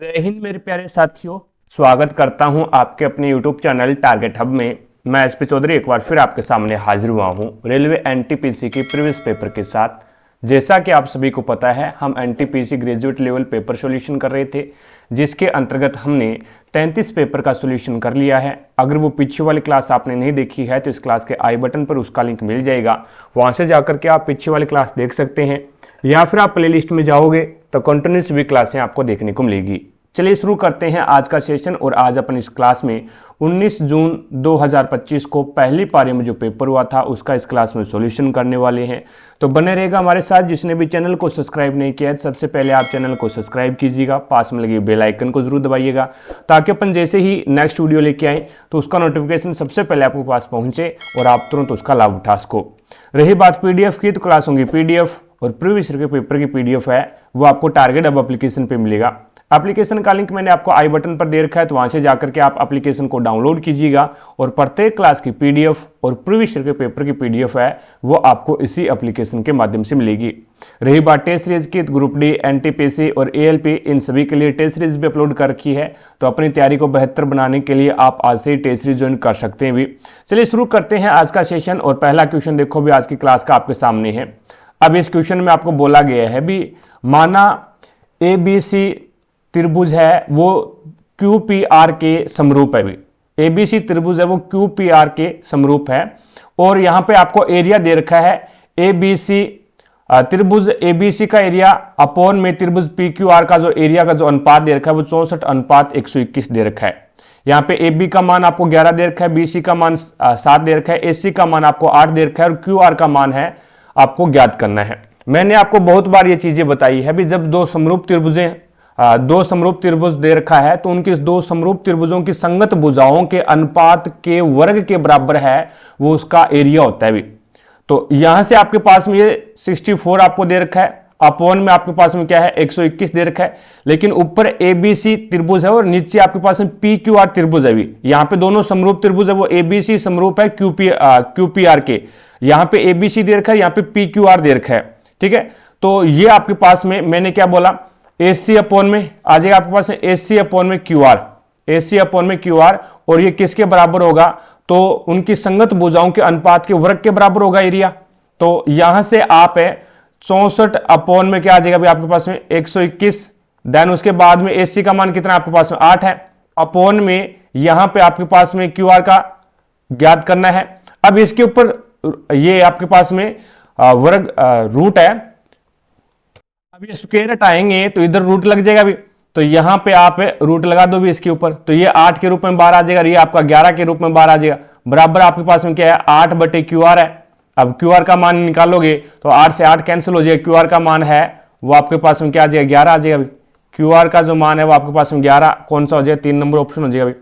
जय हिंद मेरे प्यारे साथियों, स्वागत करता हूं आपके अपने YouTube चैनल टारगेट हब में। मैं एसपी चौधरी एक बार फिर आपके सामने हाजिर हुआ हूं रेलवे एनटीपीसी की प्रीवियस पेपर के साथ। जैसा कि आप सभी को पता है, हम NTPC graduate level paper solution कर रहे थे, जिसके अंतर्गत हमने 33 पेपर का सॉल्यूशन कर लिया है। अगर वो पीछे वाली क्लास आपने नहीं देखी है तो इस क्लास के आई बटन पर उसका लिंक मिल जाएगा, वहां से जाकर के आप पीछे वाली क्लास देख सकते हैं, या फिर आप प्लेलिस्ट में जाओगे तो कंटिन्यूस भी क्लासें आपको देखने को मिलेगी। चलिए शुरू करते हैं आज का सेशन। और आज अपन इस क्लास में 19 जून 2025 को पहली पारी में जो पेपर हुआ था उसका इस क्लास में सॉल्यूशन करने वाले हैं। तो बने रहेगा हमारे साथ। जिसने भी चैनल को सब्सक्राइब नहीं किया है, सबसे पहले आप चैनल को सब्सक्राइब कीजिएगा, पास में लगे बेल आइकन को जरूर दबाइएगा, ताकि अपन जैसे ही नेक्स्ट वीडियो लेके आए तो उसका नोटिफिकेशन सबसे पहले आपके पास पहुंचे और आप तुरंत उसका लाभ उठा सको। रही बात पीडीएफ की, तो क्लास होंगी पीडीएफ और प्रीवियस ईयर के पेपर की पीडीएफ है वो आपको टारगेट हब एप्लीकेशन पे मिलेगा। एप्लीकेशन का लिंक मैंने आपको आई बटन पर दे रखा है, तो वहां से जाकर के आप एप्लीकेशन को डाउनलोड कीजिएगा और प्रत्येक क्लास की पीडीएफ और प्रीवियस ईयर के पेपर की पीडीएफ है वो आपको इसी एप्लीकेशन के माध्यम से मिलेगी। रही बात टेस्ट सीरीज की, ग्रुप डी, एनटीपीसी और एएलपी इन सभी के लिए टेस्ट सीरीज भी अपलोड कर रखी है, तो अपनी तैयारी को बेहतर बनाने के लिए आप आज से ही टेस्ट सीरीज ज्वाइन कर सकते हैं भी। चलिए शुरू करते हैं आज का सेशन। और पहला क्वेश्चन देखो भी आज की क्लास का आपके सामने है। अब इस क्वेश्चन में आपको बोला गया है भी, माना एबीसी त्रिभुज है वो QPR के समरूप है भी। एबीसी त्रिभुज है वो QPR के समरूप है, और यहां पे आपको एरिया दे रखा है एबीसी त्रिभुज एबीसी का एरिया अपॉन में त्रिभुज PQR का जो एरिया का जो अनुपात दे रखा है वो 64:121 दे रखा है। यहाँ पे AB का मान आपको 11 दे रखा है, BC का मान 7 दे रखा है, AC का मान आपको 8 दे रखा है, और QR का मान है आपको ज्ञात करना है। मैंने आपको बहुत बार ये चीजें बताई है भी, जब दो समरूप त्रिभुज दे रखा है तो उनकी दो समरूप त्रिभुजों की संगत भुजाओं के अनुपात के वर्ग के बराबर है वो उसका एरिया होता है भी। तो यहां से आपके पास में ये 64 आपको दे रखा है, अपॉन में आपके पास में क्या है 121 दे रखा है, लेकिन ऊपर एबीसी त्रिभुज है और नीचे आपके पास में PQR त्रिभुज है भी। यहाँ पे दोनों समरूप त्रिभुज है वो एबीसी समरूप है QPR के। यहाँ पे एबीसी दे रखा है, यहाँ पे PQR दे रखा है, ठीक है। तो ये आपके पास में मैंने क्या बोला, AC अपॉन में आ जाएगा आपके पास AC अपॉन में QR, AC अपॉन में QR, और ये किसके बराबर होगा, तो उनकी संगत भुजाओं के अनुपात के वर्ग के बराबर होगा एरिया। तो यहां से आप है 64 अपॉन में क्या आ जाएगा आपके पास में 121, देन उसके बाद में AC का मान कितना आपके पास में 8 है, अपॉन में यहां पे आपके पास में QR का ज्ञात करना है। अब इसके ऊपर ये आपके पास में वर्ग रूट है, अब ये स्क्वायर हटाएंगे तो इधर रूट लग जाएगा भी, तो यहां पे आप रूट लगा दो भी इसके ऊपर, तो ये 8 के रूप में बाहर आ जाएगा, ये आपका 11 के रूप में बाहर आ जाएगा। बराबर आपके पास में क्या है 8/QR है। अब QR का मान निकालोगे तो 8 से 8 कैंसिल हो जाएगा, QR का मान है वो आपके पास में क्या आ जाएगा 11 आ जाएगा भी। QR का जो मान है वो आपके पास में 11 कौन सा हो जाएगा 3 नंबर ऑप्शन हो जाएगा भी।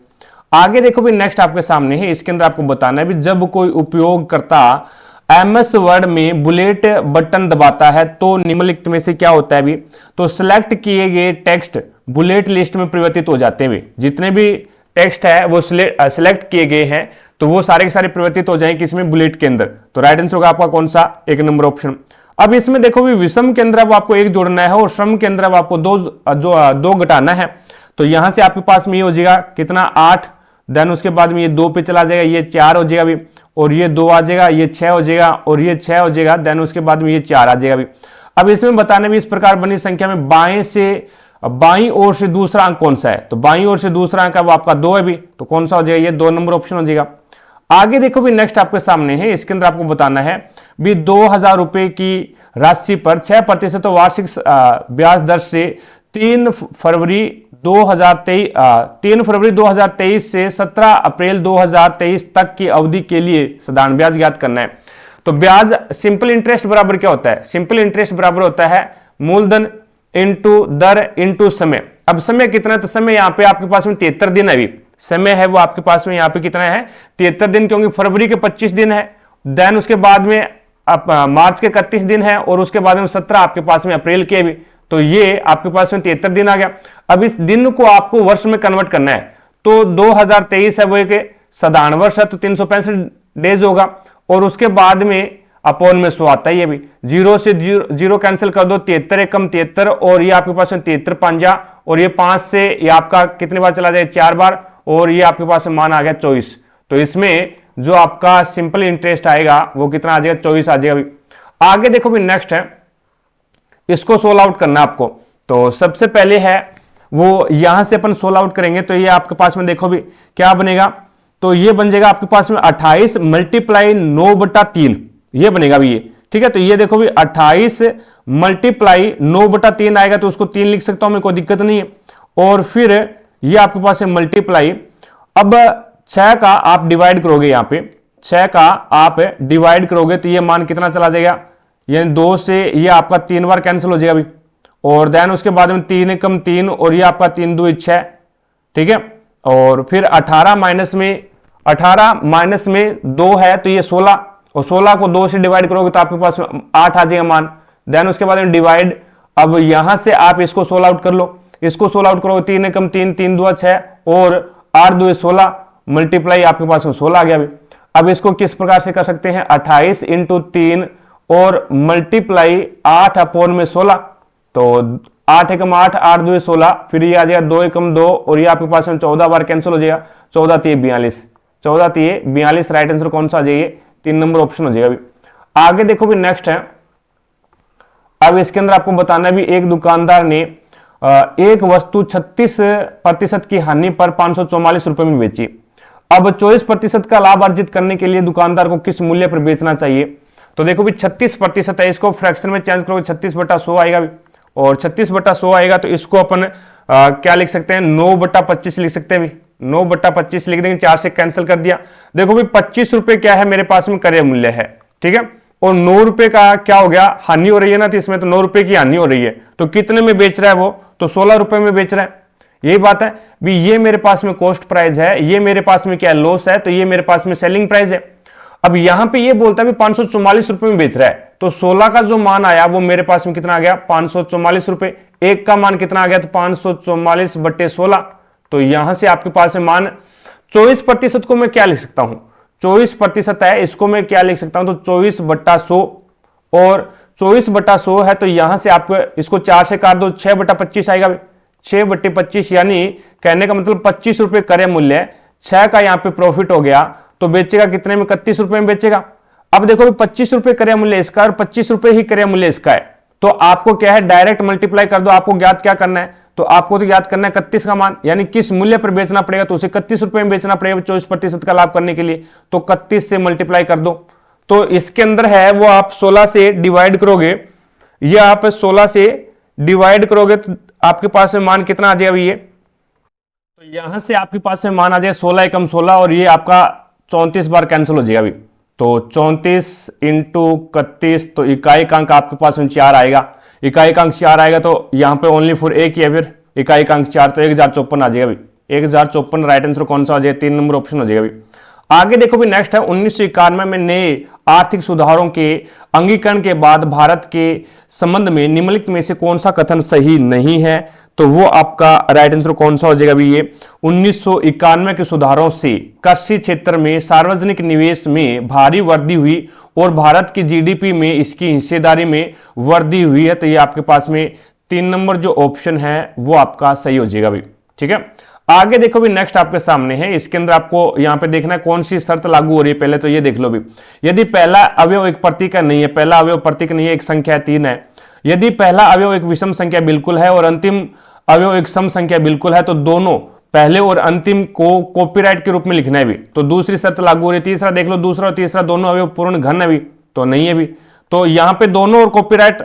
आगे देखो भी नेक्स्ट आपके सामने है, इसके अंदर आपको बताना है भी, जब कोई उपयोगकर्ता MS वर्ड में बुलेट बटन दबाता है तो निम्नलिखित में से क्या होता है भी, तो सिलेक्ट किए गए टेक्स्ट बुलेट लिस्ट में परिवर्तित हो जाते हैं भी। जितने भी टेक्स्ट है वो सिलेक्ट किए गए हैं तो वो सारे के सारे परिवर्तित हो जाएंगे किसमें, बुलेट के अंदर। तो राइट आंसर होगा आपका कौन सा, 1 नंबर ऑप्शन। अब इसमें देखो भी विषम के अंदर अब आपको 1 जोड़ना है और सम के अंदर अब आपको 2 घटाना है। तो यहां से आपके पास में ये हो जाएगा कितना 8, देन उसके बाद में ये 2 पे चला जाएगा, ये 4 हो जाएगा भी, और ये 2 आ जाएगा, ये 6 हो जाएगा, और ये 6 हो जाएगा, देन उसके बाद में ये 4 आ जाएगा भी। अब इसमें बताने भी, इस प्रकार बनी संख्या में बाईं ओर से दूसरा अंक कौन सा है, तो बाईं ओर से दूसरा अंक है वो आपका 2 है भी, तो कौन सा हो जाएगा, ये 2 नंबर ऑप्शन हो जाएगा। आगे देखो भी नेक्स्ट आपके सामने है, इसके अंदर आपको बताना है भी 2000 रुपए की राशि पर 6% वार्षिक ब्याज दर से 3 फरवरी 2023 से 17 अप्रैल 2023 तक की अवधि के लिए साधारण ब्याज ज्ञात करना है। तो ब्याज सिंपल इंटरेस्ट बराबर क्या होता है, सिंपल इंटरेस्ट बराबर होता है मूलधन इंटू दर इंटू समय। अब समय कितना है, तो समय यहाँ पे आपके पास में 73 दिन है, अभी समय है वो आपके पास में यहाँ पे कितना है 73 दिन, क्योंकि फरवरी के 25 दिन है, देन उसके बाद में मार्च के 31 दिन है, और उसके बाद में 17 आपके पास में अप्रैल के भी, तो ये आपके पास में 73 दिन आ गया। अब इस दिन को आपको वर्ष में कन्वर्ट करना है, तो 2023 है वो एक साधारण वर्ष है तो 365 डेज होगा, और उसके बाद में अपॉन में 100 आता है। ये भी 0 से 0 कैंसिल कर दो, 73 एकम 73, और ये आपके पास 73 पंजा, और ये 5 से ये आपका कितने बार चला जाए, 4 बार, और ये आपके पास मान आ गया 24। तो इसमें जो आपका सिंपल इंटरेस्ट आएगा वो कितना आ जाएगा, 24 आ जाएगा। आगे देखो भी नेक्स्ट है, इसको सोल्व आउट करना आपको। तो सबसे पहले है वो यहां से अपन सोल्व आउट करेंगे, तो ये आपके पास में देखो भी क्या बनेगा, तो ये बन जाएगा आपके पास में 28 मल्टीप्लाई 9/3, ये बनेगा भी ये, ठीक है। तो ये देखो भी 28 मल्टीप्लाई 9/3 आएगा, तो उसको 3 लिख सकता हूं मैं, कोई दिक्कत नहीं है। और फिर ये आपके पास है मल्टीप्लाई, अब 6 का आप डिवाइड करोगे, यहां पे 6 का आप डिवाइड करोगे तो ये मान कितना चला जाएगा, यानी 2 से ये आपका 3 बार कैंसिल हो जाएगा अभी, और देन उसके बाद में 3 एकम 3, और ये आपका 3 2 6, ठीक है। और फिर 18 माइनस में 2 है तो ये 16, और 16 को 2 से डिवाइड करोगे तो आपके पास 8 आ जाएगा मान। देन उसके बाद में डिवाइड, अब यहां से आप इसको सोल्व आउट कर लो, इसको सोल्व आउट करोगे 3 एकम 3, 3 2 6, और 8 2 16, मल्टीप्लाई आपके पास में 16 आ गया अभी। अब इसको किस प्रकार से कर सकते हैं, 28 इंटू 3 और मल्टीप्लाई 8 अपॉन में 16, तो 8 एकम 8, 8 2 16, फिर ये आ जाएगा 2 एकम 2, और ये आपके पास में 14 बार कैंसिल हो जाएगा, 14 3 42, 14 3 42, राइट आंसर कौन सा आ जाएगा, 3 नंबर ऑप्शन हो जाएगा अभी। आगे देखो भी नेक्स्ट है, अब इसके अंदर आपको बताना भी, एक दुकानदार ने एक वस्तु 36% की हानि पर 544 रुपए में बेची। अब 24% का लाभ अर्जित करने के लिए दुकानदार को किस मूल्य पर बेचना चाहिए। तो देखो भी 36% है, इसको फ्रैक्शन में चेंज करोगे 36/100 आएगा भी, और 36/100 आएगा तो इसको अपन क्या लिख सकते हैं, 9/25 लिख सकते हैं भी, 9/25 लिख देंगे, 4 से कैंसिल कर दिया। देखो भी 25 रुपए क्या है मेरे पास में क्रय मूल्य है, ठीक है, और 9 रुपए का क्या हो गया, हानि हो रही है ना, तो इसमें तो 9 रुपए की हानि हो रही है, तो कितने में बेच रहा है वो, तो 16 रुपए में बेच रहा है। यही बात है भी, ये मेरे पास में कॉस्ट प्राइस है, ये मेरे पास में क्या लॉस है, तो ये मेरे पास में सेलिंग प्राइस है। अब यहां पे ये बोलता है 544 रुपए में बेच रहा है, तो 16 का जो मान आया वो मेरे पास में कितना आ गया, 544 रुपए। एक का मान कितना आ गया, तो 544/16, तो यहां से आपके पास में मान 24% को मैं क्या लिख सकता हूं, 24% है, इसको मैं क्या लिख सकता हूं, तो 24/100, और 24/100 है, तो यहां से आपको इसको 4 से काट दो, 6/25 आएगा, 6/25, यानी कहने का मतलब 25 रुपए क्रय मूल्य है, 6 का यहां पे प्रॉफिट हो गया, तो बेचेगा कितने में, 31 रुपए में बेचेगा। अब देखो 25 रुपए क्रय मूल्य इसका, और 25 रुपए ही क्रय मूल्य इसका है, तो आपको क्या है, डायरेक्ट मल्टीप्लाई कर दो। आपको ज्ञात क्या करना है, तो आपको तो ज्ञात करना है 31 का मान, यानी किस मूल्य पर बेचना पड़ेगा, तो उसे 31 रुपए में बेचना पड़ेगा 24% का लाभ करने के लिए, तो 31 से मल्टीप्लाई कर दो। तो इसके अंदर है वो आप 16 से डिवाइड करोगे, ये आप 16 से डिवाइड करोगे तो आपके पास में मान कितना आ जाएगा ये, तो यहां से आपके पास में मान आ जाएगा 16 एकम 16, और ये आपका 34 बार कैंसिल हो जाएगा अभी, तो 34 इंटू 31, तो इकाई अंक आपके पास में 4 आएगा, इकाई अंक 4 आएगा, तो यहां पे ओनली फॉर एक ही है, फिर इकाई अंक 4, तो 1054 आ जाएगा अभी, 1054, राइट आंसर कौन सा हो जाएगा, 3 नंबर ऑप्शन हो जाएगा अभी। आगे देखो भी नेक्स्ट है, 1991 में नए आर्थिक सुधारों के अंगीकरण के बाद भारत के संबंध में निम्नलिखित में से कौन सा कथन सही नहीं है, तो वो आपका राइट आंसर कौन सा हो जाएगा भी, ये 1991 के सुधारों से कृषि क्षेत्र में सार्वजनिक निवेश में भारी वृद्धि हुई और भारत की जीडीपी में इसकी हिस्सेदारी में वृद्धि हुई है, तो ये आपके पास में 3 नंबर जो ऑप्शन है वो आपका सही हो जाएगा भी, ठीक है। आगे देखो भी नेक्स्ट आपके सामने है, इसके अंदर आपको यहां पे देखना है कौन सी शर्त लागू हो रही है। पहले तो ये देख लो भी, यदि पहला अवयव एक प्रतीक नहीं है, पहला अवयव प्रतीक नहीं है, एक संख्या 3 है, यदि पहला अवयव एक विषम संख्या बिल्कुल है और अंतिम अवयव एक सम संख्या बिल्कुल है, तो दोनों पहले और अंतिम को कॉपीराइट के रूप में लिखना है भी, तो दूसरी शर्त लागू हो रही है। तीसरा देख लो, दूसरा और तीसरा दोनों अवयव पूर्ण घन है भी, तो नहीं है भी, तो यहां पे दोनों और कॉपीराइट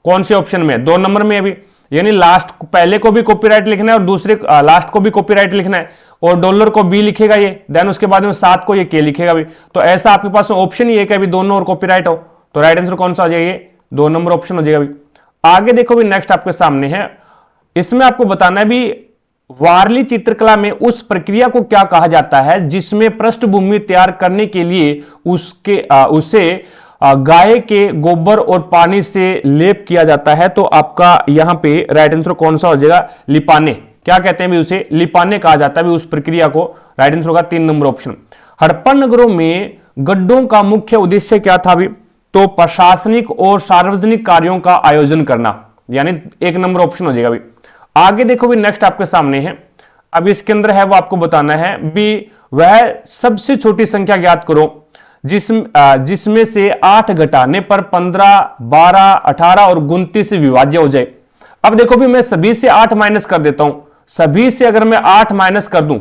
कौन से ऑप्शन में है, 2 नंबर में है भी, यानी लास्ट पहले को भी कॉपीराइट लिखना है और दूसरे लास्ट को भी कॉपीराइट लिखना है, और डॉलर को बी लिखेगा ये, देन उसके बाद में 7 को ये के लिखेगा भी, तो ऐसा आपके पास ऑप्शन ही है कि अभी दोनों और कॉपीराइट हो, तो राइट आंसर कौन सा हो जाएगा, 2 नंबर ऑप्शन हो जाएगा भी। आगे देखो भी नेक्स्ट आपके सामने है, इसमें आपको बताना है भी वारली चित्रकला में उस प्रक्रिया को क्या कहा जाता है जिसमें पृष्ठभूमि तैयार करने के लिए उसे गाय के गोबर और पानी से लेप किया जाता है, तो आपका यहां पे राइट आंसर कौन सा हो जाएगा, लिपाने, क्या कहते हैं भी उसे, लिपाने कहा जाता है भी उस प्रक्रिया को, राइट आंसर होगा 3 नंबर ऑप्शन। हड़प्पन नगरों में गड्ढों का मुख्य उद्देश्य क्या था भी, तो प्रशासनिक और सार्वजनिक कार्यों का आयोजन करना, यानी 1 नंबर ऑप्शन हो जाएगा भी। आगे देखो भी नेक्स्ट आपके सामने है, अब इसके अंदर है वो आपको बताना है भी वह सबसे छोटी संख्या ज्ञात करो जिसमें से 8 घटाने पर 15, 12, 18 और 29 से विभाज्य हो जाए। अब देखो भी मैं सभी से 8 माइनस कर देता हूं, सभी से अगर मैं 8 माइनस कर दूं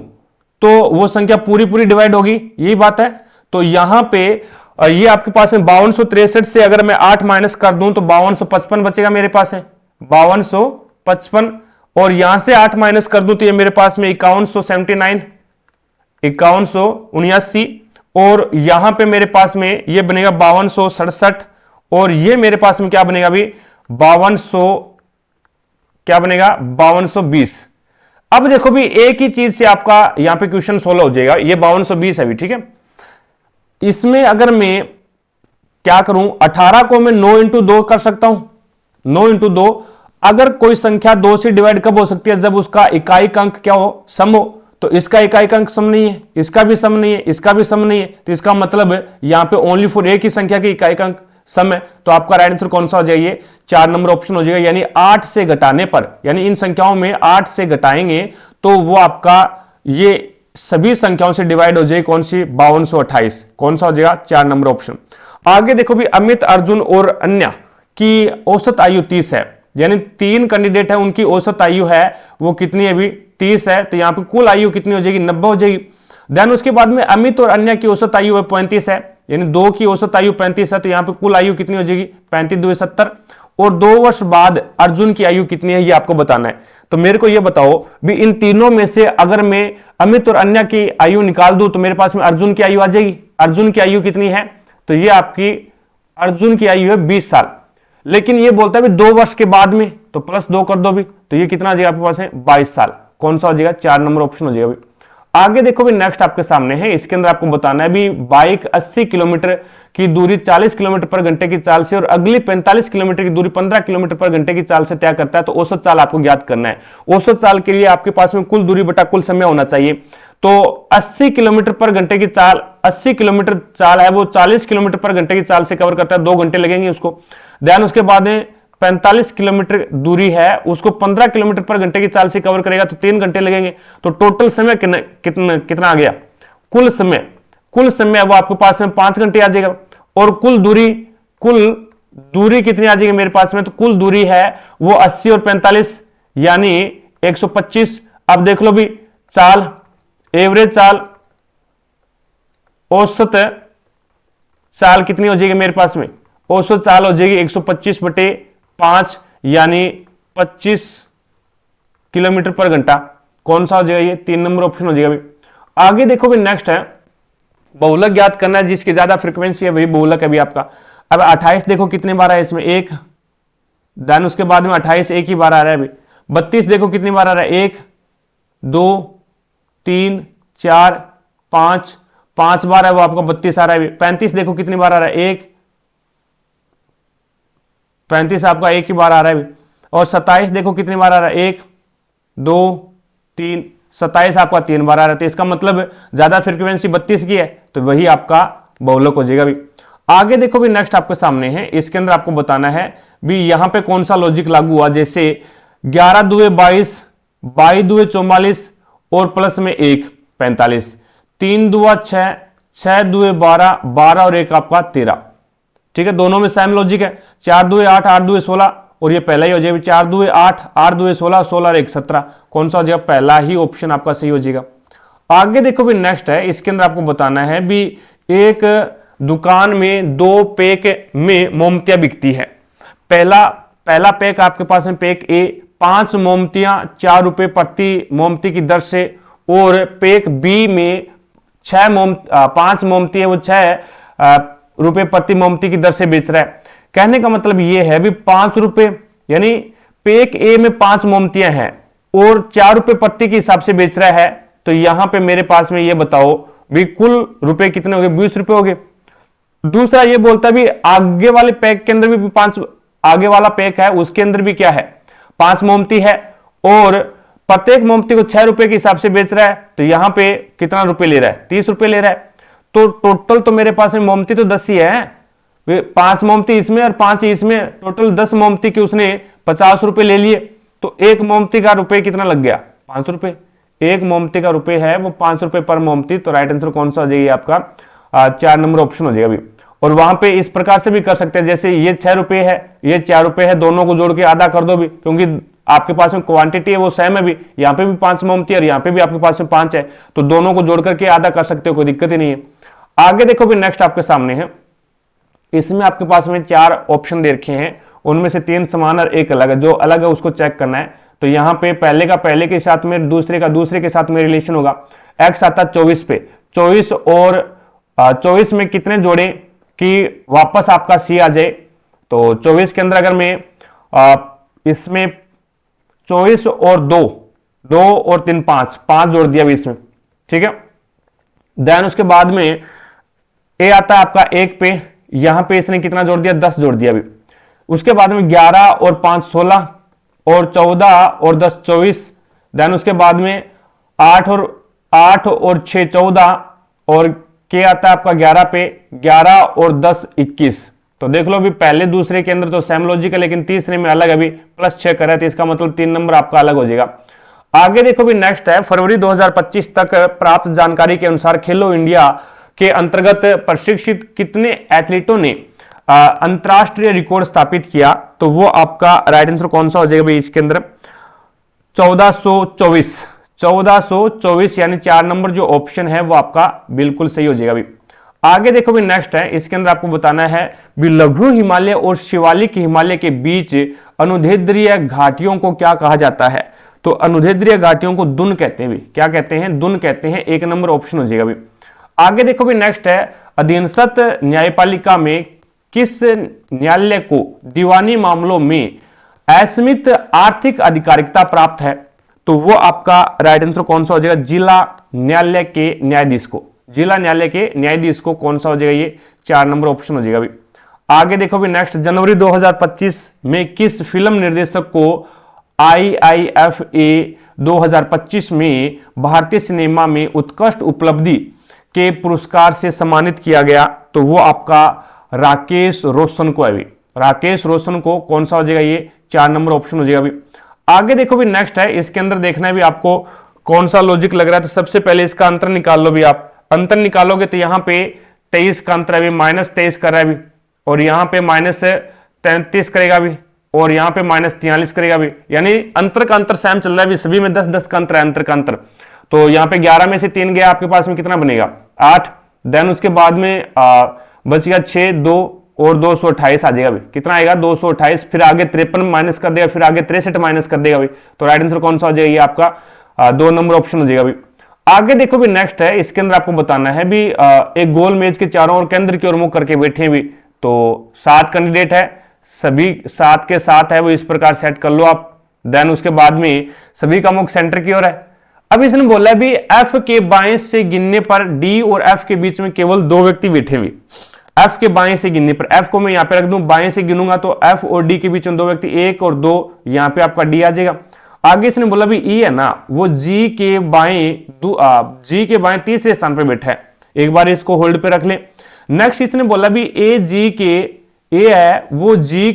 तो वो संख्या पूरी पूरी डिवाइड होगी, यही बात है। तो यहां पे ये आपके पास है 5263 से अगर मैं 8 माइनस कर दूं तो 5255 बचेगा मेरे पास है 5255, और यहां से 8 माइनस कर दूं तो ये मेरे पास में 5179, 5179, और यहां पे मेरे पास में ये बनेगा 5267, और ये मेरे पास में क्या बनेगा अभी 5220। अब देखो भी एक ही चीज से आपका यहां पे क्वेश्चन 16 हो जाएगा, ये 5220 है भी, ठीक है। इसमें अगर मैं क्या करूं, 18 को मैं 9 इंटू 2 कर सकता हूं, 9 इंटू 2। अगर कोई संख्या 2 से डिवाइड कब हो सकती है, जब उसका इकाई अंक क्या हो, सम हो। तो इसका इकाई अंक सम नहीं है, इसका भी सम नहीं है, इसका भी सम नहीं है, तो इसका मतलब यहां पे ओनली फॉर एक ही संख्या के इकाई अंक सम है। तो आपका राइट आंसर कौन सा हो जाएगा, 4 नंबर ऑप्शन हो जाएगा। यानी 8 से घटाने पर, यानी इन संख्याओं में 8 से घटाएंगे तो वो आपका ये सभी संख्याओं से डिवाइड हो जाएगी, कौन सी 5228, कौन सा हो जाएगा 4 नंबर ऑप्शन। आगे देखो भी अमित, अर्जुन और अन्य की औसत आयु 30 है, यानी 3 कैंडिडेट है, उनकी औसत आयु है वो कितनी है अभी 30 है, तो यहां पे कुल आयु कितनी हो जाएगी 90 हो जाएगी। देन उसके बाद में अमित और अन्य की औसत आयु है 35 है, यानी 2 की औसत आयु 35 है, तो यहां पे कुल आयु कितनी हो जाएगी 35 2 70, और 2 वर्ष बाद अर्जुन की आयु कितनी है ये आपको बताना है। तो मेरे को ये बताओ भी इन तीनों में से अगर मैं अमित और अन्य की आयु निकाल दूं तो मेरे पास में अर्जुन की आयु आ जाएगी। अर्जुन की आयु कितनी है, तो ये आपकी अर्जुन की आयु है 20 साल, लेकिन ये बोलता है भी 2 वर्ष के बाद में, तो +2 कर दो भी, तो ये कितना आ जाएगा आपके पास है 22 साल, कौन सा हो जाएगा 4 नंबर ऑप्शन हो जाएगा भी। आगे देखो भी नेक्स्ट आपके सामने है, इसके अंदर आपको बताना है भी बाइक 80 किलोमीटर की दूरी 40 किलोमीटर पर घंटे की चाल से और अगली 45 किलोमीटर की दूरी 15 किलोमीटर पर घंटे की चाल से तय करता है, तो औसत चाल आपको ज्ञात करना है। औसत चाल के लिए आपके पास में कुल दूरी बटा कुल समय होना चाहिए। तो 80 किलोमीटर पर घंटे की चाल, 80 किलोमीटर चाल है वो 40 किलोमीटर पर घंटे की चाल से कवर करता है, 2 घंटे लगेंगे उसको। देन उसके बाद में 45 किलोमीटर दूरी है उसको 15 किलोमीटर पर घंटे की चाल से कवर करेगा, तो 3 घंटे लगेंगे। तो टोटल समय कितना आ गया, कुल समय वो आपके पास में 5 घंटे आ जाएगा। और कुल दूरी कितनी आ जाएगी मेरे पास में, तो कुल दूरी है वो 80 और 45 यानी 125। अब देख लो भी चाल, एवरेज चाल, औसत चाल कितनी हो जाएगी मेरे पास में, औसत चाल हो जाएगी 125/5 यानी 25 किलोमीटर पर घंटा, कौन सा हो जाएगा ये 3 नंबर ऑप्शन हो जाएगा भी। आगे देखो भी नेक्स्ट है बहुलक ज्ञात करना है, जिसकी ज्यादा फ्रीक्वेंसी है वही बहुलक है भी आपका। अब 28 देखो कितने बार है इसमें 1, देन उसके बाद में 28 एक ही बार आ रहा है अभी। 32 देखो कितनी बार आ रहा है 1 2 3 4 5 बार है वो आपको 32 आ रहा है। 35 देखो कितनी बार आ रहा है 1, 35 आपका एक ही बार आ रहा है। और 27 देखो कितनी बार आ रहा है 1 2 3, 27 आपका 3 बार आ रहा है। तो इसका मतलब ज्यादा फ्रीक्वेंसी 32 की है, तो वही आपका बहुलक हो जाएगा भी। आगे देखो भी नेक्स्ट आपके सामने है, इसके अंदर आपको बताना है भी यहां पे कौन सा लॉजिक लागू हुआ। जैसे 11 दूए 22, 22 दूए 44 और प्लस में 1 45, 3 दूआ 6, 6 दूए 12, 12 और 1 आपका 13। ठीक है, दोनों में सेम लॉजिक है। 4 दूए 8, 8 दूए 16 और ये पहला ही हो जाएगा। 4 दूए 8, 8 दूए 16, 16 और 1 17, कौन सा हो जाएगा पहला ही ऑप्शन आपका सही हो जाएगा। आगे देखो भी नेक्स्ट है, इसके अंदर आपको बताना है भी एक दुकान में 2 पैक में मोमबत्तियां बिकती है। पहला पैक आपके पास में पैक ए 5 मोमबत्तियां 4 रुपए प्रति मोमबत्ती की दर से, और पैक बी में 5 मोमबत्ती है वो 6 रुपए प्रति मोमबत्ती की दर से बेच रहा है। कहने का मतलब ये है भी 5 रुपए, यानी पैक ए में 5 मोमबत्तियां हैं और 4 रुपए प्रति के हिसाब से बेच रहा है। तो यहां पे मेरे पास में ये बताओ भी कुल रुपए कितने हो गए, 20 रुपए हो गए। दूसरा ये बोलता है भी आगे वाले पैक के अंदर भी 5, आगे वाला पैक है उसके अंदर भी क्या है 5 मोमबत्ती है और प्रत्येक मोमबत्ती को 6 रुपए के हिसाब से बेच रहा है। तो यहां पे कितना रुपए ले रहा है 30 रुपए ले रहा है। तो टोटल तो मेरे पास में मोमबत्ती तो 10 ही है, वे 5 मोमबत्ती इसमें और 5 इसमें, टोटल 10 मोमबत्ती के उसने 50 रुपए ले लिए, तो एक मोमबत्ती का रुपए कितना लग गया? 5 रुपए। एक मोमबत्ती का रुपए है वो 5 रुपए पर मोमबत्ती। तो राइट आंसर कौन सा हो जाएगा आपका? 4 नंबर ऑप्शन हो जाएगा अभी। और वहां पे इस प्रकार से भी कर सकते हैं, जैसे ये 6 रुपए है, ये 4 रुपए है, दोनों को जोड़ के आधा कर दो भी, क्योंकि आपके पास में क्वांटिटी है वो सेम है भी, यहाँ पे भी 5 मोमबत्ती और यहाँ पे भी आपके पास में 5 है, तो दोनों को जोड़ करके आधा कर सकते हो, कोई दिक्कत ही नहीं है। आगे देखो भी नेक्स्ट आपके सामने है, इसमें आपके पास में 4 ऑप्शन दे रखे हैं, उनमें से 3 समान और एक अलग है। जो अलग है उसको चेक करना है। तो यहाँ पे पहले का पहले के साथ में, दूसरे का दूसरे के साथ में रिलेशन होगा। एक्स आता 24 पे, 24 और 24 में कितने जोड़े कि वापस आपका सी आ जाए? तो 24 के अंदर अगर मैं इसमें 24 और 2 और 3 5 जोड़ दिया भी इसमें, ठीक है। देन उसके बाद में ए आता है आपका 1 पे, यहां पे इसने कितना जोड़ दिया? 10 जोड़ दिया भी। उसके बाद में 11 और 5 16 और 14 और 10 24। देन उसके बाद में 8 और 6 14 और के आता है आपका 11 पे, 11 और 10 21। तो देख लो भी पहले दूसरे के अंदर तो सेम लॉजिक है, लेकिन तीसरे में अलग अभी +6 कर रहा है, तो इसका मतलब 3 नंबर आपका अलग हो जाएगा। आगे देखो भी नेक्स्ट है, फरवरी 2025 तक प्राप्त जानकारी के अनुसार खेलो इंडिया के अंतर्गत प्रशिक्षित कितने एथलीटों ने अंतरराष्ट्रीय रिकॉर्ड स्थापित किया? तो वो आपका राइट आंसर कौन सा हो जाएगा भाई इसके अंदर? 1424 यानी 4 नंबर जो ऑप्शन है वो आपका बिल्कुल सही हो जाएगा अभी। आगे देखो भी नेक्स्ट है, इसके अंदर आपको बताना है भी लघु हिमालय और शिवालिक हिमालय के बीच अनुदैर्ध्य घाटियों को क्या कहा जाता है? तो अनुदैर्ध्य घाटियों को दुन कहते हैं भी। क्या कहते हैं? दुन कहते हैं। 1 नंबर ऑप्शन हो जाएगा अभी। आगे देखो भी नेक्स्ट है, अधीनस्थ न्यायपालिका में किस न्यायालय को दीवानी मामलों में असीमित आर्थिक अधिकारिता प्राप्त है? तो वो आपका राइट आंसर कौन सा हो जाएगा? जिला न्यायालय के न्यायाधीश को। जिला न्यायालय के न्यायाधीश को कौन सा हो जाएगा? ये 4 नंबर ऑप्शन हो जाएगा अभी। आगे देखो भी नेक्स्ट, जनवरी 2025 में किस फिल्म निर्देशक को IIFA 2025 में भारतीय सिनेमा में उत्कृष्ट उपलब्धि के पुरस्कार से सम्मानित किया गया? तो वो आपका राकेश रोशन को है अभी। राकेश रोशन को कौन सा हो जाएगा? ये 4 नंबर ऑप्शन हो जाएगा अभी। आगे देखो भी नेक्स्ट है, इसके अंदर देखना है भी आपको कौन सा लॉजिक लग रहा है। तो सबसे पहले इसका अंतर निकाल लो भी आप। अंतर निकालोगे तो यहाँ पे 23 का अंतर है भी, -23 कर रहा है भी, और यहाँ पे -33 करेगा भी, और यहाँ पे -43 करेगा भी, यानी अंतर का अंतर सेम चल रहा है भी, सभी में 10-10 का अंतर है, अंतर का अंतर। तो यहाँ पे 11 में से 3 गया, आपके पास में कितना बनेगा? 8। देन उसके बाद में बच गया 6, 2 और 228 आ जाएगा भी। कितना आएगा? 228। फिर आगे 53 माइनस कर देगा, फिर आगे 63 माइनस कर देगा भी। तो राइट आंसर कौन सा हो जाएगा? ये आपका 2 नंबर ऑप्शन हो जाएगा भी। आगे देखो भी नेक्स्ट है, इसके अंदर आपको बताना है भी एक गोल मेज के चारों ओर केंद्र की ओर मुख करके बैठे भी। तो 7 कैंडिडेट है, सभी 7 के 7 है, वो इस प्रकार सेट कर लो आप। देन उसके बाद में सभी का मुख सेंटर की ओर है। अब इसने बोला है भी F के बाएं से गिनने पर D और F के बीच में केवल 2 व्यक्ति बैठे हुए। F के बाएं से गिनने पर, F को मैं यहां पे रख दूं, बाएं से गिनूंगा तो F और D के बीच में 2 व्यक्ति, 1 और 2, यहां पे आपका D आ जाएगा। आगे इसने बोला भी E है ना, वो G के बाएं तीसरे स्थान पर बैठा है। एक बार इसको होल्ड पे रख ले। नेक्स्ट इसने बोला भी A है वो G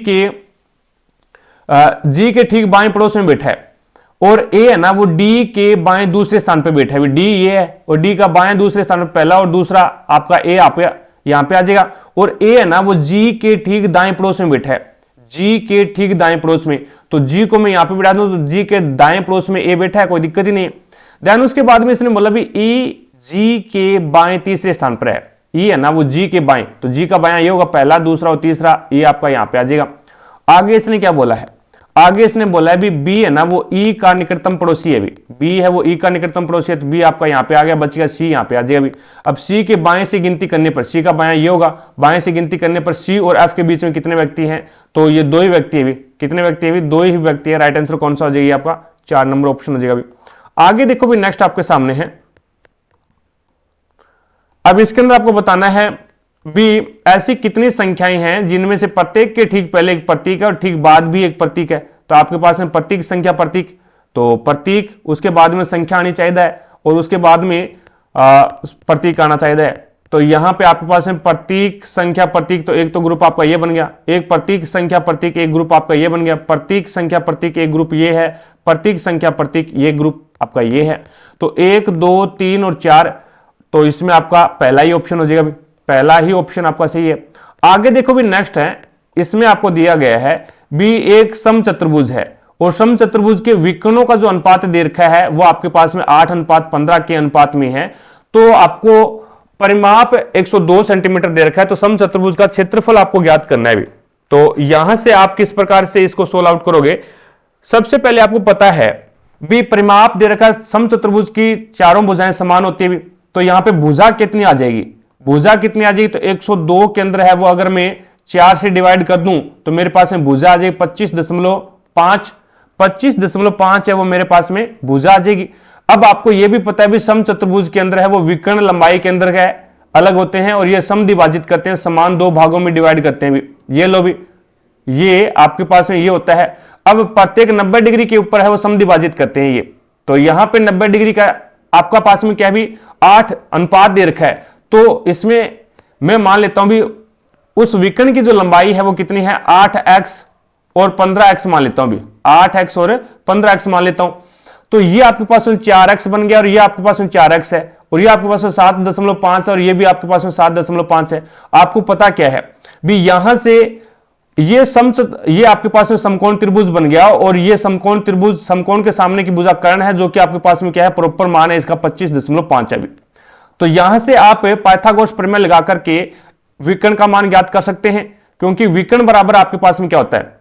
के ठीक बाएं पड़ोस में बैठा है, और A है ना वो D के बाएं दूसरे स्थान पे बैठा है। D ये है और D का बाएं दूसरे स्थान पे पहला और दूसरा आपका A यहां पे आ जाएगा, और A है ना वो G के ठीक दाएं पड़ोस में बैठा है। G के ठीक दाएं पड़ोस में, तो G को मैं यहां पे बिठा दूं तो G के दाएं पड़ोस में A बैठा है, कोई दिक्कत ही नहीं है। देन उसके बाद में इसने बोला भी E G के बाएं तीसरे स्थान पर है। E है ना वो G के बाएं, तो G का बायां ये होगा, पहला दूसरा और तीसरा, ये आपका यहां पे आ जाएगा। आगे इसने क्या बोला है? आगे इसने बोला है भी B है ना वो E का निकटतम पड़ोसी है भी। B है वो E का निकटतम पड़ोसी है, तो B आपका यहाँ पे आ गया, बचेगा C यहाँ पे आ जाएगा भी। अब C के बाएं से गिनती करने पर, C का बायां ये होगा, बाएं से गिनती करने पर C और F के बीच में कितने व्यक्ति हैं? तो ये 2 ही व्यक्ति है भी। कितने व्यक्ति है भी? 2 ही व्यक्ति है। राइट आंसर कौन सा हो जाएगा? आपका 4 नंबर ऑप्शन हो जाएगा भी। आगे देखो भी नेक्स्ट आपके सामने है, अब इसके अंदर आपको बताना है भी ऐसी कितनी संख्याएं हैं जिनमें से प्रत्येक के ठीक पहले एक प्रतीक है और ठीक बाद भी एक प्रतीक है। तो आपके पास में प्रतीक संख्या प्रतीक, तो प्रतीक उसके बाद में संख्या आनी चाहिए है, और उसके बाद में प्रतीक आना चाहिए है। तो यहां पे आपके पास में प्रतीक संख्या प्रतीक, तो एक तो ग्रुप आपका ये बन गया, एक प्रतीक संख्या प्रतीक एक ग्रुप आपका ये बन गया, प्रतीक संख्या प्रतीक एक ग्रुप ये है, प्रतीक संख्या प्रतीक ये ग्रुप आपका ये है। तो 1 2 3 और 4, तो इसमें आपका पहला ही ऑप्शन हो जाएगा, पहला ही ऑप्शन आपका सही है। आगे देखो भी नेक्स्ट है, इसमें आपको दिया गया है भी एक समचतुर्भुज है और समचतुर्भुज के विकर्णों का जो अनुपात दे रखा है वो आपके पास में 8:15 के अनुपात में है। तो आपको परिमाप 102 सेंटीमीटर दे रखा है, तो समचतुर्भुज का क्षेत्रफल आपको ज्ञात करना है भी। तो यहां से आप किस प्रकार से इसको सोल्व आउट करोगे, सबसे पहले आपको पता है भी परिमाप दे रखा है समचतुर्भुज की चारों भुजाएं समान होती है भी, तो यहां पे भुजा कितनी आ जाएगी, भुजा कितनी आ जाएगी, तो 102 के अंदर है वो अगर मैं 4 से डिवाइड कर दूं तो मेरे पास में भुजा आ जाएगी 25.5, 25.5 है वो मेरे पास में भुजा आ जाएगी। अब आपको यह भी पता है भी समचतुर्भुज के अंदर है वो विकर्ण लंबाई के अंदर है अलग होते हैं और ये समद्विभाजित करते हैं, समान 2 भागों में डिवाइड करते हैं भी। ये लो भी, ये आपके पास में ये होता है। अब प्रत्येक 90 डिग्री के ऊपर है वो समद्विभाजित करते हैं ये, तो यहां पे 90 डिग्री का आपका पास में क्या भी 8 अनुपात दे रखा है, तो इसमें मैं मान लेता हूं भी उस विकर्ण की जो लंबाई है वो कितनी है 8x और 15x मान लेता हूं भी, 8x और 15x मान लेता हूं। तो ये आपके पास में 4x बन गया और ये आपके पास में 4x है और ये आपके पास में 7.5 है और ये भी आपके पास में 7.5 है। आपको पता क्या है भी यहां से ये आपके पास में समकोण त्रिभुज बन गया और ये समकोण त्रिभुज समकोण के सामने की भुजा कर्ण है जो कि आपके पास में क्या है प्रॉपर मान है इसका 25.5 है भी। तो यहां से आप पाइथागोरस प्रमेय लगा करके विकर्ण का मान ज्ञात कर सकते हैं, क्योंकि विकर्ण बराबर आपके पास में क्या होता है,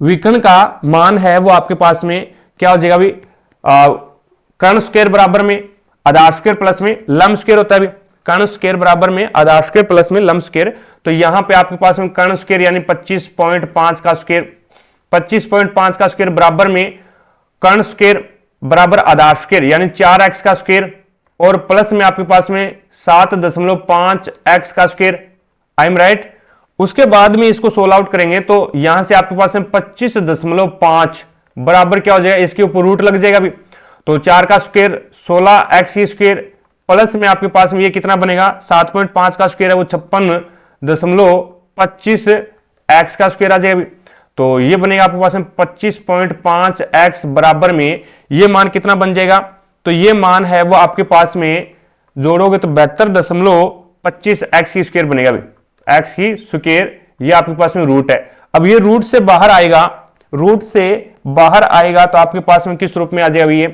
विकर्ण का मान है वो आपके पास में क्या हो जाएगा भी कर्ण स्क्वायर बराबर में आधार स्क्वायर प्लस में लंब स्क्वायर होता है भी, कर्ण स्क्वायर बराबर में आधार स्क्वायर प्लस में लंब स्क्वायर। तो यहां पे आपके पास में कर्ण स्क्वायर यानी 25.5 का स्क्वायर, 25.5 का स्क्वायर बराबर में कर्ण स्क्वायर बराबर आधार स्क्वायर यानी 4x का स्क्वायर और प्लस में आपके पास में 7.5x का स्क्वायर। I am right. उसके बाद में इसको सोल्व आउट करेंगे तो यहां से आपके पास में 25.5 बराबर क्या हो जाएगा, इसके ऊपर रूट लग जाएगा भी, तो 4 का स्क्वायर 16x की स्क्वायर प्लस में आपके पास में ये कितना बनेगा 7.5 का स्क्वायर है वो 56.25x का स्क्वायर आ जाएगा भी। तो ये बनेगा आपके पास में 25.5x बराबर में ये मान कितना बन जाएगा, तो ये मान है वो आपके पास में जोड़ोगे तो 72.25x की स्क्वायर बनेगा भी, x की स्क्वायर ये आपके पास में रूट है। अब ये रूट से बाहर आएगा, रूट से बाहर आएगा तो आपके पास में किस रूप में आ जाएगा ये,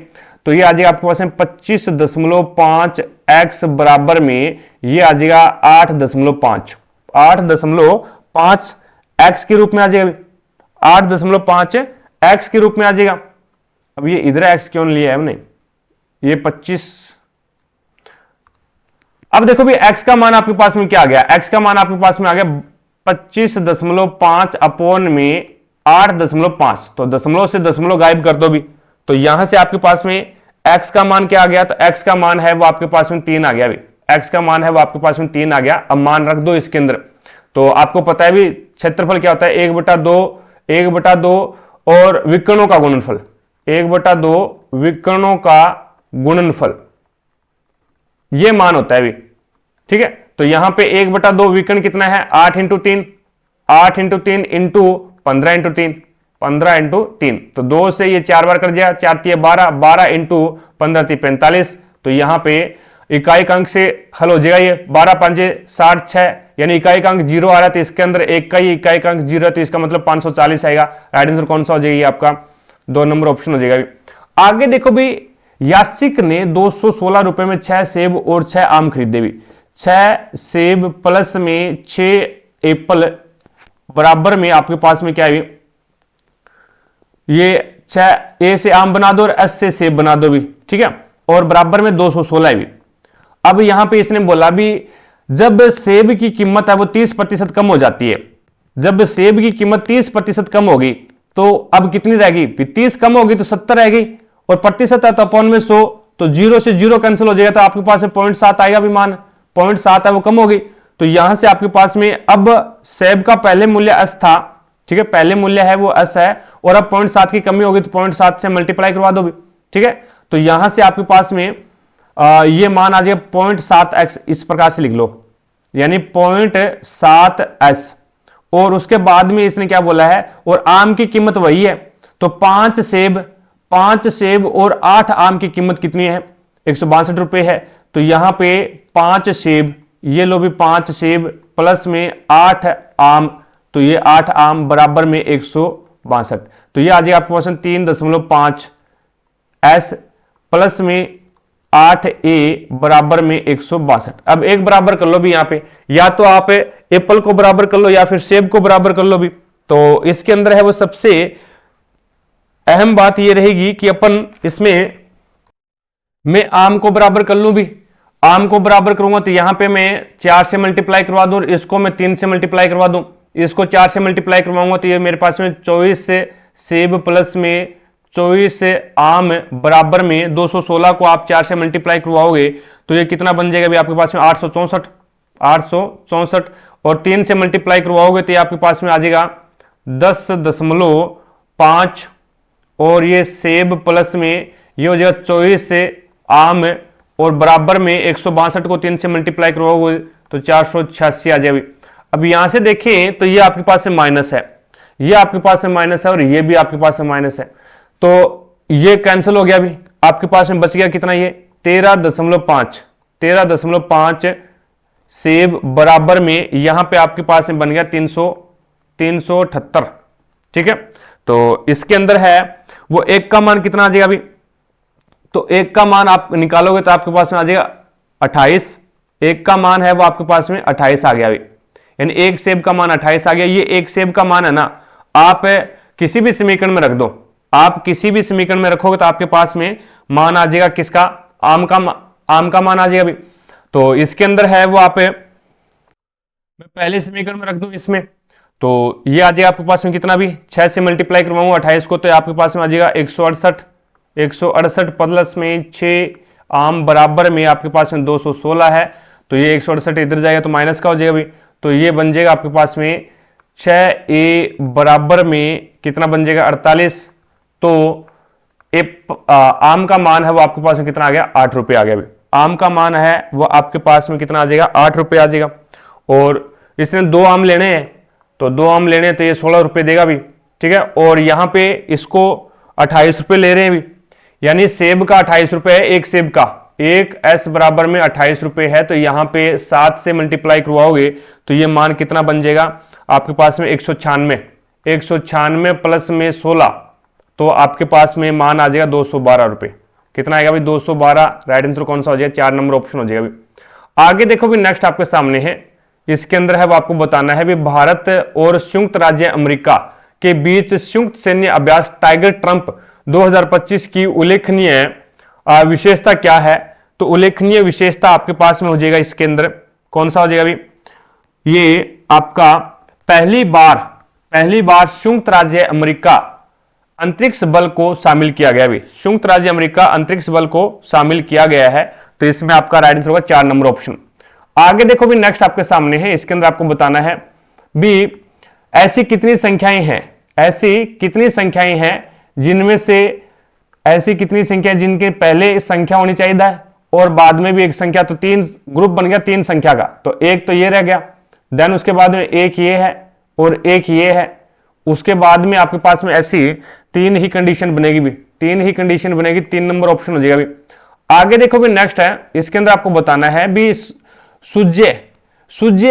तो ये आ जाएगा आपके पास में 25.5x बराबर में ये आ जाएगा 8.5 के रूप में आ जाएगा, 8.5 के रूप में आ जाएगा। अब ये इधर x क्यों लिया है हमने, ये 25। अब देखो भी x का मान आपके पास में क्या आ गया, x का मान आपके पास में आ गया 25.5 अपॉन में 8.5, तो दशमलव से दशमलव गायब कर दो भी, तो यहां से आपके पास में x का मान क्या आ गया, तो x का मान है वो आपके पास में 3 आ गया भी, x का मान है वो आपके पास में 3 आ गया। अब मान रख दो इसके अंदर, तो आपको पता है भी क्षेत्रफल क्या होता है 1/2 और विकर्णों का गुणनफल, 1/2 विकर्णों का गुणनफल ये मान होता है भी, ठीक है। तो यहां पे 1/2 विकर्ण कितना है 8 × 3 इंटू 15 × 3, 15 × 3, तो 2 से ये 4 बार कर दिया, 4 × 12, 12 इंटू 15 × 45, तो यहां पे इकाई अंक से हल हो जाएगा ये 12 × 5 = 66, यानी इकाई अंक 0 आ रहा है तो इसके अंदर एक का ही इकाई अंक 0 है तो इसका मतलब 540 आएगा। राइट आंसर कौन सा हो जाएगा, आपका 2 नंबर ऑप्शन हो जाएगा। आगे देखो भी यासिक ने 216 रुपए में 6 सेब और 6 आम खरीदे भी, 6 सेब प्लस में 6 एप्पल बराबर में आपके पास में क्या है, ये 6 ए से आम बना दो और एस से सेब बना दो भी, ठीक है, और बराबर में 216 भी। अब यहां पे इसने बोला भी जब सेब की कीमत है वो 30% कम हो जाती है, जब सेब की कीमत 30% कम होगी तो अब कितनी रहेगी, 30 कम होगी तो 70 रहेगी और प्रतिशत है तो अपॉन में 100, तो 0 से 0 कैंसिल हो जाएगा तो आपके पास में 0.7 आएगा भी, मान 0.7 है वो कम होगी। तो यहां से आपके पास में अब सेब का पहले मूल्य s था, ठीक है, पहले मूल्य है वो s है और अब 0.7 की कमी होगी तो 0.7 से मल्टीप्लाई करवा दो भी, ठीक है। तो यहां से आपके पास में ये मान आ जाएगा 0.7x, इस प्रकार से लिख लो, यानी 0.7s। और उसके बाद में इसने क्या बोला है, और आम की कीमत वही है, तो 5 सेब और 8 आम की कीमत कितनी है, 162 रुपए है। तो यहां पे 5 सेब, ये लो भी 5 सेब प्लस में 8 आम, तो ये 8 आम बराबर में 162। तो ये आ जाएगा आपके पास 3.5 s प्लस में 8a बराबर में 162। अब एक बराबर कर लो भी यहां पे, या तो आप एप्पल को बराबर कर लो या फिर सेब को बराबर कर लो भी। तो इसके अंदर है वो सबसे अहम बात ये रहेगी कि अपन इसमें मैं आम को बराबर कर लूं भी, आम को बराबर करूंगा तो यहां पे मैं 4 से मल्टीप्लाई करवा दूं, इसको मैं 3 से मल्टीप्लाई करवा दूं, इसको 4 से मल्टीप्लाई करवाऊंगा तो ये मेरे पास में 24 से सेब प्लस में 24 से आम बराबर में 216 को आप 4 से मल्टीप्लाई करवाओगे तो ये कितना बन जाएगा भी आपके पास में 864 और 3 से मल्टीप्लाई करवाओगे तो ये आपके पास में आ जाएगा 10.5 और ये सेब प्लस में ये हो जाएगा 24 से आम और बराबर में 162 को 3 से मल्टीप्लाई करवाओगे तो 486 आ जाएगी। अब यहां से देखें तो ये आपके पास में माइनस है, ये आपके पास में माइनस है और ये भी आपके पास में माइनस है, तो ये कैंसिल हो गया। अभी आपके पास में बच गया कितना, ये 13.5 सेब बराबर में यहां पे आपके पास में बन गया 378। ठीक है, तो इसके अंदर है वो एक का मान कितना आ जाएगा अभी, तो एक का मान आप निकालोगे तो आपके पास में आ जाएगा 28। एक का मान है वो आपके पास में 28 आ गया अभी, यानी एक सेब का मान 28 आ गया। ये एक सेब का मान है ना, आप किसी भी समीकरण में रख दो, आप किसी भी समीकरण में रखोगे तो आपके पास में मान आ जाएगा किसका, आम का मान आ जाएगा अभी। तो इसके अंदर है वो आप मैं पहले समीकरण में रख दूं इसमें, तो ये आ जाएगा आपके पास में कितना भी 6 से मल्टीप्लाई करवाऊंगा 28 को तो आपके पास में आ जाएगा 168 प्लस में 6 आम बराबर में आपके पास में 216 है, तो ये 168 इधर जाएगा तो माइनस का हो जाएगा अभी, तो ये बन जाएगा आपके पास में 6a बराबर में कितना बन जाएगा 48। तो आम का मान है वो आपके पास में कितना आ गया 8 रुपए आ गया अभी, आम का मान है वो आपके पास में कितना आ जाएगा 8 रुपए आ जाएगा। और इसने 2 आम लेने हैं तो 2 आम लेने हैं तो ये 16 रुपए देगा भी। ठीक है, और यहां पे इसको 28 रुपए ले रहे हैं भी, यानी सेब का 28 रुपए है, एक सेब का, एक s बराबर में 28 रुपए है, तो यहां पे 7 से मल्टीप्लाई करवाओगे तो ये मान कितना बन जाएगा आपके पास में 196 प्लस में 16, तो आपके पास में मान आ जाएगा 212 रुपए। कितना आएगा भाई 212, राइट आंसर कौन सा हो जाएगा, 4 नंबर ऑप्शन हो जाएगा भाई। आगे देखो भी नेक्स्ट आपके सामने है, इसके अंदर है वो आपको बताना है भी भारत और संयुक्त राज्य अमेरिका के बीच संयुक्त सैन्य अभ्यास टाइगर ट्रंप 2025 की उल्लेखनीय विशेषता क्या है, तो उल्लेखनीय विशेषता आपके पास में हो जाएगा इसके अंदर कौन सा हो जाएगा अभी, ये आपका पहली बार संयुक्त राज्य अमेरिका अंतरिक्ष बल को शामिल किया गया भी, संयुक्त राज्य अमेरिका अंतरिक्ष बल को शामिल किया गया है, तो इसमें आपका राइट आंसर होगा 4 नंबर ऑप्शन। आगे देखो भी नेक्स्ट आपके सामने है, इसके अंदर आपको बताना है भी ऐसी कितनी संख्याएं हैं जिनमें से ऐसी कितनी संख्या जिनके पहले संख्या होनी चाहिए और बाद में भी एक संख्या, तो 3 ग्रुप बन गया 3 संख्या का, तो एक तो ये रह गया, देन उसके बाद में एक ये है और एक ये है, उसके बाद में आपके पास में ऐसी 3 ही कंडीशन बनेगी भी, 3 ही कंडीशन बनेगी, 3 नंबर ऑप्शन हो जाएगा भी। आगे देखो भी नेक्स्ट है, इसके अंदर आपको बताना है भी सूर्य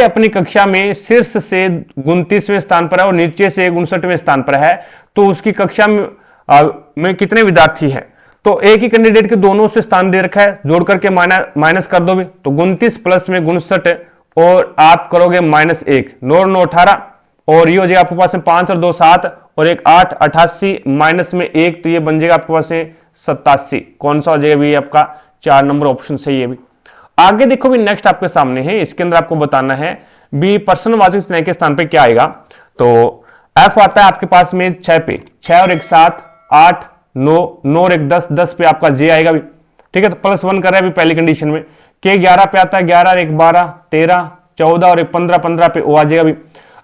अपनी कक्षा में शीर्ष से 29वें स्थान पर है और नीचे से 59वें स्थान पर है, तो उसकी कक्षा में कितने विद्यार्थी हैं, तो एक ही कैंडिडेट के दोनों से स्थान दे रखा है, जोड़ करके माइनस कर दो भी, तो 29 प्लस में 59 और आप करोगे -1, 9 9 18 और ये हो जाएगा आपके पास में 5 और 2 7 और एक 8 88 माइनस में 1, तो ये बन जाएगा आपके पास में 87। कौन सा हो जाएगा भी आपका 4 नंबर ऑप्शन सही है भी। आगे देखो भी नेक्स्ट आपके सामने है, इसके अंदर आपको बताना है भी प्रश्नवाचक चिन्ह के स्थान पे क्या आएगा, तो एफ आता है आपके पास में 6 पे, 6 और 1 7 8 9 9 और 1 10 10 पे आपका जे आएगा भी। ठीक है, तो +1 कर रहा है अभी पहली कंडीशन में। के 11 पे आता है, 11 और 1 12 13 14 और 1 15 15 पे ओ आ जाएगा भी।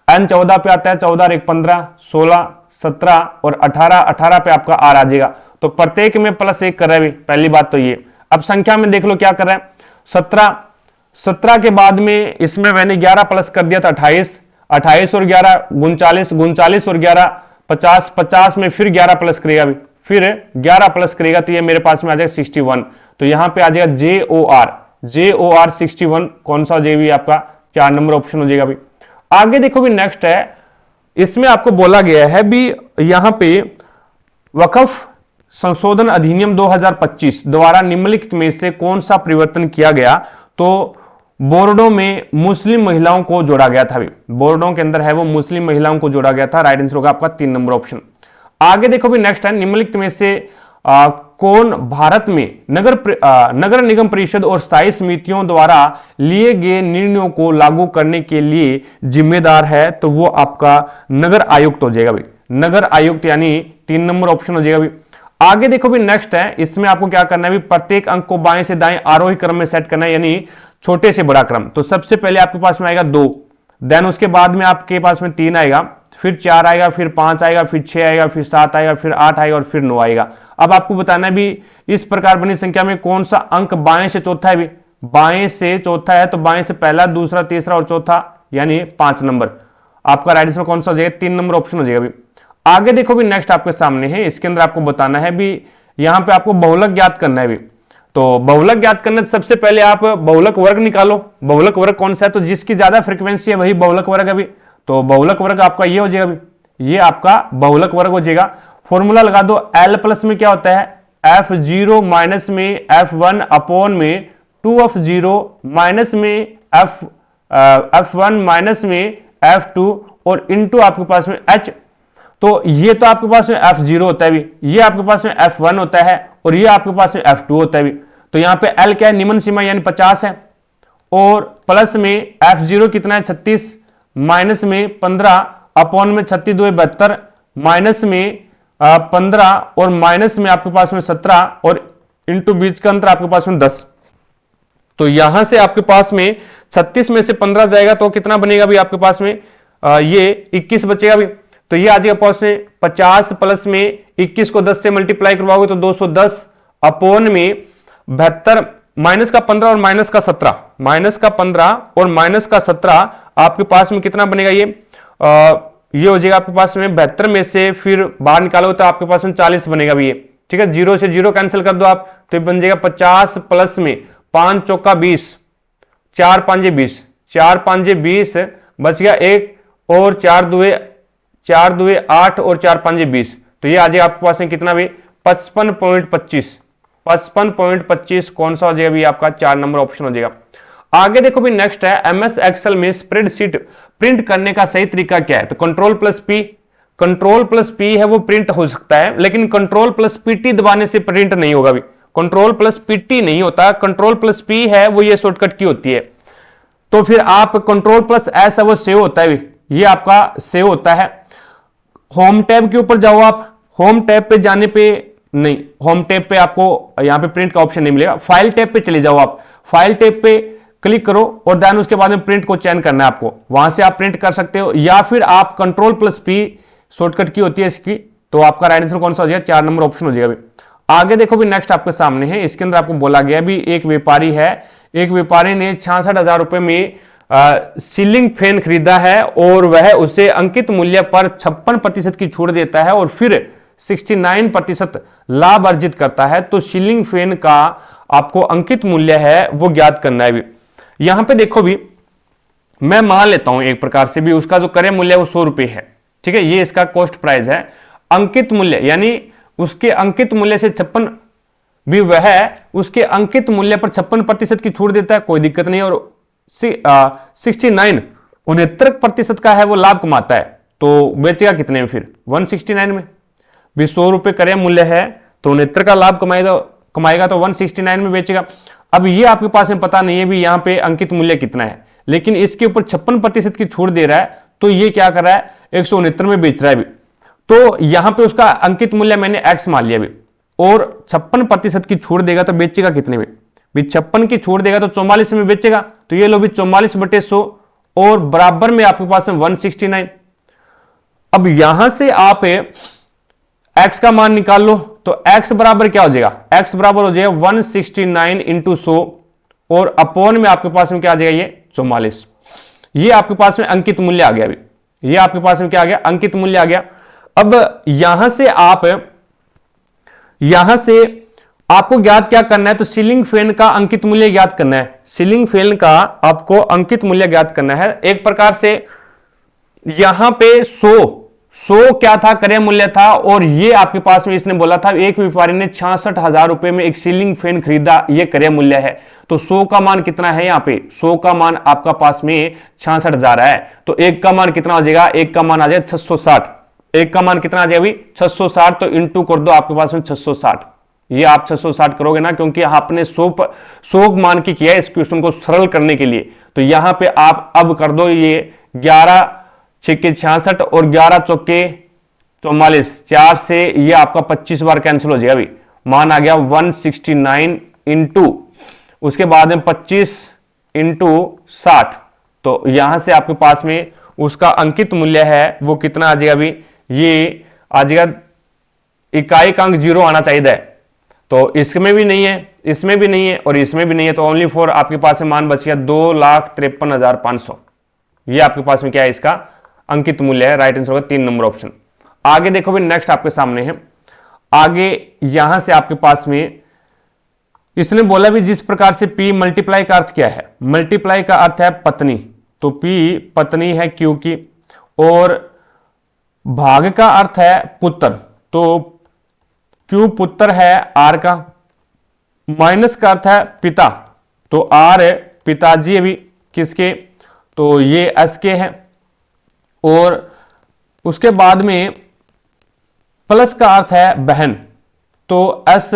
एन 14 पे आता है, 14 और 1 15 16 17 और 18 18 पे आपका आर आ जाएगा। तो प्रत्येक में +1 कर रहा है भी, पहली बात तो ये। अब संख्या में देख लो क्या कर रहा है, 17, 17 के बाद में इसमें मैंने 11 प्लस कर दिया था 28, 28 और 11 39, 39 और 11 50, 50 में फिर 11 प्लस करेगा, फिर 11 प्लस करेगा तो ये मेरे पास में आ जाएगा 61। तो यहां पे आ जाएगा JOR 61, कौन सा हो जाएगा आपका 4 नंबर ऑप्शन हो जाएगा। आगे देखो भी नेक्स्ट है, इसमें आपको बोला गया है भी यहां पे वक्फ संशोधन अधिनियम 2025 द्वारा निम्नलिखित में से कौन सा परिवर्तन किया गया। तो बोर्डों में मुस्लिम महिलाओं को जोड़ा गया था, बोर्डों के अंदर है वो मुस्लिम महिलाओं को जोड़ा गया था। राइट आंसर होगा आपका 3 नंबर ऑप्शन। आगे देखो भी नेक्स्ट है, निम्नलिखित में से कौन भारत में नगर निगम परिषद और स्थायी समितियों द्वारा लिए गए निर्णयों को लागू करने के लिए जिम्मेदार है। तो वो आपका नगर आयुक्त हो जाएगा भाई, नगर आयुक्त यानी 3 नंबर ऑप्शन हो जाएगा भाई। आगे देखो भी नेक्स्ट है, इसमें आपको क्या करना है, प्रत्येक अंक को बाएं से दाएं आरोही क्रम में सेट करना है, यानी छोटे से बड़ा क्रम। तो सबसे पहले आपके पास में आएगा 2, देन उसके बाद में आपके पास में 3 आएगा, फिर 4 आएगा, फिर 5 आएगा, फिर 6 आएगा, फिर 7 आएगा, फिर 8 आएगा और फिर 9 आएगा। अब आपको बताना है भी इस प्रकार बनी संख्या में कौन सा अंक बाएं से चौथा है भी, बाएं से चौथा है तो बाएं से पहला, दूसरा, तीसरा और चौथा यानी 5 नंबर। आपका राइट आंसर कौन सा हो जाएगा, 3 नंबर ऑप्शन हो जाएगा भी। आगे देखो भी नेक्स्ट आपके सामने है, इसके अंदर आपको बताना है भी यहां पे आपको बहुलक ज्ञात करना है भी। तो बहुलक ज्ञात करना है, सबसे पहले आप बहुलक वर्ग निकालो। बहुलक वर्ग कौन सा है, तो जिसकी ज्यादा फ्रीक्वेंसी है वही बहुलक वर्ग है भी। तो बहुलक वर्ग आपका ये हो जाएगा भी, ये आपका बहुलक वर्ग हो जाएगा। फॉर्मूला लगा दो, L प्लस में क्या होता है F0 माइनस में F1 अपॉन में 2F0 माइनस में F1 माइनस में F2 और इंटू आपके पास में H। तो ये तो आपके पास में F0 होता है भी, ये आपके पास में F1 होता है और ये आपके पास में F2 होता है भी। तो यहां पे L क्या है, निम्न सीमा यानी 50 है, और प्लस में F0 कितना है 36, माइनस में 15 अपॉन में 36 2 72, माइनस में 15 और माइनस में आपके पास में 17 और इंटू बीच का अंतर आपके पास में 10। तो यहां से आपके पास में 36 में से 15 जाएगा तो कितना बनेगा भी आपके पास में ये 21 बचेगा भी। तो ये आ जाएगा पास में 50 प्लस में 21 को 10 से मल्टीप्लाई करवाओगे तो 210 अपॉन में 72, माइनस का 15 और माइनस का 17, माइनस का 15 और माइनस का 17 आपके पास में कितना बनेगा, ये हो जाएगा आपके पास में 72 में से फिर बाहर निकालोगे तो आपके पास में 40 बनेगा भी ये। ठीक है, 0 से 0 कैंसिल कर दो आप तो बन जाएगा 50 प्लस में 5 चौका 20, 4 5 20, 4 5 20 बच गया 1 और 4 2 8 और 4 5 20। तो ये आ जाएगा आपके पास में कितना भी 55.25, 55.25 कौन सा हो जाएगा भी आपका 4 नंबर ऑप्शन हो जाएगा। आगे देखो भी नेक्स्ट है, MS एक्सेल में स्प्रेडशीट प्रिंट करने का सही तरीका क्या है। तो कंट्रोल प्लस पी है वो प्रिंट हो सकता है, लेकिन कंट्रोल प्लस PT दबाने से प्रिंट नहीं होगा भी। कंट्रोल प्लस PT नहीं होता, कंट्रोल प्लस P है वो ये शॉर्टकट की होती है। तो फिर आप कंट्रोल प्लस S है वो सेव होता है, ये आपका सेव होता है। होम टैब के ऊपर जाओ आप, होम टैब पे जाने पे नहीं, होम टैब पे आपको यहां पे प्रिंट का ऑप्शन नहीं मिलेगा। फाइल टैब पे चले जाओ आप, फाइल टैब पे क्लिक करो और देन उसके बाद में प्रिंट को चयन करना है आपको, वहां से आप प्रिंट कर सकते हो, या फिर आप कंट्रोल प्लस P शॉर्टकट की होती है इसकी। तो आपका राइट आंसर कौन सा हो जाएगा, 4 नंबर ऑप्शन हो जाएगा भी। आगे देखो भी नेक्स्ट आपके सामने है, इसके अंदर आपको बोला गया भी एक व्यापारी है, एक व्यापारी ने 66,000 रुपए में सीलिंग फैन खरीदा है और वह उसे अंकित मूल्य पर 56% की छूट देता है और फिर 69% लाभ अर्जित करता है। तो सीलिंग फैन का आपको अंकित मूल्य है वो ज्ञात करना है भी। यहां पे देखो भी मैं मान लेता हूं एक प्रकार से भी उसका जो क्रय मूल्य वो 100 रुपए है, ठीक है, ये इसका कॉस्ट प्राइस है। अंकित मूल्य यानी उसके अंकित मूल्य से 56 भी वह उसके अंकित मूल्य पर 56% की छूट देता है, कोई दिक्कत नहीं, और 69% का है वो लाभ कमाता है। तो बेचेगा कितने में फिर 169 में भी 100 रुपए क्रय मूल्य है तो 69 का लाभ कमाएगा तो 169 में बेचेगा। अब ये आपके पास में पता नहीं है भी यहाँ पे अंकित मूल्य कितना है, लेकिन इसके ऊपर 56% की छूट दे रहा है तो ये क्या कर रहा है 169 में बेच रहा है भी। तो यहां पे उसका अंकित मूल्य मैंने X मान लिया भी, और 56% की छूट देगा तो बेचेगा कितने में भी 56 की छूट देगा तो 44 में बेचेगा। तो ये लो भी 44/100 और बराबर में आपके पास में 169। अब यहां से आप X का मान निकाल लो, तो x बराबर क्या हो जाएगा, x बराबर हो जाएगा 169 इंटू 100 और अपॉन में आपके पास में क्या आ जाएगा, ये 44। ये आपके पास में अंकित मूल्य आ गया। अभी ये आपके पास में क्या आ गया, अंकित मूल्य आ गया। अब यहां से आपको ज्ञात क्या करना है, तो सीलिंग फैन का अंकित मूल्य ज्ञात करना है। सीलिंग फैन का आपको अंकित मूल्य ज्ञात करना है। एक प्रकार से यहां पे 100 क्या था, क्रय मूल्य था, और ये आपके पास में इसने बोला था एक व्यापारी ने 66,000 रुपए में एक सीलिंग फैन खरीदा, ये क्रय मूल्य है। तो 100 का मान कितना है, यहां पे 100 का मान आपका पास में 66,000 है। तो एक का मान कितना हो जाएगा, एक का मान आ जाएगा 660। एक का मान कितना आ जाएगा, 660। तो इंटू कर दो आपके पास में 660। ये आप 660 करोगे ना, क्योंकि आपने 100 मान की किया है इस क्वेश्चन को सरल करने के लिए। तो यहां पे आप अब कर दो, ये 11 छक्के 66 और 11 चौके 44, 4 से ये आपका 25 बार कैंसिल हो जाएगा। अभी मान आ गया 169 इंटू उसके बाद में 25 इंटू 60। तो यहां से आपके पास में उसका अंकित मूल्य है वो कितना आ जाएगा, अभी ये आ जाएगा, इकाई का अंक 0 आना चाहिए। तो इसमें भी नहीं है, इसमें भी नहीं है और इसमें भी नहीं है। तो ओनली फॉर आपके पास में मान बच गया 2,53,500। ये आपके पास में क्या है, इसका अंकित मूल्य है। राइट आंसर होगा 3 नंबर ऑप्शन। आगे देखो भी नेक्स्ट आपके सामने है। आगे यहां से आपके पास में इसने बोला भी जिस प्रकार से P मल्टीप्लाई का अर्थ क्या है, मल्टीप्लाई का अर्थ है पत्नी। तो P पत्नी है Q की, और भाग का अर्थ है पुत्र। तो Q पुत्र है R का, माइनस का अर्थ है पिता। तो R है पिताजी अभी किसके, तो ये S के हैं। और उसके बाद में प्लस का अर्थ है बहन। तो S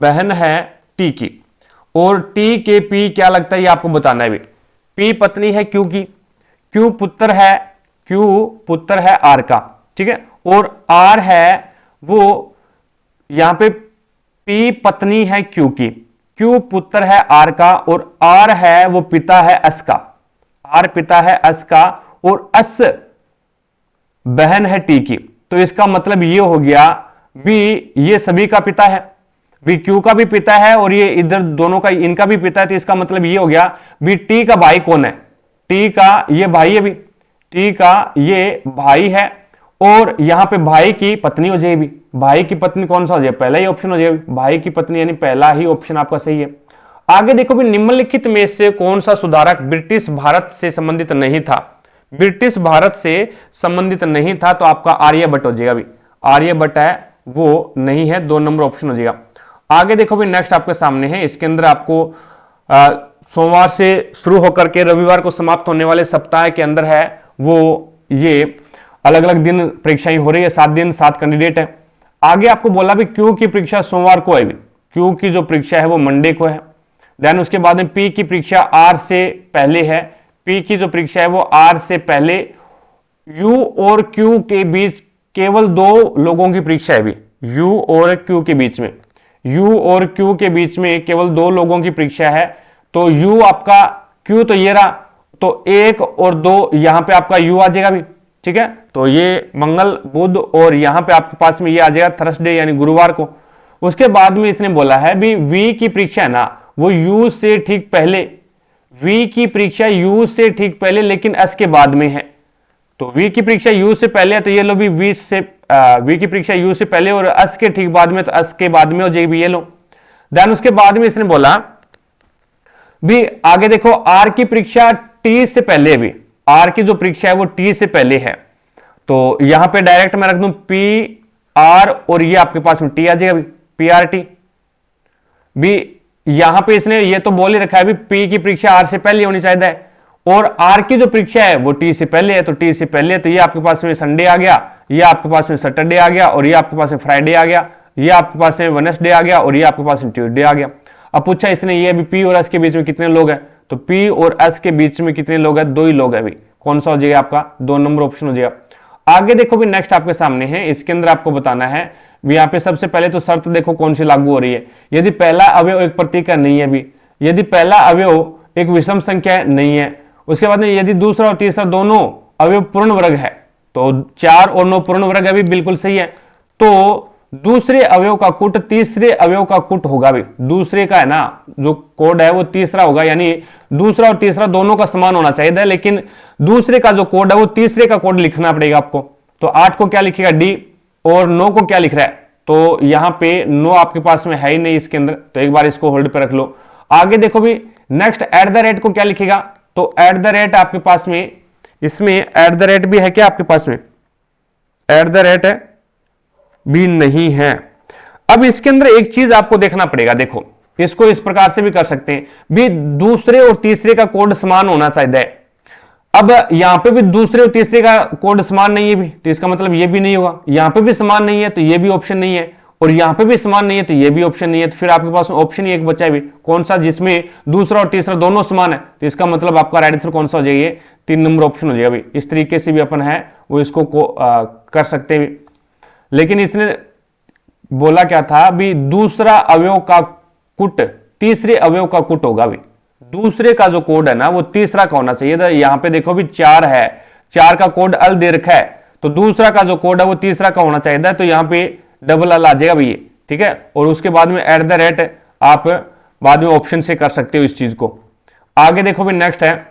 बहन है T की, और T के P क्या लगता है ये आपको बताना है। भी P पत्नी है Q की, Q पुत्र है R का, ठीक है। और R है वो, यहां पे P पत्नी है Q की, Q पुत्र है R का, और R है वो पिता है S का, R पिता है S का, और S बहन है T की। तो इसका मतलब ये हो गया भी ये सभी का पिता है, भी Q का भी पिता है और ये इधर दोनों का, इनका भी पिता है। तो इसका मतलब ये हो गया भी T का भाई कौन है, T का ये भाई है, भी T का ये भाई है। और यहां पे भाई की पत्नी हो जाएगी। भाई की पत्नी कौन सा हो जाएगा, पहला ही ऑप्शन हो जाएगा, भाई की पत्नी, यानी पहला ही ऑप्शन आपका सही है। आगे देखो भी निम्नलिखित में से कौन सा सुधारक ब्रिटिश भारत से संबंधित नहीं था। ब्रिटिश भारत से संबंधित नहीं था, तो आपका आर्यभट्ट हो जाएगा। भी आर्यभट्ट है वो नहीं है, 2 नंबर ऑप्शन हो जाएगा। आगे देखो भी नेक्स्ट आपके सामने है। इसके अंदर आपको सोमवार से शुरू होकर के रविवार को समाप्त होने वाले सप्ताह के अंदर है वो, ये अलग अलग दिन परीक्षाएं हो रही है, 7 दिन 7 कैंडिडेट है। आगे आपको बोला भी Q की परीक्षा सोमवार को है, भी Q की जो परीक्षा है वो मंडे को है। देन उसके बाद में P की परीक्षा R से पहले है, P की जो परीक्षा है वो R से पहले। U और Q के बीच केवल 2 लोगों की परीक्षा है। भी U और Q के बीच में, U और Q के बीच में केवल 2 लोगों की परीक्षा है। तो U आपका, Q तो ये रहा, तो 1 और 2 यहां पे आपका U आ जाएगा भी, ठीक है। तो ये मंगल बुध, और यहां पे आपके पास में ये आ जाएगा थर्सडे यानी गुरुवार को। उसके बाद में इसने बोला है भी V की परीक्षा है ना वो U से ठीक पहले, V की परीक्षा U से ठीक पहले लेकिन S के बाद में है। तो V की परीक्षा U से पहले है, तो ये लो भी V की परीक्षा U से पहले और S के ठीक बाद में, तो S के बाद में हो जाएगी, ये लो। देन उसके बाद में इसने बोला भी आगे देखो R की परीक्षा T से पहले, भी R की जो परीक्षा है वो T से पहले है। तो यहां पे डायरेक्ट मैं रख दूं PR और ये आपके पास में T आ जाएगा, भी PRT। भी यहां पे इसने ये तो बोल ही रखा है भी P की परीक्षा R से पहले होनी चाहिए, और R की जो परीक्षा है वो T से पहले है। तो T से पहले, तो ये आपके पास में संडे आ गया, ये आपके पास में सैटरडे आ गया, और ये आपके पास में फ्राइडे आ गया, ये आपके पास में वेडनेसडे आ गया, और ये आपके पास में ट्यूसडे आ गया। अब पूछा इसने ये भी P और S के बीच में कितने लोग हैं, तो P और S के बीच में कितने लोग हैं, 2 ही लोग हैं। भी कौन सा हो जाएगा आपका, 2 नंबर ऑप्शन हो जाएगा। आगे देखो भी नेक्स्ट आपके सामने है। इसके अंदर आपको बताना है भी यहाँ पे सबसे पहले तो शर्त देखो कौन सी लागू हो रही है। यदि पहला अवयव एक प्रतीक का नहीं है, भी यदि पहला अवयव एक विषम संख्या नहीं है, उसके बाद में यदि दूसरा और तीसरा दोनों अवयव पूर्ण वर्ग है, तो 4 और 9 पूर्ण वर्ग है, भी बिल्कुल सही है। तो दूसरे अवयव का कुट तीसरे अवयव का कुट होगा भी, दूसरे का है ना जो कोड है वो तीसरा होगा, यानी दूसरा और तीसरा दोनों का समान होना चाहिए था, लेकिन दूसरे का जो कोड है वो तीसरे का कोड लिखना पड़ेगा आपको। तो 8 को क्या लिखेगा डी, और 9 को क्या लिख रहा है, तो यहां पे 9 आपके पास में है ही नहीं इसके अंदर, तो एक बार इसको होल्ड पे रख लो। आगे देखो भी नेक्स्ट एट द रेट को क्या लिखेगा, तो एट द रेट आपके पास में, इसमें एट द रेट भी है क्या आपके पास में, एट द रेट भी नहीं है। अब इसके अंदर एक चीज आपको देखना पड़ेगा, देखो इसको इस प्रकार से भी कर सकते हैं भी, दूसरे और तीसरे का कोड समान होना चाहिए। अब यहां पे भी दूसरे और तीसरे का कोड समान नहीं है भी, तो इसका मतलब ये भी नहीं होगा, यहां पे भी समान नहीं है तो ये भी ऑप्शन नहीं है, और यहां पे भी समान नहीं है तो ये भी ऑप्शन नहीं है, तो फिर आपके पास ऑप्शन ही एक बचा है भी, कौन सा, जिसमें दूसरा और तीसरा दोनों समान है, तो इसका मतलब आपका राइट आंसर कौन सा हो जाएगा, 3 नंबर ऑप्शन हो जाएगा भी। इस तरीके से भी अपन है वो इसको कर सकते हैं, लेकिन इसने बोला क्या था भी, दूसरा अवयव का कुट तीसरे अवयव का कुट होगा भी, दूसरे का जो कोड है ना वो तीसरा का होना चाहिए था। यहां पे देखो भी 4 है, 4 का कोड अल दे रखा है, तो दूसरा का जो कोड है वो तीसरा का होना चाहिए था, तो यहां पे डबल अल आ जाएगा भैया, ठीक है। और उसके बाद में एट द रेट आप बाद में ऑप्शन से कर सकते हो इस चीज को। आगे देखो भी नेक्स्ट है,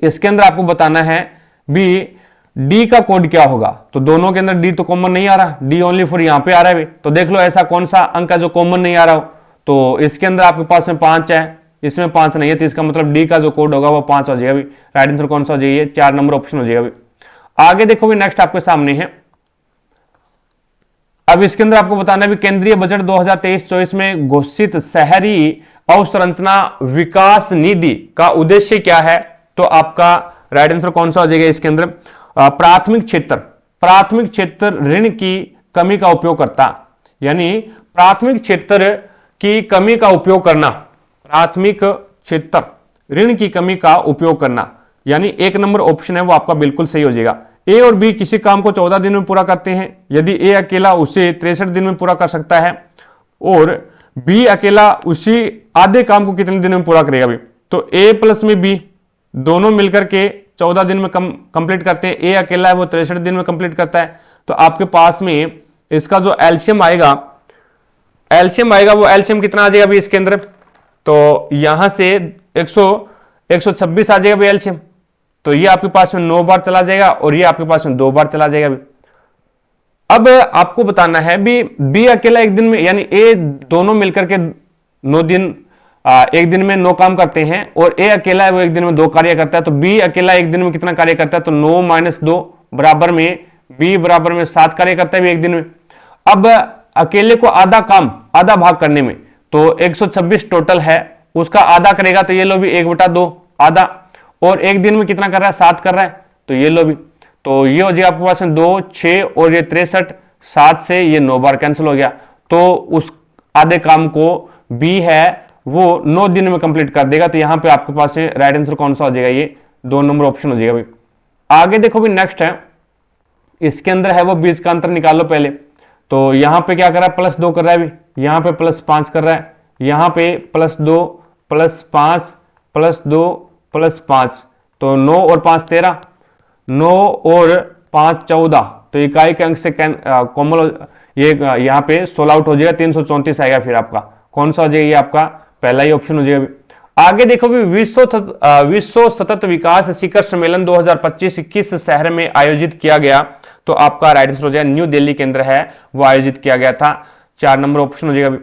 इसके अंदर आपको बताना है भी डी का कोड क्या होगा, तो दोनों के अंदर डी तो कॉमन नहीं आ रहा, डी ओनली फॉर यहां पे आ रहा है, तो देख लो ऐसा कौन सा अंक है जो कॉमन नहीं आ रहा हो, तो इसके अंदर आपके पास में 5 है, इसमें 5 नहीं है, तो इसका मतलब डी का जो कोड होगा वो 5 हो जाएगा भी, राइट आंसर कौन सा हो जाएगा, 4 नंबर ऑप्शन हो जाएगा भी। आगे देखो भी नेक्स्ट आपके सामने है, अब इसके अंदर आपको बताना है भी केंद्रीय बजट 2023-24 में घोषित शहरी अवसंरचना विकास निधि का उद्देश्य क्या है, तो आपका राइट आंसर कौन सा हो जाएगा इसके अंदर, प्राथमिक क्षेत्र ऋण की कमी का उपयोग करता, यानी प्राथमिक क्षेत्र की कमी का उपयोग करना, प्राथमिक क्षेत्र ऋण की कमी का उपयोग करना, यानी 1 नंबर ऑप्शन है वो आपका बिल्कुल सही हो जाएगा। ए और बी किसी काम को 14 दिन में पूरा करते हैं, यदि ए अकेला उसे 63 दिन में पूरा कर सकता है और बी अकेला उसी आधे काम को कितने दिन में पूरा करेगा भी, तो ए प्लस में बी दोनों मिलकर के 14 दिन में कंप्लीट करते हैं, ए अकेला है वो 63 दिन में कंप्लीट करता है, तो आपके पास में इसका जो एलसीएम आएगा वो एलसीएम कितना आ जाएगा भी इसके अंदर, तो यहां से 126 आ जाएगा भी एलसीएम, तो ये आपके पास में 9 बार चला जाएगा और ये आपके पास में 2 बार चला जाएगा भी। अब आपको बताना है भी बी अकेला एक दिन में, यानी ए दोनों मिलकर के 9 दिन एक दिन में 9 काम करते हैं, और ए अकेला है वो एक दिन में 2 कार्य करता है, तो बी अकेला एक दिन में कितना कार्य करता है, तो 9 - 2 बराबर में बी बराबर में 7 कार्य करता है एक दिन में। अब अकेले को आधा भाग करने में, तो 126 टोटल है, उसका आधा करेगा तो ये लो भी 1/2 आधा, और एक दिन में कितना कर रहा है 7 कर रहा है, तो ये लो भी, तो ये हो जाएगा आपके पास में 2 6 और ये 63, 7 से ये 9 बार कैंसिल हो गया, तो उस आधे काम को बी है वो 9 दिन में कंप्लीट कर देगा, तो यहां पे आपके पास है राइट आंसर कौन सा हो जाएगा, ये 2 नंबर ऑप्शन हो जाएगा भाई। आगे देखो भी नेक्स्ट है, इसके अंदर है वो बीच का अंतर निकालो पहले, तो यहां पे क्या कर रहा है +2 कर रहा है भी, यहां पे +5 कर रहा है, यहां पे +2 +5 +2 +5, तो 9 और 5 13, 9 और 5 14, तो इकाई के अंक से कॉमन ये यहां पे 16 आउट हो जाएगा, 334 आएगा, फिर आपका कौन सा हो जाएगा, ये आपका पहला ही ऑप्शन हो जाएगा। आगे देखो भी विश्व सतत विकास शिखर सम्मेलन 2025 किस शहर में आयोजित किया गया, तो आपका राइट आंसर हो जाएगा न्यू दिल्ली के अंदर है वो आयोजित किया गया था, 4 नंबर ऑप्शन हो जाएगा भी।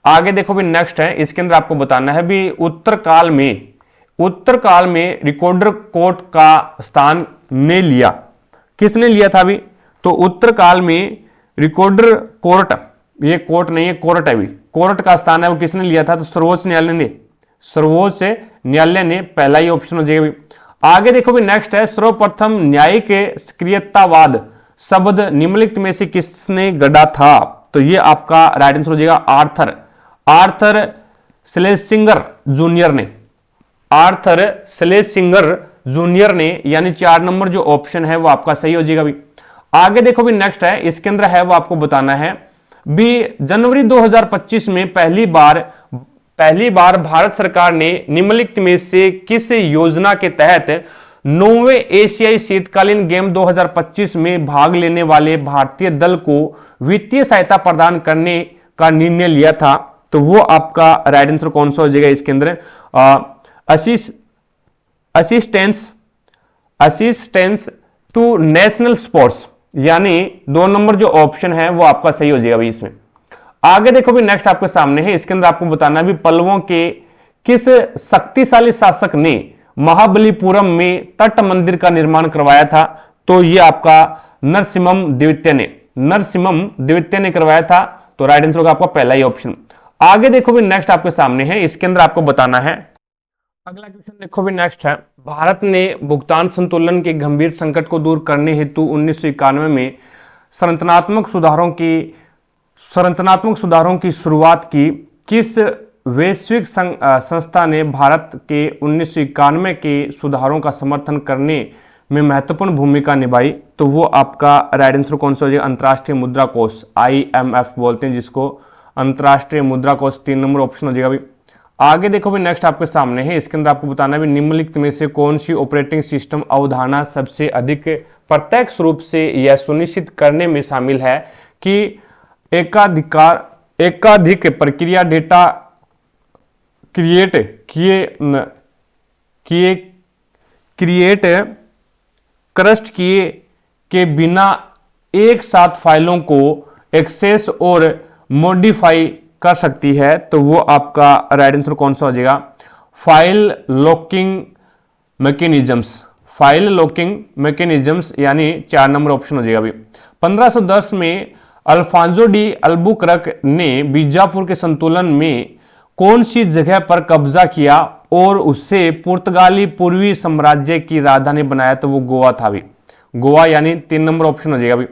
आगे देखो भी नेक्स्ट है, इसके अंदर आपको बताना है भी उत्तर काल में रिकॉर्डर कोर्ट का स्थान ने लिया, किसने लिया था भी, तो उत्तर काल में रिकॉर्डर कोर्ट, ये कोर्ट नहीं है कोर्ट है भी, कोर्ट का स्थान है वो किसने लिया था, तो सर्वोच्च न्यायालय ने पहला ही ऑप्शन हो जाएगा भी। आगे देखो भी नेक्स्ट है, सर्वप्रथम न्यायिक सक्रियतावाद शब्द निम्नलिखित में से किसने गढ़ा था, तो ये आपका राइट आंसर हो जाएगा आर्थर श्लेसिंगर जूनियर ने, यानी 4 नंबर जो ऑप्शन है वो आपका सही हो जाएगा भी। आगे देखो भी नेक्स्ट है, इसके अंदर है वो आपको बताना है भी जनवरी 2025 में पहली बार भारत सरकार ने निम्नलिखित में से किस योजना के तहत 9वें एशियाई शीतकालीन गेम 2025 में भाग लेने वाले भारतीय दल को वित्तीय सहायता प्रदान करने का निर्णय लिया था। तो वो आपका राइट आंसर कौन सा हो जाएगा इसके अंदर? असिस्टेंस टू नेशनल स्पोर्ट्स, यानी 2 नंबर जो ऑप्शन है वो आपका सही हो जाएगा भाई इसमें। आगे देखो भी नेक्स्ट आपके सामने है, इसके अंदर आपको बताना भी पल्लवों के किस शक्तिशाली शासक ने महाबलीपुरम में तट मंदिर का निर्माण करवाया था? तो ये आपका नरसिम्हम द्वितीय ने करवाया था। तो राइट आंसर होगा आपका पहला ही ऑप्शन। आगे देखो भी नेक्स्ट आपके सामने है, इसके अंदर आपको बताना है, अगला क्वेश्चन देखो भी नेक्स्ट है, भारत ने भुगतान संतुलन के गंभीर संकट को दूर करने हेतु 1991 में संरचनात्मक सुधारों की शुरुआत की। किस वैश्विक संस्था ने भारत के 1991 के सुधारों का समर्थन करने में महत्वपूर्ण भूमिका निभाई? तो वो आपका राइट आंसर कौन सा हो जाएगा? अंतर्राष्ट्रीय मुद्रा कोष, IMF बोलते हैं जिसको, अंतर्राष्ट्रीय मुद्रा कोष 3 नंबर ऑप्शन हो जाएगा भाई। आगे देखो भी नेक्स्ट आपके सामने है, इसके अंदर आपको बताना भी निम्नलिखित में से कौन सी ऑपरेटिंग सिस्टम अवधारणा सबसे अधिक प्रत्यक्ष रूप से यह सुनिश्चित करने में शामिल है कि एकाधिक प्रक्रिया डेटा क्रस्ट किए के बिना एक साथ फाइलों को एक्सेस और मॉडिफाई कर सकती है? तो वो आपका राइट आंसर कौन सा हो जाएगा? फाइल लॉकिंग मैकेनिज्म्स, यानी 4 नंबर ऑप्शन हो जाएगा अभी। 1510 में अल्फांसो डी अल्बुकर्क ने बीजापुर के संतुलन में कौन सी जगह पर कब्जा किया और उससे पुर्तगाली पूर्वी साम्राज्य की राजधानी बनाया? तो वो गोवा था भी, गोवा, यानी 3 नंबर ऑप्शन हो जाएगा भी।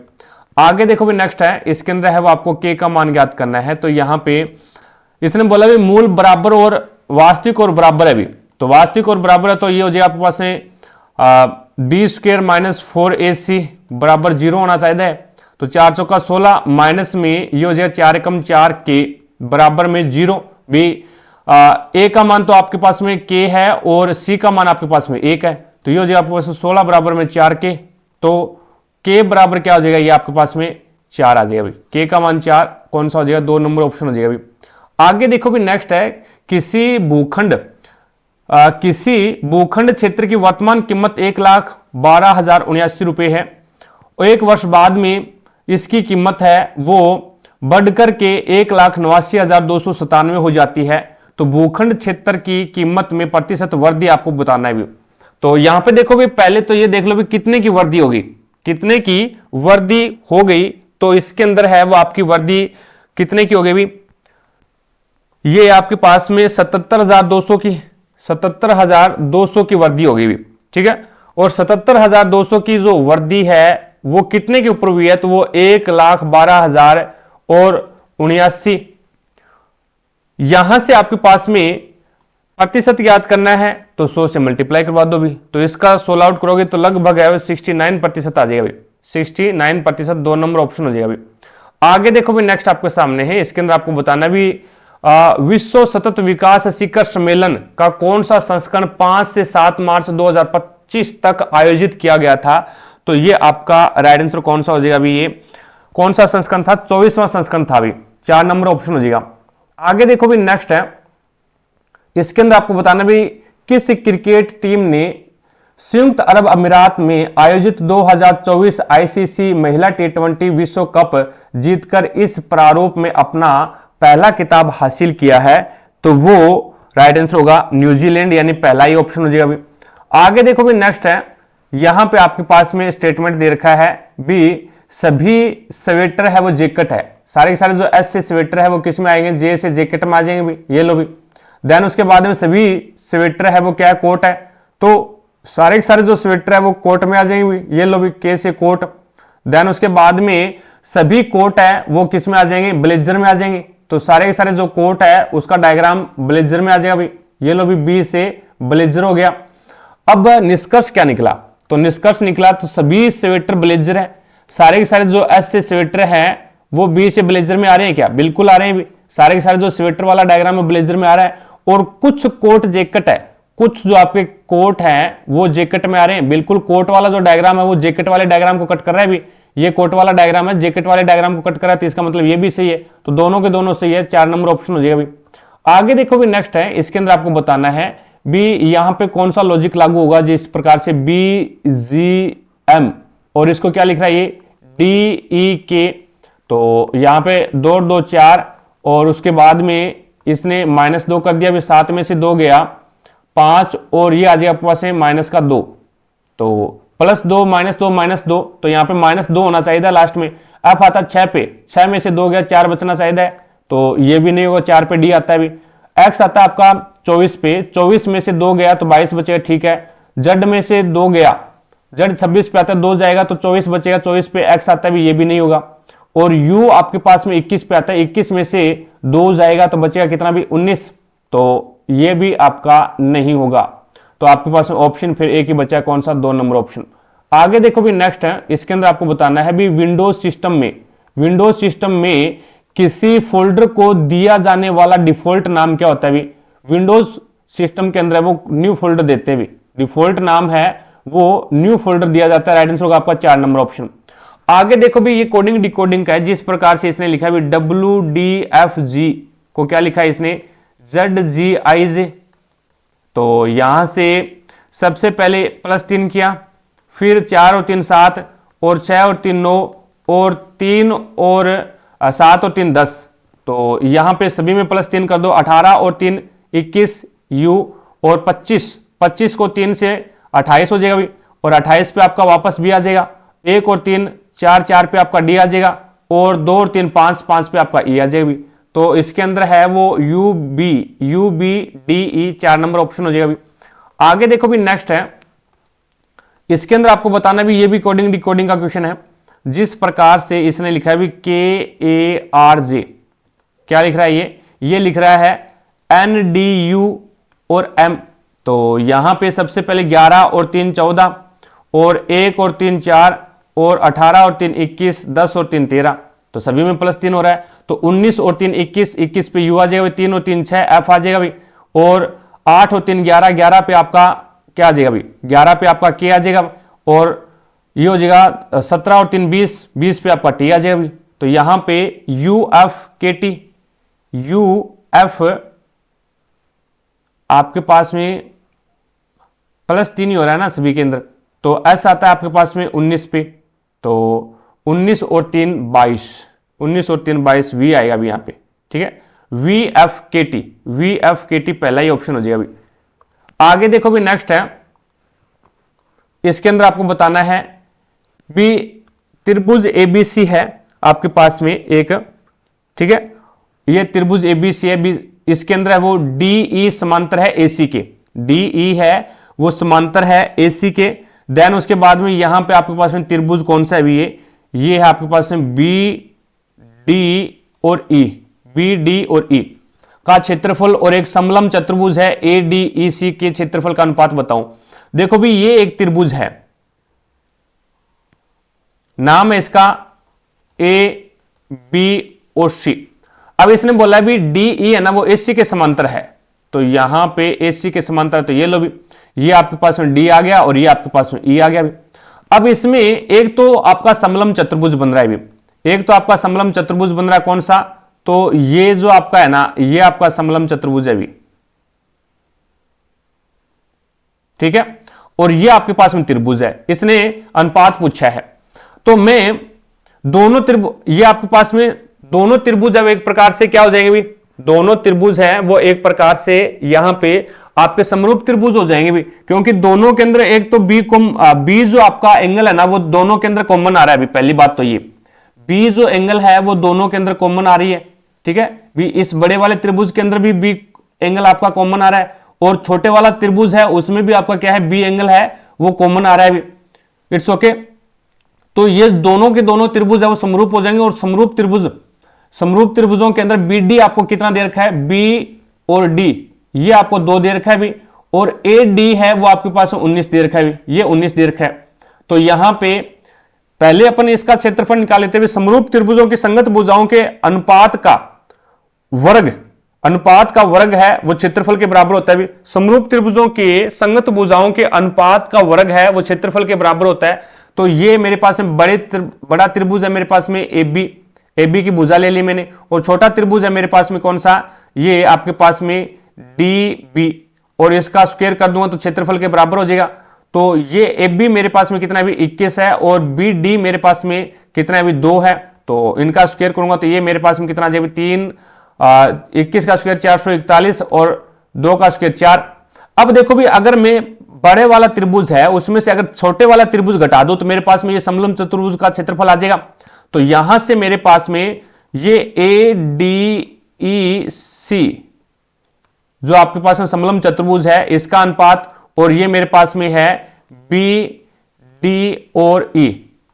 आगे देखो भी नेक्स्ट है, इसके अंदर है वो आपको के का मान ज्ञात करना है। तो यहां पे इसने बोला भी मूल बराबर और वास्तविक और बराबर है भी, तो वास्तविक और बराबर है तो ये हो जाएगा आपके पास में b² - 4ac बराबर 0 होना चाहिए। तो 4 चौका 16 माइनस में ये हो जाएगा 4 एकम 4 के बराबर में 0 भी। ए का मान तो आपके पास में k है और सी का मान आपके पास में 1 है, तो ये हो जाएगा आपके पास 16 बराबर में 4 के। तो k बराबर क्या हो जाएगा? ये आपके पास में 4 आ जाएगा भाई, k का मान 4 कौन सा हो जाएगा? 2 नंबर ऑप्शन हो जाएगा भाई। आगे देखो भी नेक्स्ट है, किसी भूखंड क्षेत्र की वर्तमान कीमत 1,12,079 रुपए है और 1 वर्ष बाद में इसकी कीमत है वो बढ़कर के 1,89,297 हो जाती है। तो भूखंड क्षेत्र की कीमत में प्रतिशत वृद्धि आपको बताना है भी। तो यहां पे देखो भी, पहले तो ये देख लो भी कितने की वृद्धि होगी, कितने की वृद्धि हो गई। तो इसके अंदर है वो आपकी वृद्धि कितने की हो गई भी? ये आपके पास में 77,200 की वृद्धि हो गई भी, ठीक है। और 77,200 की जो वृद्धि है वो कितने के ऊपर हुई है? तो वो 1,12,079। यहां से आपके पास में प्रतिशत याद करना है तो 100 से मल्टीप्लाई करवा दो भी, तो इसका 16 आउट करोगे तो लगभग है 69% आ जाएगा भाई, 69%, 2 नंबर ऑप्शन हो जाएगा भाई। आगे देखो भाई नेक्स्ट आपके सामने है, इसके अंदर आपको बताना भी विश्व सतत विकास शिखर सम्मेलन का कौन सा संस्करण 5 से 7 मार्च 2025 तक आयोजित किया गया था? तो ये आपका राइट आंसर कौन सा हो जाएगा अभी? ये कौन सा संस्करण था? 24वां संस्करण था अभी, 4 नंबर ऑप्शन हो जाएगा। आगे देखो भी नेक्स्ट है, इसके अंदर आपको बताना भी किस क्रिकेट टीम ने संयुक्त अरब अमीरात में आयोजित 2024 आईसीसी महिला T20 विश्व कप जीतकर इस प्रारूप में अपना पहला खिताब हासिल किया है? तो वो राइट आंसर होगा न्यूजीलैंड, यानी पहला ही ऑप्शन हो जाएगा अभी। आगे देखो भी नेक्स्ट है, यहां पे आपके पास में स्टेटमेंट दे रखा है भी सभी स्वेटर है वो जैकेट है, सारे के सारे जो एस से स्वेटर है वो किस में आएंगे? जे से जैकेट में आ जाएंगे भी, ये लो भी। देन उसके बाद में सभी स्वेटर है वो क्या है? कोट है, तो सारे के सारे जो स्वेटर है वो कोट में आ जाएंगे भी, ये लो भी, के से कोट। देन उसके बाद में सभी कोट है वो किस में आ जाएंगे? ब्लेजर में आ जाएंगे, तो सारे के सारे जो कोट है उसका डायग्राम ब्लेजर में आ जाएगा भी, ये लो भी, बी से ब्लेजर हो गया। अब निष्कर्ष क्या निकला? तो निष्कर्ष निकला तो सभी स्वेटर ब्लेजर है, सारे के सारे जो एस से स्वेटर है वो बी से ब्लेजर में आ रहे हैं क्या? बिल्कुल आ रहे हैं भी, सारे के सारे जो स्वेटर वाला डायग्राम है ब्लेजर में आ रहा है। और कुछ कोट जैकेट है, कुछ जो आपके कोट है वो जैकेट में आ रहे हैं, बिल्कुल कोट वाला जो डायग्राम है वो जैकेट वाले डायग्राम को कट कर रहा है। भी ये कोट वाला डायग्राम है, जैकेट वाले डायग्राम को कट कर रहा है, तो इसका मतलब ये भी सही है। तो दोनों के दोनों सही है, 4 नंबर ऑप्शन हो जाएगा। भी आगे देखो भी नेक्स्ट है, इसके अंदर आपको बताना है भी यहाँ पे कौन सा लॉजिक लागू होगा जिस प्रकार से BGM और इसको क्या लिख रहा है ये DEK। तो यहाँ पे 2 2 4 और उसके बाद में इसने -2 कर दिया, 7 में से 2 गया 5 और ये आ जाएगा आपके पास माइनस का 2, तो +2 -2 -2, तो यहाँ पे -2 होना चाहिए था लास्ट में। F आता 6 पे, 6 में से 2 गया 4 बचना चाहिए, तो ये भी नहीं होगा, 4 पे D आता है। भी X आता है आपका 24 पे, 24 में से 2 गया तो 22 बचेगा, ठीक है। Z में से 2 गया, Z 26 पे आता है, 2 जाएगा तो 24 बचेगा, 24 पे X आता है, भी ये भी नहीं होगा। और U आपके पास में 21 पे आता है, 21 में से 2 जाएगा तो बचेगा कितना भी 19, तो ये भी आपका नहीं होगा। तो आपके पास ऑप्शन फिर एक ही बचा है, कौन सा 2 नंबर ऑप्शन। आगे देखो भी नेक्स्ट है, इसके अंदर आपको बताना है भी विंडोज सिस्टम में किसी फोल्डर को दिया जाने वाला डिफॉल्ट नाम क्या होता है। भी विंडोज सिस्टम के अंदर वो न्यू फोल्डर देते हैं, भी डिफॉल्ट नाम है वो न्यू फोल्डर दिया जाता है। राइट आंसर होगा आपका 4 नंबर ऑप्शन। आगे देखो भी ये कोडिंग डिकोडिंग का है, जिस प्रकार से इसने लिखा है भी WDFG को क्या लिखा है इसने ZGIJ। तो यहां से सबसे पहले +3 किया, फिर 4 और 3 7 और 6 और 3 9 और 3 और 7 और 3 10, तो यहां पे सभी में +3 कर दो, 18 और 3 21 U और 25 को 3 से 28 हो जाएगा भी, और 28 पे आपका वापस भी आ जाएगा, 1 और 3 4 पे आपका D आ जाएगा, और 2 और 3 5 पे आपका E आ जाएगा भी। तो इसके अंदर है वो UBDE 4 नंबर ऑप्शन हो जाएगा भी। आगे देखो भी नेक्स्ट है, इसके अंदर आपको बताना भी ये भी कोडिंग डिकोडिंग का क्वेश्चन है, जिस प्रकार से इसने लिखा है भी KARJ, क्या लिख रहा है ये लिख रहा है NDU और M। तो यहां पे सबसे पहले 11 और 3 14 और 1 और 3 4 और 18 और 3 21 10 और 3 13, तो सभी में +3 हो रहा है, तो 19 और 3 21 पे U आ जाएगा, 3 और 3 6 F आ जाएगा भी, और 8 और 3 11 पे आपका क्या आ जाएगा भी, 11 पे आपका K आ जाएगा, और ये हो जाएगा 17 और 3 20 पे आपका T आ जाएगा भी। तो यहां पे UFKT आपके पास में +3 ही हो रहा है ना सभी के अंदर, तो S आता है आपके पास में 19 पे, तो 19 और 3 22 V आएगा भी यहां पे, ठीक है। VFKT पहला ही ऑप्शन हो जाएगा भी। आगे देखो भी नेक्स्ट है, इसके अंदर आपको बताना है भी त्रिभुज ABC है आपके पास में एक, ठीक है, ये त्रिभुज ABC है भी, इसके अंदर है वो DE समांतर है AC के, DE है वो समांतर है AC के। देन उसके बाद में यहां पे आपके पास में त्रिभुज कौन सा है भी, ये है आपके पास में BD और E का क्षेत्रफल, और एक समलंब चतुर्भुज है ADEC के क्षेत्रफल का अनुपात बताऊं। देखो भी ये एक त्रिभुज है, नाम है इसका AB और C। अब इसने बोला भी DE है ना वो AC के समांतर है, तो यहां पे AC के समांतर है, तो ये लो भी, ये आपके पास में D आ गया और ये आपके पास में E आ गया भी। अब इसमें एक तो आपका समलंब चतुर्भुज बन रहा है भी, एक तो आपका समलंब चतुर्भुज बन रहा है कौन सा, तो ये जो आपका है ना ये आपका समलंब चतुर्भुज है भी, ठीक है, और ये आपके पास में त्रिभुज है, इसने अनुपात पूछा है। तो मैं दोनों त्रिभुज, ये आपके पास में दोनों त्रिभुज है एक प्रकार से क्या हो जाएंगे भी, दोनों त्रिभुज है वो एक प्रकार से यहां पे आपके समरूप त्रिभुज हो जाएंगे भी, क्योंकि दोनों के अंदर एक तो बी जो आपका एंगल है ना वो दोनों के अंदर कॉमन आ रहा है भी। पहली बात तो ये बी जो एंगल है वो दोनों के अंदर कॉमन आ रही है, ठीक है भी। इस बड़े वाले त्रिभुज के अंदर भी बी एंगल आपका कॉमन आ रहा है, और छोटे वाला त्रिभुज है उसमें भी आपका क्या है बी एंगल है वो कॉमन आ रहा है भी। It's okay. तो ये दोनों के दोनों त्रिभुज है वो समरूप हो जाएंगे, और समरूप त्रिभुजों के अंदर बी डी आपको कितना दे रखा है, बी और डी ये आपको 2 दे रखा है भी, और ए डी है वो आपके पास 19 दे रखा है भी, ये 19 दे रखा है। तो यहां पे पहले अपन इसका क्षेत्रफल निकाल लेते हुए समरूप त्रिभुजों की संगत भुजाओं के अनुपात का वर्ग अनुपात का वर्ग है वो क्षेत्रफल के बराबर होता है भी। समरूप त्रिभुजों के संगत भुजाओं के अनुपात का वर्ग है वो क्षेत्रफल के बराबर होता है। तो ये मेरे पास में बड़ा त्रिभुज है मेरे पास में AB की भुजा ले ली मैंने, और छोटा त्रिभुज है मेरे पास में कौन सा, ये आपके पास में DB, और इसका स्क्वायर कर दूंगा तो क्षेत्रफल के बराबर हो जाएगा। तो ये AB मेरे पास में कितना भी 21 है, और BD मेरे पास में कितना भी 2 है, तो इनका स्क्वायर करूंगा तो ये मेरे पास में कितना जाएगा 3, 21 का स्क्वायर 441 और 2 का स्क्वायर 4। अब देखो भी अगर मैं बड़े वाला त्रिभुज है उसमें से अगर छोटे वाला त्रिभुज घटा दो तो मेरे पास में ये समलंब चतुर्भुज का क्षेत्रफल आ जाएगा। तो यहां से मेरे पास में ये ADEC जो आपके पास में समलंब चतुर्भुज है इसका अनुपात, और ये मेरे पास में है BD और E,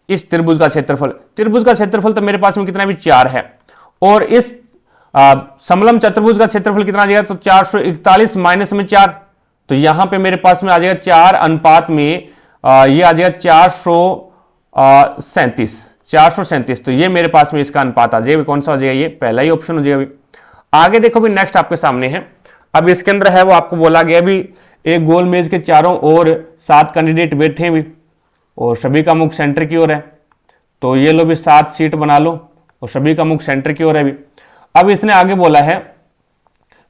इस त्रिभुज का क्षेत्रफल। त्रिभुज का क्षेत्रफल तो मेरे पास में कितना भी 4 है, और इस समलंब चतुर्भुज का क्षेत्रफल कितना आ जाएगा तो 441 माइनस में 4, तो यहां पे मेरे पास में आ जाएगा 4 अनुपात में ये आ जाएगा 437, तो ये मेरे पास में इसका अनुपात आ जाएगा। कौन सा हो जाएगा, ये पहला ही ऑप्शन हो जाएगा। आगे देखो भी नेक्स्ट आपके सामने है, अब इसके अंदर है वो आपको बोला गया भी एक गोल मेज के चारों ओर 7 कैंडिडेट बैठे हैं भी, और सभी का मुख सेंटर की ओर है। तो ये लो भी 7 सीट बना लो और सभी का मुख सेंटर की ओर है भी। अब इसने आगे बोला है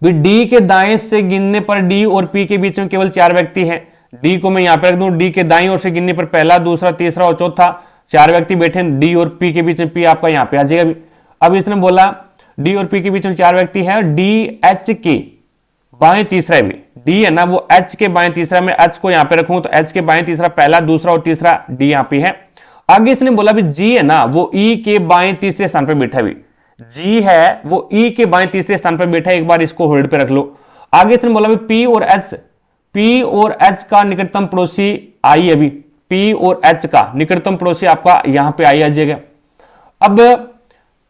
भी डी के दाएं से गिनने पर डी और पी के बीच में केवल 4 व्यक्ति हैं। डी को मैं यहां पर रख दूं, डी के दाईं ओर से गिनने पर पहला, दूसरा, तीसरा और चौथा 4 व्यक्ति बैठे हैं डी और पी के बीच में, पी आपका यहां पे आ जाएगा भी। अब इसने बोला डी और पी के बीच में 4 व्यक्ति हैं, डी एच के बाएं तीसरा भी, डी है ना वो एच के बाएं तीसरा, में एच को यहां पे रखूं तो एच के बाएं तीसरा पहला, दूसरा और तीसरा डी यहां पे है। आगे इसने बोला भी जी है ना वो ई के बाएं तीसरे स्थान पर बैठा भी, जी है वो ई के बाएं तीसरे स्थान पर बैठा है, एक बार इसको होल्ड पे रख लो। आगे इसने बोला भी पी और एच का निकटतम पड़ोसी आई है भी, पी और एच का निकटतम पड़ोसी आपका यहां पे आई आ जाएगा। अब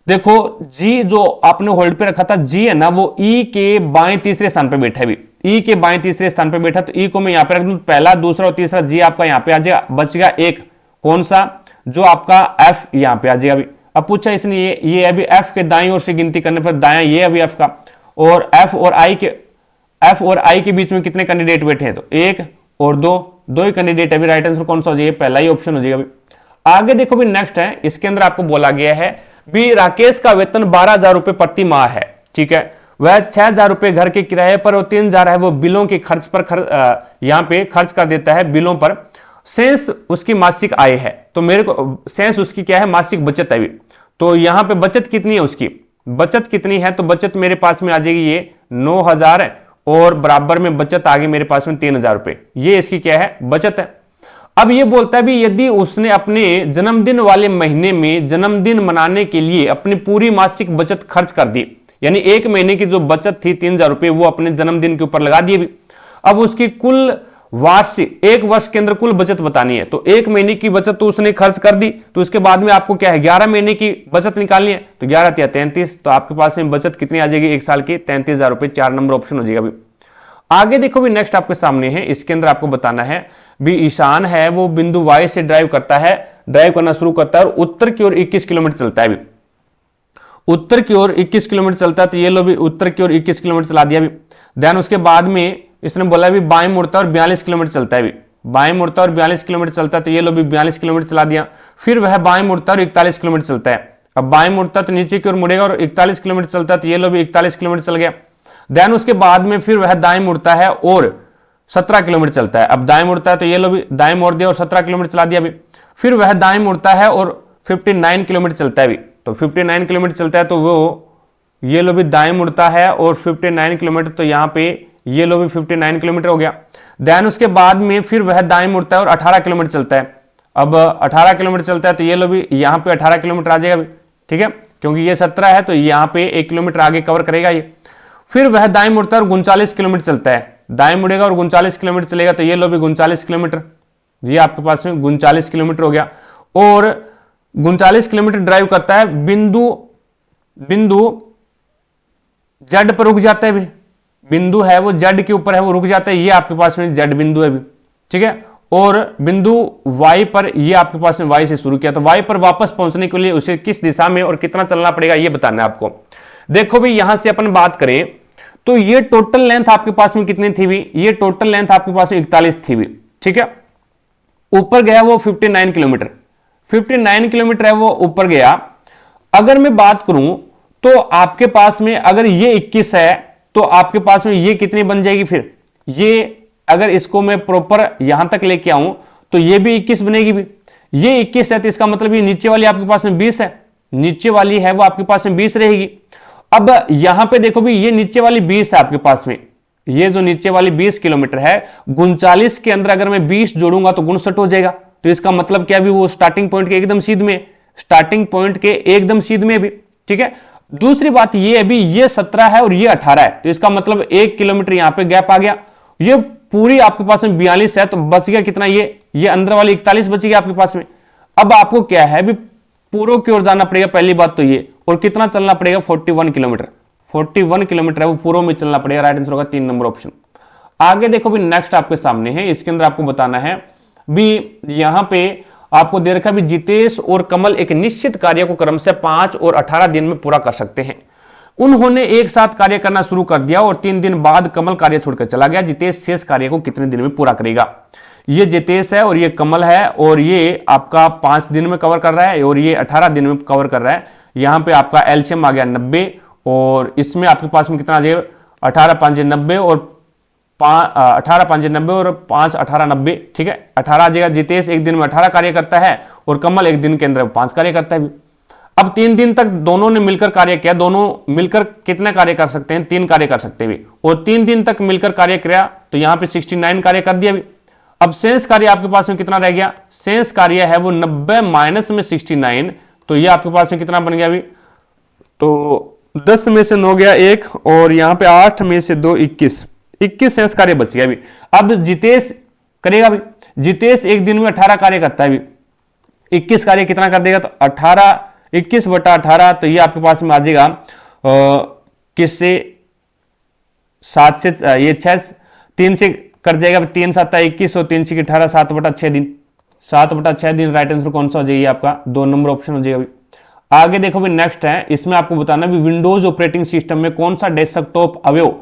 देखो जी जो आपने होल्ड पे रखा था जी है ना वो ई के बाएं तीसरे स्थान पे बैठा है भी, ई के बाएं तीसरे स्थान पे बैठा, तो ई को मैं यहां पे रख दूं, पहला, दूसरा और तीसरा जी आपका यहां पे आ जाएगा, बच गया एक, कौन सा, जो आपका एफ यहां पे आ जाएगा अभी। अब पूछा इसने ये अभी एफ के दाईं ओर से गिनती करने पर दायां ये अभी एफ का, और एफ और आई के बीच में कितने कैंडिडेट बैठे हैं, तो 1 और 2 ही कैंडिडेट अभी। राइट आंसर कौन सा हो जाएगा, पहला ही ऑप्शन हो जाएगा अभी। आगे देखो भी नेक्स्ट है, इसके अंदर आपको बोला गया है भी राकेश का वेतन 12,000 रुपए प्रति माह है, ठीक है, वह 6,000 रुपए घर के किराए पर और 3,000 है वो बिलों के खर्च पर यहां पे खर्च कर देता है बिलों पर। शेष उसकी मासिक आय है, तो मेरे को शेष उसकी क्या है, मासिक बचत है भी। तो यहां पे बचत कितनी है, उसकी बचत कितनी है, तो बचत मेरे पास में आ जाएगी ये 9,000 है, और बराबर में बचत आ गई मेरे पास में 3,000 रुपए, ये इसकी क्या है, बचत है। अब ये बोलता है भी यदि उसने अपने जन्मदिन वाले महीने में जन्मदिन मनाने के लिए अपनी पूरी मासिक बचत खर्च कर दी, यानी एक महीने की जो बचत थी 3,000 रुपए वो अपने जन्मदिन के ऊपर लगा दिए भी। अब उसकी कुल वार्षिक, एक वर्ष के अंदर कुल बचत बतानी है, तो एक महीने की बचत तो उसने खर्च कर दी, तो उसके बाद में आपको क्या है 11 महीने की बचत निकालनी है, तो 11 या 33, तो आपके पास में बचत कितनी आ जाएगी एक साल की, 33,000 रुपए, 4 नंबर ऑप्शन हो जाएगा अभी। आगे देखो भी नेक्स्ट आपके सामने है, इसके अंदर आपको बताना है भी ईशान है वो बिंदु वाई से ड्राइव करना शुरू करता है और उत्तर की ओर 21 किलोमीटर चलता है भी, उत्तर की ओर 21 किलोमीटर चलता है, तो ये लो भी उत्तर की ओर 21 किलोमीटर चला दिया भी। देन उसके बाद में इसने बोला भी बाएं मुड़ता है और 42 किलोमीटर चलता है भी, बाएं मुड़ता है और 42 किलोमीटर चलता है, तो ये लो भी 42 किलोमीटर चला दिया। फिर वह बाएं मुड़ता है और 41 किलोमीटर चलता है, अब बाएं मुड़ता तो नीचे की ओर मुड़ेगा और 41 किलोमीटर चलता है, तो ये लो भी 41 किलोमीटर चल गया। देन उसके बाद में फिर वह दाएं मुड़ता है और 17 किलोमीटर चलता है, अब दाएं मुड़ता है तो ये लो भी दाएं मोड़ दिया और 17 किलोमीटर चला दिया भी। फिर वह दाएं मुड़ता है और 59 किलोमीटर चलता है भी, तो 59 किलोमीटर चलता है, तो वो ये लो भी दाएं मुड़ता है और 59 किलोमीटर, तो यहाँ पे ये लो भी 59 किलोमीटर हो गया। देन उसके बाद में फिर वह दाएं मुड़ता है और 18 किलोमीटर चलता है, अब 18 किलोमीटर चलता है, तो ये लो भी यहाँ पे 18 किलोमीटर आ जाएगा, ठीक है, क्योंकि ये 17 है तो यहाँ पे 1 किलोमीटर आगे कवर करेगा ये। फिर वह दाएं मुड़ता है और 39 किलोमीटर चलता है, दाएं मुड़ेगा और 39 किलोमीटर चलेगा, तो ये लो भी 39 किलोमीटर, ये आपके पास में 39 किलोमीटर हो गया। और 39 किलोमीटर ड्राइव करता है, बिंदु जेड पर रुक जाता है भी, बिंदु है वो जेड के ऊपर है वो रुक जाता है, ये आपके पास में जेड बिंदु है भी, ठीक है। और बिंदु वाई पर, ये आपके पास में वाई से शुरू किया, तो वाई पर वापस पहुंचने के लिए उसे किस दिशा में और कितना चलना पड़ेगा ये बताना है आपको। देखो भी यहां से अपन बात करें तो ये टोटल लेंथ आपके पास में कितनी थी भी, ये टोटल लेंथ आपके पास में 41 थी भी, ठीक है। ऊपर गया वो 59 किलोमीटर, 59 किलोमीटर है वो ऊपर गया। अगर मैं बात करूं तो आपके पास में अगर ये 21 है तो आपके पास में ये कितनी बन जाएगी फिर, ये अगर इसको मैं प्रॉपर यहां तक लेके आऊं तो ये भी 21 बनेगी भी। ये 21 है तो इसका मतलब ये नीचे वाली आपके पास में 20 है, नीचे वाली है वो आपके पास में 20 रहेगी। अब यहां पे देखो भी ये नीचे वाली 20 है आपके पास में, ये जो नीचे वाली 20 किलोमीटर है 39 के अंदर अगर मैं 20 जोड़ूंगा तो 59 हो जाएगा। तो इसका मतलब क्या भी वो स्टार्टिंग पॉइंट के एकदम सीध में, स्टार्टिंग पॉइंट के एकदम सीध में भी, ठीक है। दूसरी बात ये अभी ये 17 है और ये 18 है तो इसका मतलब 1 किलोमीटर यहां पे गैप आ गया। ये पूरी आपके पास में 42 है तो बच गया कितना, ये अंदर वाली 41 बच गया आपके पास में। अब आपको क्या है भी पूर्व की ओर जाना पड़ेगा पहली बात तो ये, और कितना चलना पड़ेगा 41 किलोमीटर, 41 किलोमीटर है वो पूर्व में चलना पड़ेगा। राइट आंसर होगा 3 नंबर ऑप्शन। आगे देखो भी नेक्स्ट आपके सामने है, इसके अंदर आपको बताना है भी यहां पे आपको दे रखा भी जितेश और कमल एक निश्चित कार्य को क्रम से 5 और 18 दिन में पूरा कर सकते हैं। उन्होंने एक साथ कार्य करना शुरू कर दिया और 3 दिन बाद कमल कार्य छोड़कर चला गया। जितेश शेष कार्य को कितने दिन में पूरा करेगा। ये जितेश है और ये कमल है और ये आपका 5 दिन में कवर कर रहा है और ये 18 दिन में कवर कर रहा है। यहां पे आपका एलसीएम आ गया 90 और इसमें आपके पास में कितना आ जाएगा 18 5 90 और 18 5 90 और 5 18 90, ठीक है 18 आ जाएगा। जितेश एक दिन में 18 कार्य करता है और कमल एक दिन के अंदर 5 कार्य करता है। अब 3 दिन तक दोनों ने मिलकर कार्य किया, दोनों मिलकर कितने कार्य कर सकते हैं 3 कार्य कर सकते हैं और 3 दिन तक मिलकर कार्य किया तो यहां पे 69 कार्य कर दिया भी। अब शेष कार्य आपके पास में कितना रह गया, शेष कार्य है वो 90 माइनस में 69 तो ये आपके पास में कितना बन गया अभी, तो 10 में से 9 गया 1 और यहां पे 8 में से 2 21 शेष कार्य बच गया अभी। अब जितेश करेगा भी, जितेश एक दिन में 18 कार्य करता है अभी, 21 कार्य कितना कर देगा तो 18 21 बटा 18 तो ये आपके पास में आ जाएगा किससे 7 से ये 6 3 से कर जाएगा 3 7 21 और 3 से 18 7 बटा 6 दिन, 7 बटा 6 दिन। राइट आंसर कौन सा हो जाएगा आपका 2 नंबर ऑप्शन हो जाएगा। आगे देखो भी नेक्स्ट है, इसमें आपको बताना भी विंडोज ऑपरेटिंग सिस्टम में कौन सा डेस्कटॉप अवयव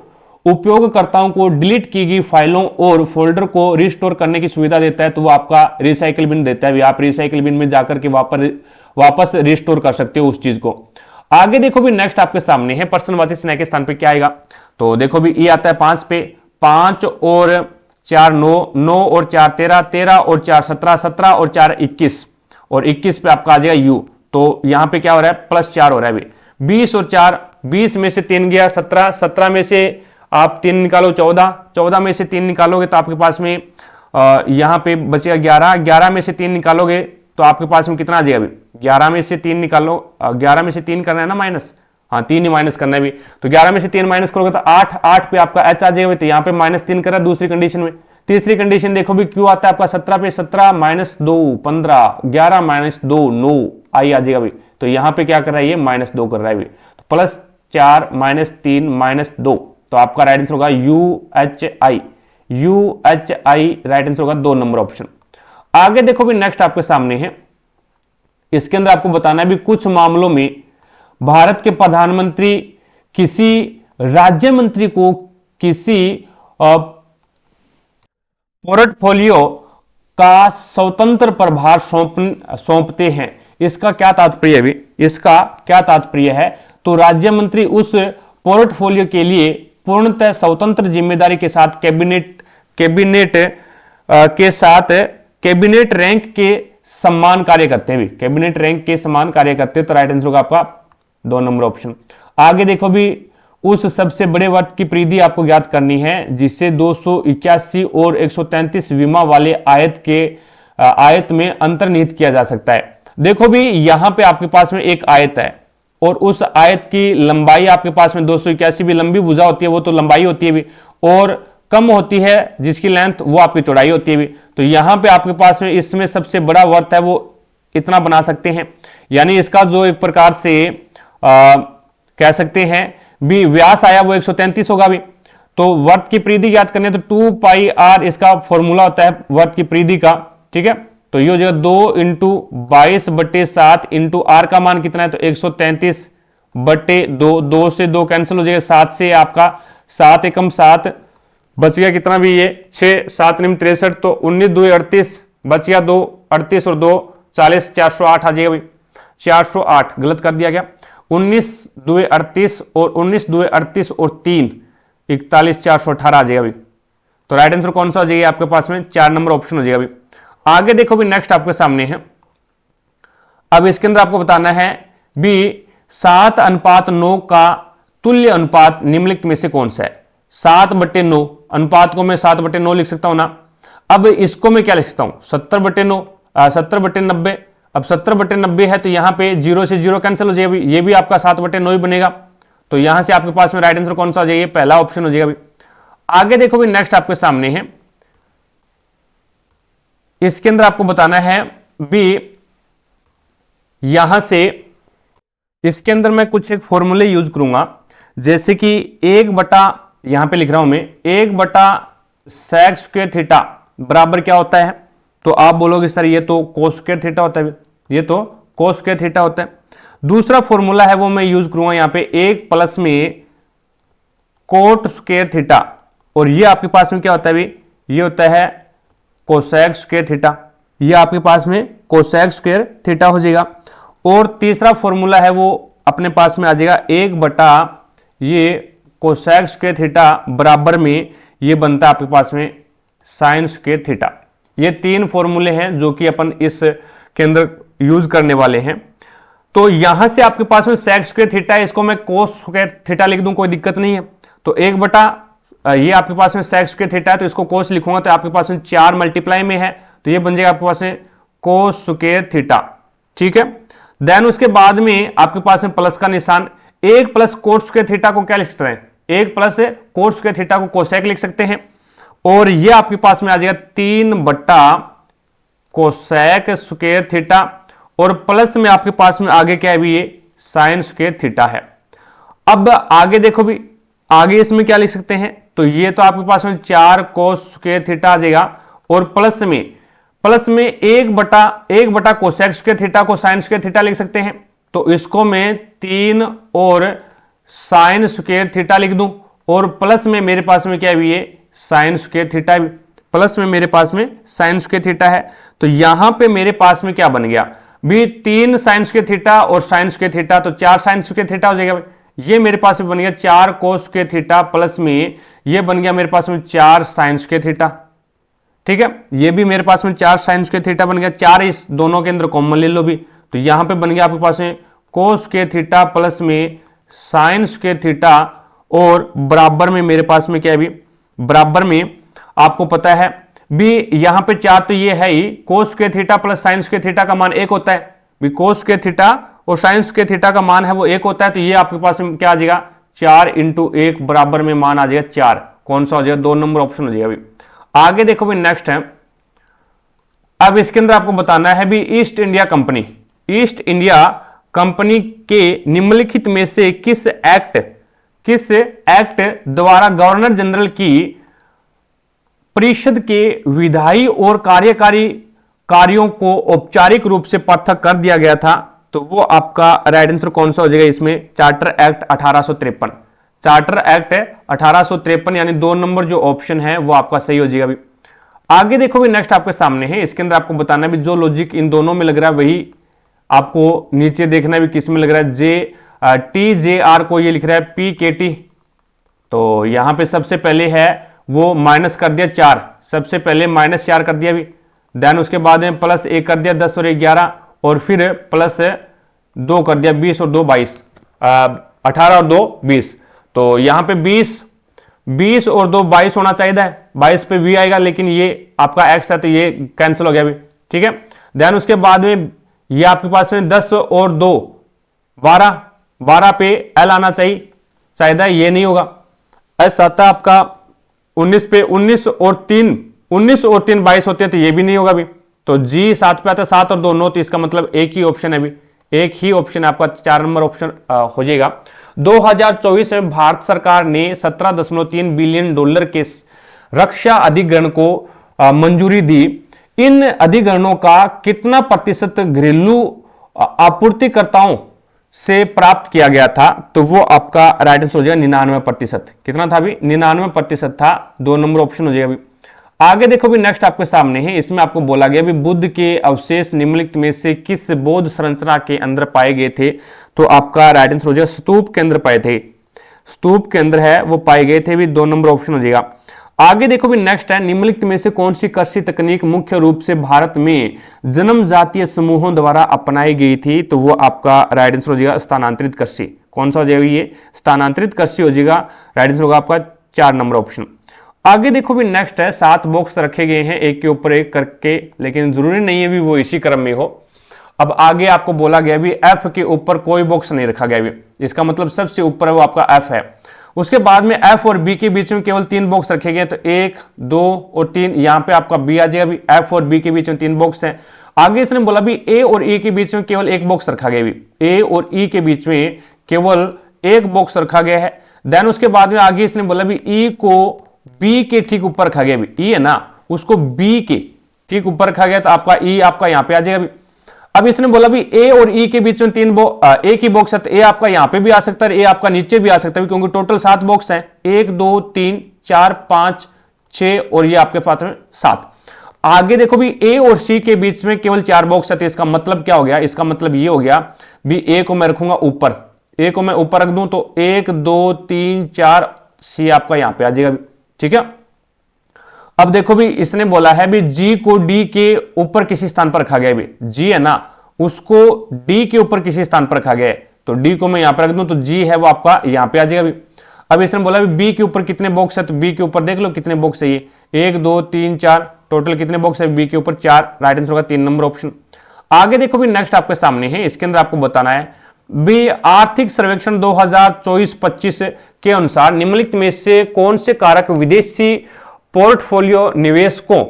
उपयोगकर्ताओं को डिलीट की गई फाइलों और फोल्डर को रिस्टोर करने की सुविधा देता है, तो वो आपका रिसाइकिल बिन देता है। आप रिसाइकिल बिन में जाकर के वापस रिस्टोर कर सकते हो उस चीज को। आगे देखो भी नेक्स्ट आपके सामने है प्रश्नवाची स्नेह के स्थान पे क्या आएगा, तो देखो भी ये आता है 5 पे, 5 और 4 9, 9 और 4 13, 13 और 4 17, 17 और 4 21 और 21 पे आपका आ जाएगा यू। तो यहां पे क्या हो रहा है +4 हो रहा है अभी। 20 और 4, 20 में से 3 गया 17, 17 में से आप 3 निकालो 14, 14 में से 3 निकालोगे तो आपके पास में यहां पे बचेगा 11, 11 में से 3 निकालोगे तो आपके पास में कितना आ जाएगा अभी, 11 में से 3 निकालो, 11 में से 3 करना है ना माइनस, हाँ 3 ही माइनस करना है भी, तो 11 में से 3 माइनस करोगे तो 8, 8 पे आपका एच आ जाएगा। तो यहाँ पे -3 करा दूसरी कंडीशन में। तीसरी कंडीशन देखो भी क्यों आता है आपका 17 पे 17 -2 15, 11 -2 9 आई आ जाएगा भी। तो यहाँ पे क्या कर रहा है ये -2 कर रहा है भी, तो +4 -3 -2 तो आपका राइट आंसर होगा UHI, UHI राइट आंसर होगा 2 नंबर ऑप्शन। आगे देखो भी नेक्स्ट आपके सामने है, इसके अंदर आपको बताना है भी कुछ मामलों में भारत के प्रधानमंत्री किसी राज्य मंत्री को किसी पोर्टफोलियो का स्वतंत्र प्रभार सौंपते हैं। इसका क्या तात्पर्य है, इसका क्या तात्पर्य है, तो राज्य मंत्री उस पोर्टफोलियो के लिए पूर्णतः स्वतंत्र जिम्मेदारी के साथ कैबिनेट रैंक के सम्मान कार्य करते हैं भी, कैबिनेट रैंक के समान कार्य करते हैं। तो राइट आंसर होगा आपका 2 नंबर ऑप्शन। आगे देखो भी उस सबसे बड़े वर्ग की परिधि आपको ज्ञात करनी है जिससे 281 और 133 विमा वाले आयत में अंतर्निहित किया जा सकता है। देखो भी यहां पे आपके पास में एक आयत है और उस आयत की लंबाई आपके पास में 281 भी लंबी भुजा होती है, वो तो लंबाई होती है भी, और कम होती है जिसकी लेंथ वो आपकी चौड़ाई होती है भी। तो यहां पे आपके पास में इसमें सबसे बड़ा वर्त है वो इतना बना सकते हैं, यानी इसका जो एक प्रकार से कह सकते हैं भी व्यास आया वो 133 होगा भी। तो वर्त की परिधि याद करने तो 2 पाई r इसका फॉर्मूला होता है वर्त की परिधि का, ठीक है। तो ये हो जाएगा 2 × 22/7 × r का मान कितना है तो 133/2, 2 से 2 कैंसिल हो जाएगा, 7 से आपका 7 एकम 7, बच गया कितना भी ये 6, 7 निम 63, तो 19 2 38, बच गया 2 38 और 2 40, 408 आ जाएगा भाई। 408 गलत कर दिया गया। 19 2 38 और 19 2 38 और 3 41, 418 आ जाएगा भाई। तो राइट आंसर कौन सा हो जाएगा आपके पास में? 4 नंबर ऑप्शन हो जाएगा भाई। आगे देखो भी, नेक्स्ट आपके सामने है। अब इसके अंदर आपको बताना है भी 7:9 का तुल्य अनुपात निम्नलिखित में से कौन सा है? 7/9 अनुपात को मैं 7/9 लिख सकता हूं ना। अब इसको मैं क्या लिख सकता हूं? 70/9, 70/90। अब 70/90 है तो यहां पे 0 से 0 कैंसिल हो जाएगा, ये भी आपका 7/9 ही बनेगा। तो यहां से आपके पास में राइट आंसर कौन सा हो जाएगा? पहला ऑप्शन हो जाएगा भाई। आगे देखो भी, नेक्स्ट आपके सामने है। इसके अंदर आपको बताना है भी, यहां से इसके अंदर मैं कुछ एक फॉर्मूले यूज करूंगा, जैसे कि 1/, यहां पे लिख रहा हूं मैं, 1/sec स्क्वायर थीटा बराबर क्या होता है? तो आप बोलोगे सर ये तो कोस स्क्वायर थीटा होता है, ये तो कोस स्क्वायर थीटा होता है। दूसरा फॉर्मूला है वो मैं यूज करूंगा यहां पे 1 प्लस में कोट स्क्वायर थीटा, और ये आपके पास में क्या होता है भाई? ये होता है कोसेक स्क्वायर थीटा। ये आपके पास में कोसेक स्क्वायर थीटा हो जाएगा। और तीसरा फॉर्मूला है वो अपने पास में आ जाएगा 1/, ये कोसेक स्क्वायर थीटा बराबर में ये बनता है आपके पास में साइन स्क्वायर थीटा। ये 3 फॉर्मूले हैं जो कि अपन इस के अंदर यूज करने वाले हैं। तो यहां से आपके पास में सेक स्क्वायर थीटा है, इसको मैं कोस स्क्वायर थीटा लिख दूं, कोई दिक्कत नहीं है। तो 1/, ये आपके पास में सेक स्क्वायर थीटा है तो इसको कोस लिखूंगा तो आपके पास में 4 मल्टीप्लाई में है, तो ये बन जाएगा आपके पास में कोस स्क्वायर थीटा। ठीक है, देन उसके बाद में आपके पास में प्लस का निशान, 1 प्लस कोट स्क्वायर थीटा को क्या लिख सकते हैं? 1 प्लस कोट स्क्वायर थीटा को कोसेक लिख सकते हैं। और ये आपके पास में आ जाएगा 3/, कोसेक स्क्वायर थीटा, और प्लस में आपके पास में आगे क्या है भी? ये साइन स्क्वायर थीटा है। अब आगे देखो भी, आगे इसमें क्या लिख सकते हैं? तो ये तो आपके पास में 4 कोस स्क्वायर थीटा आ जाएगा, और प्लस में 1/, कोसेक स्क्वायर थीटा को साइन स्क्वायर थीटा लिख सकते हैं। तो इसको मैं 3 और साइन स्क्वायर थीटा लिख दूं, और प्लस में मेरे पास में क्या है? ये साइन स्क्वायर थीटा, प्लस में मेरे पास में साइन स्क्वायर थीटा है। तो यहां पे मेरे पास में क्या बन गया भी? 3 साइन स्क्वायर थीटा और साइन स्क्वायर थीटा, तो 4 साइन स्क्वायर थीटा हो जाएगा। ये मेरे पास में बन गया 4 कोस स्क्वायर थीटा, प्लस में ये बन गया मेरे पास में 4 साइन स्क्वायर थीटा। ठीक है, ये भी मेरे पास में 4 साइन स्क्वायर थीटा बन गया। 4 इस दोनों के अंदर कॉमन ले लो भी, तो यहां पे बन गया आपके पास में कोस स्क्वायर थीटा प्लस में साइन स्क्वायर थीटा, और बराबर में मेरे पास में क्या है भी? बराबर में आपको पता है भी यहां पे 4 तो ये है ही, cos square theta plus sine square theta का मान 1 होता है भी। कोस स्क्वायर थीटा और साइन स्क्वायर थीटा का मान है वो 1 होता है, तो ये आपके पास में क्या आ जाएगा? 4 × 1 बराबर में मान आ जाएगा 4। कौन सा हो जाएगा? 2 नंबर ऑप्शन हो जाएगा भी। आगे देखो भी, नेक्स्ट है। अब इसके अंदर आपको बताना है भी, ईस्ट इंडिया कंपनी के निम्नलिखित में से किस एक्ट द्वारा गवर्नर जनरल की परिषद के विधायी और कार्यकारी कार्यों को औपचारिक रूप से पृथक कर दिया गया था? तो वो आपका राइट आंसर कौन सा हो जाएगा इसमें? Charter act 1853। चार्टर एक्ट 1853 यानी 2 नंबर जो ऑप्शन है वो आपका सही हो जाएगा भी। आगे देखो भी, नेक्स्ट आपके सामने है। इसके अंदर आपको बताना भी, जो लॉजिक इन दोनों में लग रहा है वही आपको नीचे देखना भी किस में लग रहा है। TJR को ये लिख रहा है PKT, तो यहां पे सबसे पहले है वो माइनस कर दिया 4, सबसे पहले -4 कर दिया भी, देन उसके बाद में +1 कर दिया 10 और 11, और फिर +2 कर दिया 20 और 2 22, 18 और 2 20। तो यहां पे 20 और 2 22 होना चाहिए था, 22 पे V आएगा, लेकिन ये आपका X है तो ये कैंसिल हो गया भी। ठीक है, देन उसके बाद में ये आपके पास में 10 और 2 12 पे L आना चाहिए था, ये नहीं होगा। S आता है आपका 19 पे, 19 और 3 22 होते हैं, तो ये भी नहीं होगा भी। तो G 7 पे आता है, 7 और 2 9, तो इसका मतलब एक ही ऑप्शन है भी, एक ही ऑप्शन आपका 4 नंबर ऑप्शन हो जाएगा। 2024 में भारत सरकार ने $17.3 बिलियन के रक्षा अधिग्रहण को मंजूरी दी। इन अधिग्रहणों का कितना प्रतिशत घरेलू आपूर्तिकर्ताओं से प्राप्त किया गया था, तो वो आपका राइट आंसर हो जाएगा 99%। कितना था अभी? 99% था। 2 नंबर ऑप्शन हो जाएगा अभी। आगे देखो भी नेक्स्ट आपके सामने है, इसमें आपको बोला गया भी बुद्ध के अवशेष निम्नलिखित में से किस बौद्ध संरचना के अंदर पाए गए थे? तो आपका राइट आंसर हो जाएगा स्तूप के अंदर पाए थे। स्तूप के अंदर है वो पाए गए थे भी। 2 नंबर ऑप्शन हो जाएगा। आगे देखो भी नेक्स्ट है, निम्नलिखित में से कौन सी कृषि तकनीक मुख्य रूप से भारत में जन्म जातीय समूहों द्वारा अपनाई गई थी? तो वो आपका राइट आंसर हो जाएगा स्थानांतरित कृषि। कौन सा हो जाएगा? ये स्थानांतरित कृषि हो जाएगा। राइट आंसर होगा आपका 4 नंबर ऑप्शन। आगे देखो भी नेक्स्ट है, 7 बॉक्स रखे गए हैं एक के ऊपर एक करके, लेकिन जरूरी नहीं है भी वो इसी क्रम में हो। अब आगे आपको बोला गया भी एफ के ऊपर कोई बॉक्स नहीं रखा गया भी, इसका मतलब सबसे ऊपर है वो आपका एफ है। उसके बाद में एफ और बी के बीच में केवल 3 बॉक्स रखे गए, तो 1, 2 और 3, यहां पे आपका बी आ जाएगा भी। एफ और बी के बीच में 3 बॉक्स हैं। आगे इसने बोला भी ए और ई के बीच में केवल 1 बॉक्स रखा गया भी। ए और ई के बीच में केवल 1 बॉक्स रखा गया है। देन उसके बाद में आगे इसने बोला भी ई को बी के ठीक ऊपर रखा गया भी। ई है ना, उसको बी के ठीक ऊपर रखा गया, तो आपका ई आपका यहां पे आ जाएगा भी। अब इसने बोला भी ए और ई के बीच में 3 ए की बॉक्स है, तो ए आपका यहां पे भी आ सकता है, ए आपका नीचे भी आ सकता है, क्योंकि टोटल 7 बॉक्स हैं। 1 2 3 4 5 6 और ये आपके पास में 7। आगे देखो भी ए और सी के बीच में केवल 4 बॉक्स है, तो इसका मतलब क्या हो गया? इसका मतलब ये हो गया भी ए को मैं रखूंगा ऊपर, ए को मैं ऊपर रख दूं, तो 1 2 3 4 सी आपका यहां पे आ जाएगा। ठीक है। अब देखो भी इसने बोला है भी जी को डी के ऊपर किसी स्थान पर रखा गया है। जी है ना, उसको डी के ऊपर किसी स्थान पर रखा गया है, तो डी को मैं यहां पर रख दूं, तो जी है वो आपका यहां पे आ जाएगा भी। अब इसने बोला भी बी के ऊपर कितने बॉक्स है, तो बी के ऊपर देख लो कितने बॉक्स है, ये 1 2 3 4, टोटल कितने बॉक्स है बी के ऊपर? 4। राइट आंसर होगा 3 नंबर ऑप्शन। आगे देखो भी नेक्स्ट आपके सामने है, इसके अंदर आपको बताना है भी आर्थिक सर्वेक्षण 2024-25 के अनुसार निम्नलिखित में से कौन से कारक विदेशी पोर्टफोलियो निवेशकों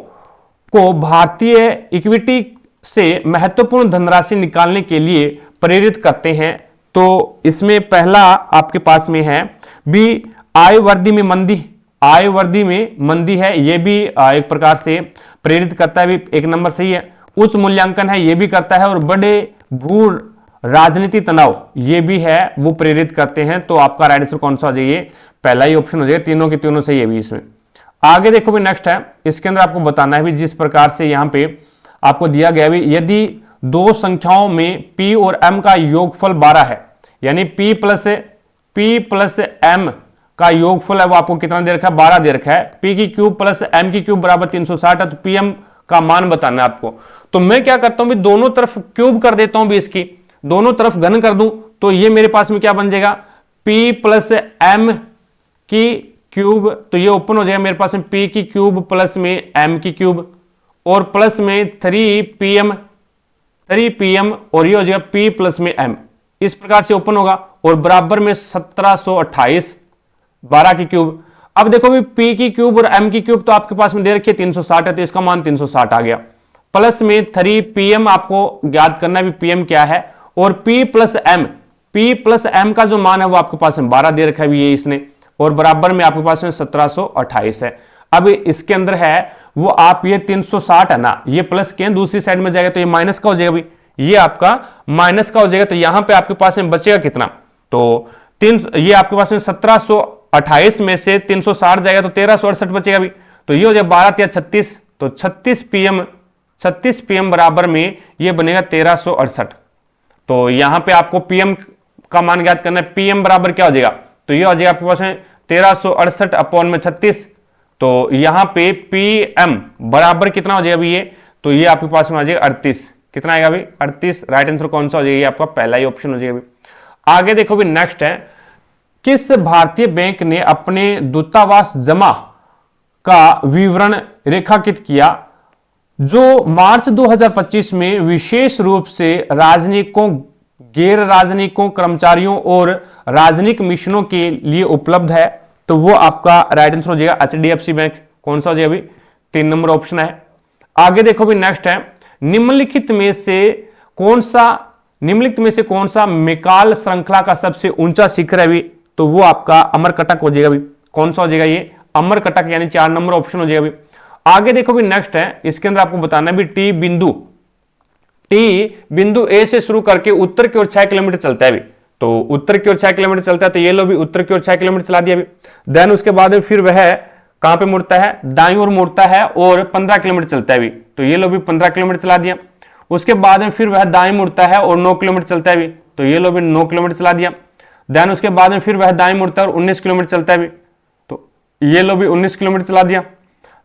को भारतीय इक्विटी से महत्वपूर्ण धनराशि निकालने के लिए प्रेरित करते हैं? तो इसमें पहला आपके पास में है भी आय वृद्धि में मंदी। आय वृद्धि में मंदी है, यह भी एक प्रकार से प्रेरित करता है भी। 1 नंबर सही है। उच्च मूल्यांकन है, यह भी करता है। और बड़े भू राजनीति तनाव, ये भी है, वो प्रेरित करते हैं। तो आपका राइट आंसर कौन सा हो जाएगा? पहला ही ऑप्शन हो जाएगा। तीनों के तीनों सही है भी इसमें। आगे देखो भी नेक्स्ट है, इसके अंदर आपको बताना है भी जिस प्रकार से यहां पे आपको दिया गया भी यदि 2 संख्याओं में p और m का योगफल 12 है, यानी p प्लस m का योगफल है वो आपको कितना दे रखा है? 12 दे रखा है। p की क्यूब प्लस m की क्यूब बराबर 360 है, तो pm का मान बताना है आपको। तो मैं क्या करता हूं भी दोनों तरफ क्यूब कर देता हूं भी, इसकी दोनों तरफ घन कर दूं, तो ये मेरे पास में क्या बन जाएगा? p प्लस m की क्यूब, तो ये ओपन हो जाएगा मेरे पास में p की क्यूब प्लस में m की क्यूब और प्लस में 3pm और ये हो जाएगा p प्लस में m, इस प्रकार से ओपन होगा। और बराबर में 1728 12 की क्यूब। अब देखो भी p की क्यूब और m की क्यूब तो आपके पास में दे रखी है 360 है, तो इसका मान 360 आ गया। प्लस में 3pm आपको ज्ञात करना है भी pm क्या है, और p प्लस m का जो मान है वो आपके पास में 12 दे रखा है ये इसने, और बराबर में आपके पास में 1728 है। अब इसके अंदर है वो आप ये 360 है ना, ये प्लस के दूसरी साइड में जाएगा तो ये माइनस का हो जाएगा भी, ये आपका माइनस का हो जाएगा। तो यहां पे आपके पास में बचेगा कितना? तो ये आपके पास में 1728 में से 360 जाएगा तो 1368 बचेगा भी। तो ये हो जाएगा 12 या 36, तो 36 pm बराबर में ये बनेगा 1368। तो यहां पे आपको pm का मान ज्ञात करना है। pm बराबर क्या हो जाएगा? तो ये हो जाएगा आपके पास में 1368 अपॉन में 36, तो यहां पे pm बराबर कितना हो जाएगा ये? तो ये आपके पास में आ जाएगा 38। कितना आएगा भाई? 38। राइट आंसर कौन सा हो जाएगा? आपका पहला ही ऑप्शन हो जाएगा। आगे देखो भी नेक्स्ट है, किस भारतीय बैंक ने अपने दूतावास जमा का विवरण रेखांकित किया जो मार्च 2025 में विशेष रूप से राजनयिकों, गैर राजनयिकों, कर्मचारियों और राजनयिक मिशनों के लिए उपलब्ध है? तो वो आपका राइट आंसर हो जाएगा HDFC बैंक। कौन सा हो जाएगा भाई? 3 नंबर ऑप्शन है। आगे देखो भी नेक्स्ट है, निम्नलिखित में से कौन सा मेकाल श्रृंखला का सबसे ऊंचा शिखर है भी? तो वो आपका अमरकटक हो जाएगा भी। कौन सा हो जाएगा ये? अमरकटक, यानी 4 नंबर ऑप्शन हो जाएगा भी। आगे देखो भी नेक्स्ट है, इसके अंदर आपको बताना है भी टी बिंदु ए से शुरू करके उत्तर की ओर 6 किलोमीटर चलता है भी। तो उत्तर की ओर 6 किलोमीटर चलता है, तो ये लो भी उत्तर की ओर 6 किलोमीटर चला दिया अभी। देन उसके बाद फिर वह कहां पे मुड़ता है, दाईं ओर मुड़ता है और 15 किलोमीटर चलता है अभी, तो ये लो भी 15 किलोमीटर चला दिया। उसके बाद में फिर वह दाएं मुड़ता है और 9 किलोमीटर चलता है अभी, तो ये लो भी 9 किलोमीटर चला दिया। देन उसके बाद में फिर वह दाएं मुड़ता है और 19 किलोमीटर चलता है अभी, तो ये लो भी 19 किलोमीटर चला दिया।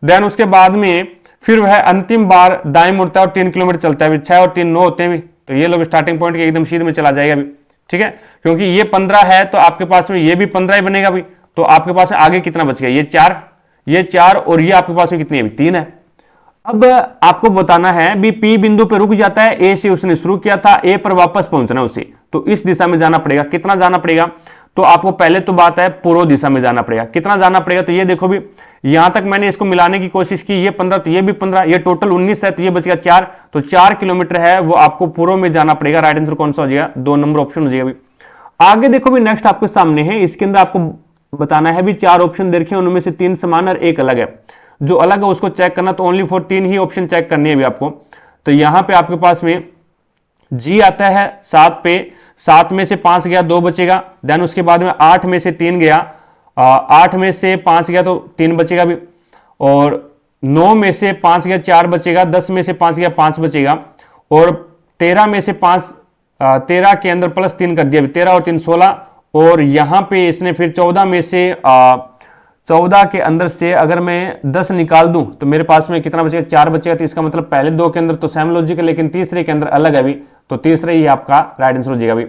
देन उसके बाद में फिर वह अंतिम बार दाएं मुड़ता है और 3 किलोमीटर चलता है अभी, 6 और 3 9 होते हैं अभी, तो ये लो स्टार्टिंग पॉइंट के एकदम सीधे में चला जाएगा अभी, ठीक है। क्योंकि ये 15 है तो आपके पास में ये भी 15 ही बनेगा अभी, तो आपके पास आगे कितना बच गया, ये 4 और ये आपके पास में कितनी है, 3 है। अब आपको बताना है भी पी बिंदु पे रुक जाता है, ए से उसने शुरू किया था, ए पर वापस पहुंचना है उसे, तो इस दिशा में जाना पड़ेगा। कितना जाना पड़ेगा, तो आपको पहले तो बात है पूर्व दिशा में जाना पड़ेगा। कितना जाना पड़ेगा, तो ये देखो भी यहां तक मैंने इसको मिलाने की कोशिश की, ये 15 तो ये भी 15, ये टोटल 19 है, तो ये बच गया 4, तो 4 किलोमीटर है वो आपको पूर्व में जाना पड़ेगा। राइट आंसर कौन सा हो जाएगा, 2 नंबर ऑप्शन हो जाएगा भी। आगे देखो भी नेक्स्ट आपके सामने है, इसके अंदर आपको बताना है भी 4 ऑप्शन देखे, उनमें से 3 समान और 1 अलग है। जो अलग है उसको चेक करना, तो ओनली फॉर 3 ही ऑप्शन चेक करनी है अभी आपको। तो यहां पे आपके पास में जी आता है 7 पे, 7 में से 5 गया 2 बचेगा। देन उसके बाद में 8 में से 3 गया, 8 में से 5 गया तो 3 बचेगा भी, और 9 में से 5 गया 4 बचेगा, 10 में से 5 गया 5 बचेगा, और 13 में से 5 13 के अंदर प्लस 3 कर दिया, 13 और 3 16, और यहां पे इसने फिर 14 में से 14 के अंदर से अगर मैं 10 निकाल दूं तो मेरे पास में कितना बचेगा, 4 बचेगा। तो इसका मतलब पहले 2 के अंदर तो सेम लॉजिक है, लेकिन तीसरे के अंदर अलग है भी, तो तीसरा ही आपका राइट आंसर हो जाएगा भी।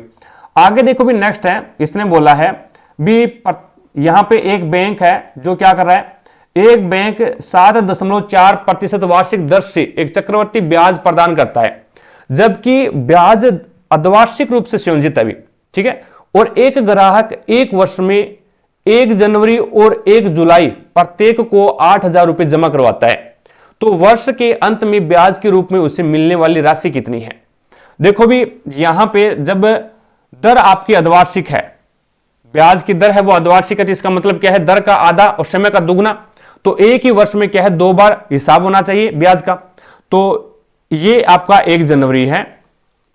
आगे देखो भी नेक्स्ट है, इसने बोला है भी यहां पे एक बैंक है जो क्या कर रहा है, एक बैंक 7.4% वार्षिक दर से एक चक्रवर्ती ब्याज प्रदान करता है, जबकि ब्याज अर्धवार्षिक रूप से संयोजित है, ठीक है। और एक ग्राहक एक वर्ष में 1 जनवरी और 1 जुलाई प्रत्येक को 8,000 रुपए जमा करवाता है, तो वर्ष के अंत में ब्याज के रूप में उसे मिलने वाली राशि कितनी है। देखो भी यहां पे जब दर आपकी अर्धवार्षिक है, ब्याज की दर है वो अर्धवार्षिक है, तो इसका मतलब क्या है, दर का आधा और समय का दुगना, तो एक ही वर्ष में क्या है 2 बार हिसाब होना चाहिए ब्याज का। तो ये आपका 1 जनवरी है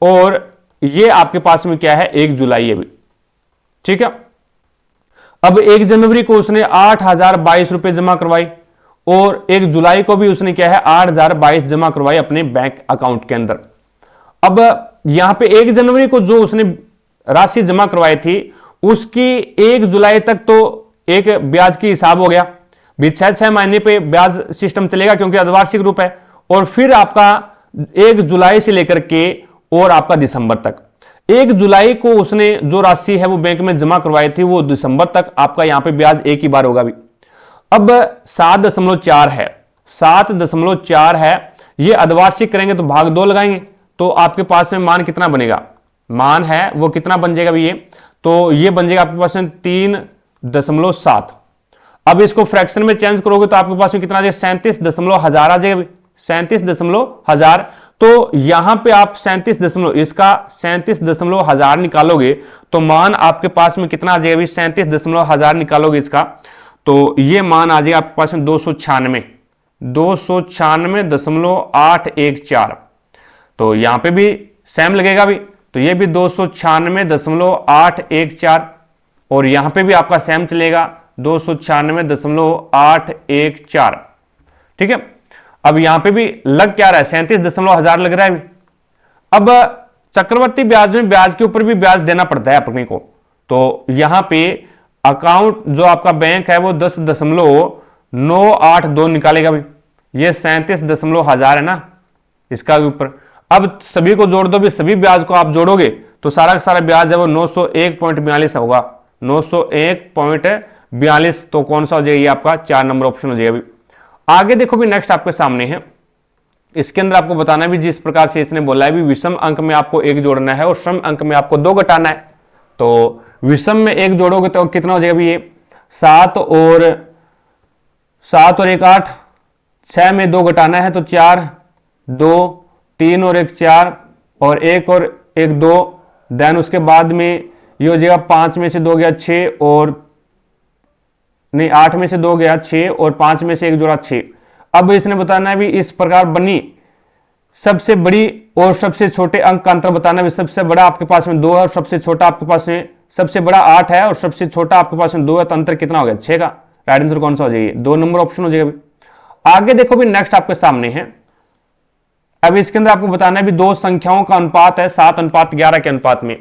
और ये आपके पास में क्या है 1 जुलाई है भी, ठीक है। अब 1 जनवरी को उसने 8,022 रुपए जमा करवाई और 1 जुलाई को भी उसने क्या है 8,022 जमा करवाई अपने बैंक अकाउंट के अंदर। अब यहां पे 1 जनवरी को जो उसने राशि जमा करवाई थी उसकी 1 जुलाई तक तो एक ब्याज की हिसाब हो गया, 6 महीने पे ब्याज सिस्टम चलेगा क्योंकि अर्धवार्षिक रूप है, और फिर आपका 1 जुलाई से लेकर के और आपका दिसंबर तक, 1 जुलाई को उसने जो राशि है वो बैंक में जमा करवाई थी वो दिसंबर तक आपका यहां पे ब्याज एक ही बार होगा भी। अब 7.4 है, 7.4 है, ये अर्धवार्षिक करेंगे तो भाग 2 लगाएंगे तो आपके पास में मान कितना बनेगा, मान है वो कितना बन जाएगा भी, ये तो ये बन जाएगा आपके पास में 3.7। अब इसको फ्रैक्शन में चेंज करोगे तो आपके पास में कितना आ जाएगा 37,000 आ जाएगा, 37,000। तो यहां पे आप 37,000 निकालोगे तो मान आपके पास में कितना आ जाएगा, 37,000 निकालोगे इसका तो ये मान आ जाएगा आपके पास में 296.814। तो यहां पे भी सेम लगेगा भी, तो ये भी 296.814 और यहां पे भी आपका सेम चलेगा 296.814, ठीक है। अब यहां पे भी लग क्या रहा है 37,000 लग रहा है। अब चक्रवर्ती ब्याज में ब्याज के ऊपर भी ब्याज देना पड़ता है अपने को, तो यहां पे अकाउंट जो आपका बैंक है वो 10.982 निकालेगा भी, ये 37,000 है ना इसका ऊपर। अब सभी को जोड़ दो भी, सभी ब्याज को आप जोड़ोगे तो सारा का सारा ब्याज है वो 901.42 होगा, 901.42। तो कौन सा हो जाएगा, ये आपका 4 नंबर ऑप्शन हो जाएगा भी। आगे देखो भी नेक्स्ट आपके सामने है, इसके अंदर आपको बताना है भी जिस प्रकार से इसने बोला है भी विषम अंक में आपको 1 जोड़ना है और सम अंक में आपको 2 घटाना है। तो विषम में 1 जोड़ोगे तो कितना हो जाएगा भी, ये 7 और 1 8, 6 में 2 घटाना है तो 4 2 3 और 1 4 और 1 और 1 2। देन उसके बाद में ये हो जाएगा 5 में से 2 गया 6 और नहीं 8 में से 2 गया 6 और 5 में से 1 जोड़ा 6। अब इसने बताना है भी इस प्रकार बनी सबसे बड़ी और सबसे छोटे अंक का अंतर बताना है। सबसे बड़ा आपके पास में 2 है और सबसे छोटा आपके पास में, सबसे बड़ा 8 है और सबसे छोटा आपके पास में 2 है, तो अंतर कितना हो गया? 6 का। राइट आंसर कौन सा हो जाएगा? 2 नंबर ऑप्शन हो जाएगा। आगे देखो भी नेक्स्ट आपके सामने है। अब इसके अंदर आपको बताना है भी दो संख्याओं का अनुपात है 7:11 के अनुपात में।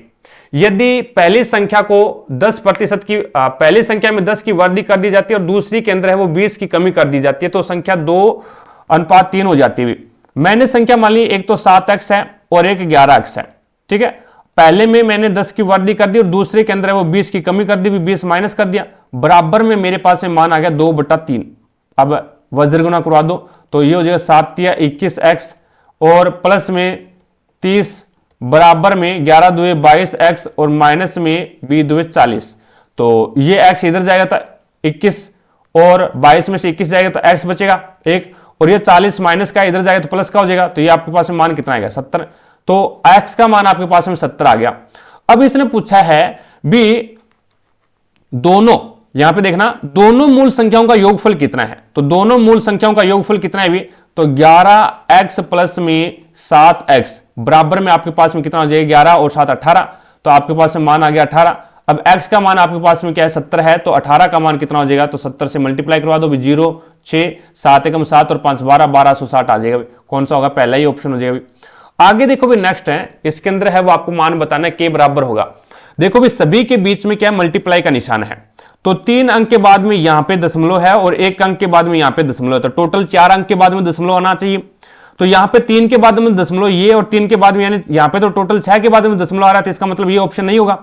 यदि पहली संख्या को 10% की पहली संख्या में 10 की वृद्धि कर दी जाती है और दूसरी के अंदर है वो 20 की कमी कर दी जाती है, तो संख्या 2:3 हो जाती है। मैंने संख्या मान ली एक तो 7x है और एक 11x है, ठीक है। पहले में मैंने 10 की वृद्धि कर दी और दूसरे के अंदर है वो 20 की कमी कर दी, 20 माइनस कर दिया, बराबर में मेरे पास में मान आ गया 2/3। अब वज्र गुना करवा दो तो ये हो जाएगा 7×21x और प्लस में 30 बराबर में 11×2 22x और माइनस में 20×2 40। तो ये x इधर जाएगा तो 21 और 22 में से 21 जाएगा तो x बचेगा 1, और ये 40 माइनस का इधर जाएगा तो प्लस का हो जाएगा, तो ये आपके पास में मान कितना आएगा? 70। तो x का मान आपके पास में 70 आ गया। अब इसने पूछा है भी दोनों, यहां पे देखना, दोनों मूल संख्याओं का योगफल कितना है। तो दोनों मूल संख्याओं का योगफल कितना है भी? तो 11x प्लस में 7x बराबर में आपके पास में कितना हो जाएगा? 11 और 7 18, तो आपके पास में मान आ गया 18। अब x का मान आपके पास में क्या है? 70 है, तो 18 का मान कितना हो जाएगा? तो 70 से मल्टीप्लाई करवा दो भी, 0 6 7 एकम 7 और 5 12 1260 आ जाएगा। कौन सा होगा? पहला ही ऑप्शन हो जाएगा। आगे देखो भी नेक्स्ट है, इसके अंदर है वो आपको मान बताना है के बराबर होगा। देखो भी सभी के बीच में क्या मल्टीप्लाई का निशान है, तो 3 अंक के बाद में यहां पे दशमलव है और 1 अंक के बाद में यहां पे दशमलव है, तो टोटल 4 अंक के बाद में दशमलव आना चाहिए। तो यहां पे 3 के बाद में दशमलव ये और 3 के बाद में, यानी यहां पे तो टोटल 6 के बाद में दशमलव आ रहा है, तो इसका मतलब ये ऑप्शन नहीं होगा।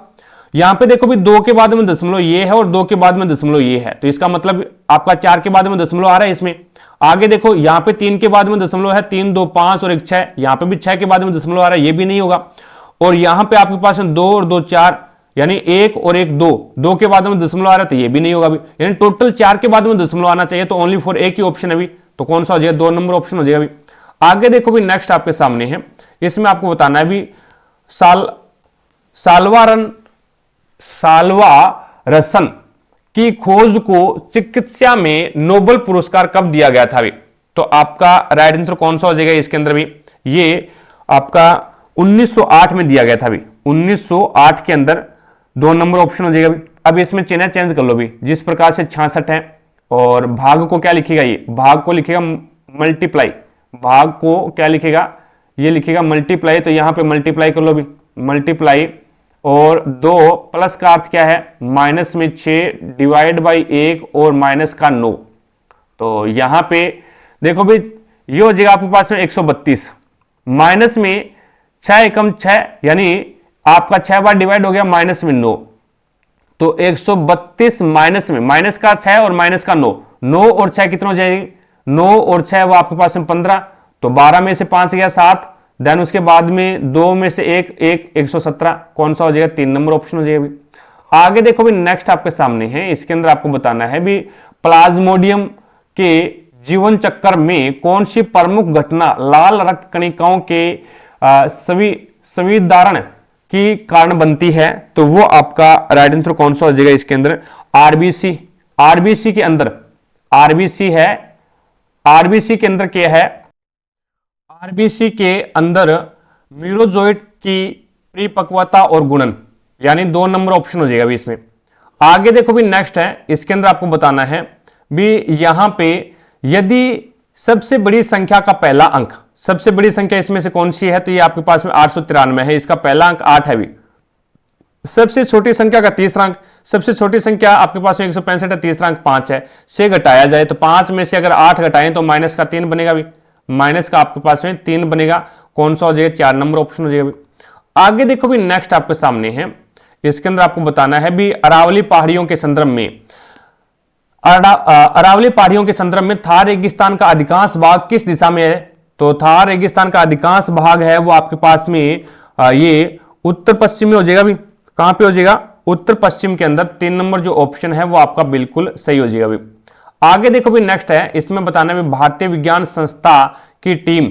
यहां पे देखो भी 2 के बाद में दशमलव ये है और 2 के बाद में दशमलव ये है, तो इसका मतलब आपका 4 के बाद में दशमलव आ रहा है इसमें। आगे देखो यहां पे 3 के बाद में दशमलव है, 3 2 5 और 1 6, यहां पे भी 6 के बाद में दशमलव आ रहा है, ये भी नहीं होगा। और यहां पे आपके पास में 2 और 2 4, यानी 1 और 1 2, 2 के बाद में दशमलव आ रहा है, तो ये भी नहीं होगा भी, यानी टोटल 4 के बाद में दशमलव आना चाहिए, तो ओनली फॉर एक ही ऑप्शन है भी, तो कौन सा हो जाएगा? 2 नंबर ऑप्शन हो जाएगा भी। आगे देखो भी नेक्स्ट आपके सामने है, इसमें आपको बताना है भी साल्वा रसन की खोज को चिकित्सा में नोबेल पुरस्कार कब दिया गया था भी? तो आपका राइट आंसर कौन सा हो जाएगा इसके अंदर भी? ये आपका 1908 में दिया गया था भी, 1908 के अंदर 2 नंबर ऑप्शन हो जाएगा भी। अब इसमें चिन्ह चेंज कर लो भी, जिस प्रकार से 66 है और भाग को क्या लिखेगा? ये भाग को लिखेगा मल्टीप्लाई, भाग को क्या लिखेगा? ये लिखेगा मल्टीप्लाई, तो यहां पे मल्टीप्लाई कर लो भी, मल्टीप्लाई, और 2 प्लस का अर्थ क्या है? माइनस में 6 डिवाइड बाई 1 और माइनस का 9, तो यहां पे देखो भी ये हो जाएगा आपके पास में 132, माइनस में 6 एकम 6, यानी आपका 6 बार डिवाइड हो गया माइनस में 9, तो 132 माइनस में, माइनस का 6 और माइनस का 9, 9 और 6 कितना हो जाएगी? 9 और 6 वो आपके पास में 15, तो 12 में से 5 गया 7, देन उसके बाद में 2 में से 1 117, कौन सा हो जाएगा? 3 नंबर ऑप्शन हो जाएगा। आगे देखो भी नेक्स्ट आपके सामने है, इसके अंदर आपको बताना है भी प्लाज्मोडियम के जीवन चक्र में कौन सी प्रमुख घटना लाल रक्त कणिकाओं के संविदारण की कारण बनती है? तो वो आपका राइट आंसर कौन सा हो जाएगा इसके अंदर? आरबीसी। आरबीसी के अंदर आरबीसी है, आरबीसी के अंदर क्या है? आरबीसी के अंदर मीरोजोइट की परिपक्वता और गुणन, यानी 2 नंबर ऑप्शन हो जाएगा भी इसमें। आगे देखो भी नेक्स्ट है, इसके अंदर आपको बताना है भी यहां पे यदि सबसे बड़ी संख्या का पहला अंक, सबसे बड़ी संख्या इसमें से कौन सी है? तो ये आपके पास में 893 है, इसका पहला अंक 8 है भी। सबसे छोटी संख्या का तीसरा अंक, सबसे छोटी संख्या आपके पास में 165 है, तीसरा अंक 5 है, से घटाया जाए तो 5 में से अगर 8 घटाएं तो माइनस का 3 बनेगा भी, माइनस का आपके पास में 3 बनेगा, कौन सा हो जाएगा? 4 नंबर ऑप्शन हो जाएगा भी। आगे देखो भी नेक्स्ट आपके सामने है, इसके अंदर आपको बताना है भी अरावली पहाड़ियों के संदर्भ में, अरावली पहाड़ियों के संदर्भ में थार रेगिस्तान का अधिकांश भाग किस दिशा में है? तो थार रेगिस्तान का अधिकांश भाग है वो आपके पास में ये उत्तर पश्चिम में हो जाएगा भी। कहां पे हो जाएगा? उत्तर पश्चिम के अंदर। 3 नंबर जो ऑप्शन है वो आपका बिल्कुल सही हो जाएगा भी। आगे देखो भी नेक्स्ट है, इसमें बताना है भारतीय विज्ञान संस्था की टीम,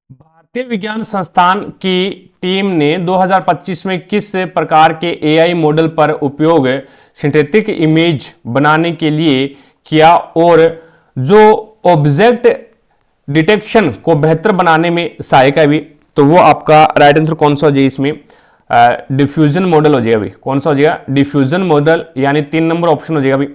भारतीय विज्ञान संस्थान की टीम ने 2025 में किस प्रकार के एआई मॉडल पर उपयोग सिंथेटिक इमेज बनाने के लिए किया, और जो ऑब्जेक्ट डिटेक्शन को बेहतर बनाने में सहायक है भी, तो वो आपका राइट आंसर कौन सा हो जाएगा इसमें, डिफ्यूजन मॉडल हो जाएगा भी। कौन सा हो जाएगा, डिफ्यूजन मॉडल, यानी 3 नंबर ऑप्शन हो जाएगा भी।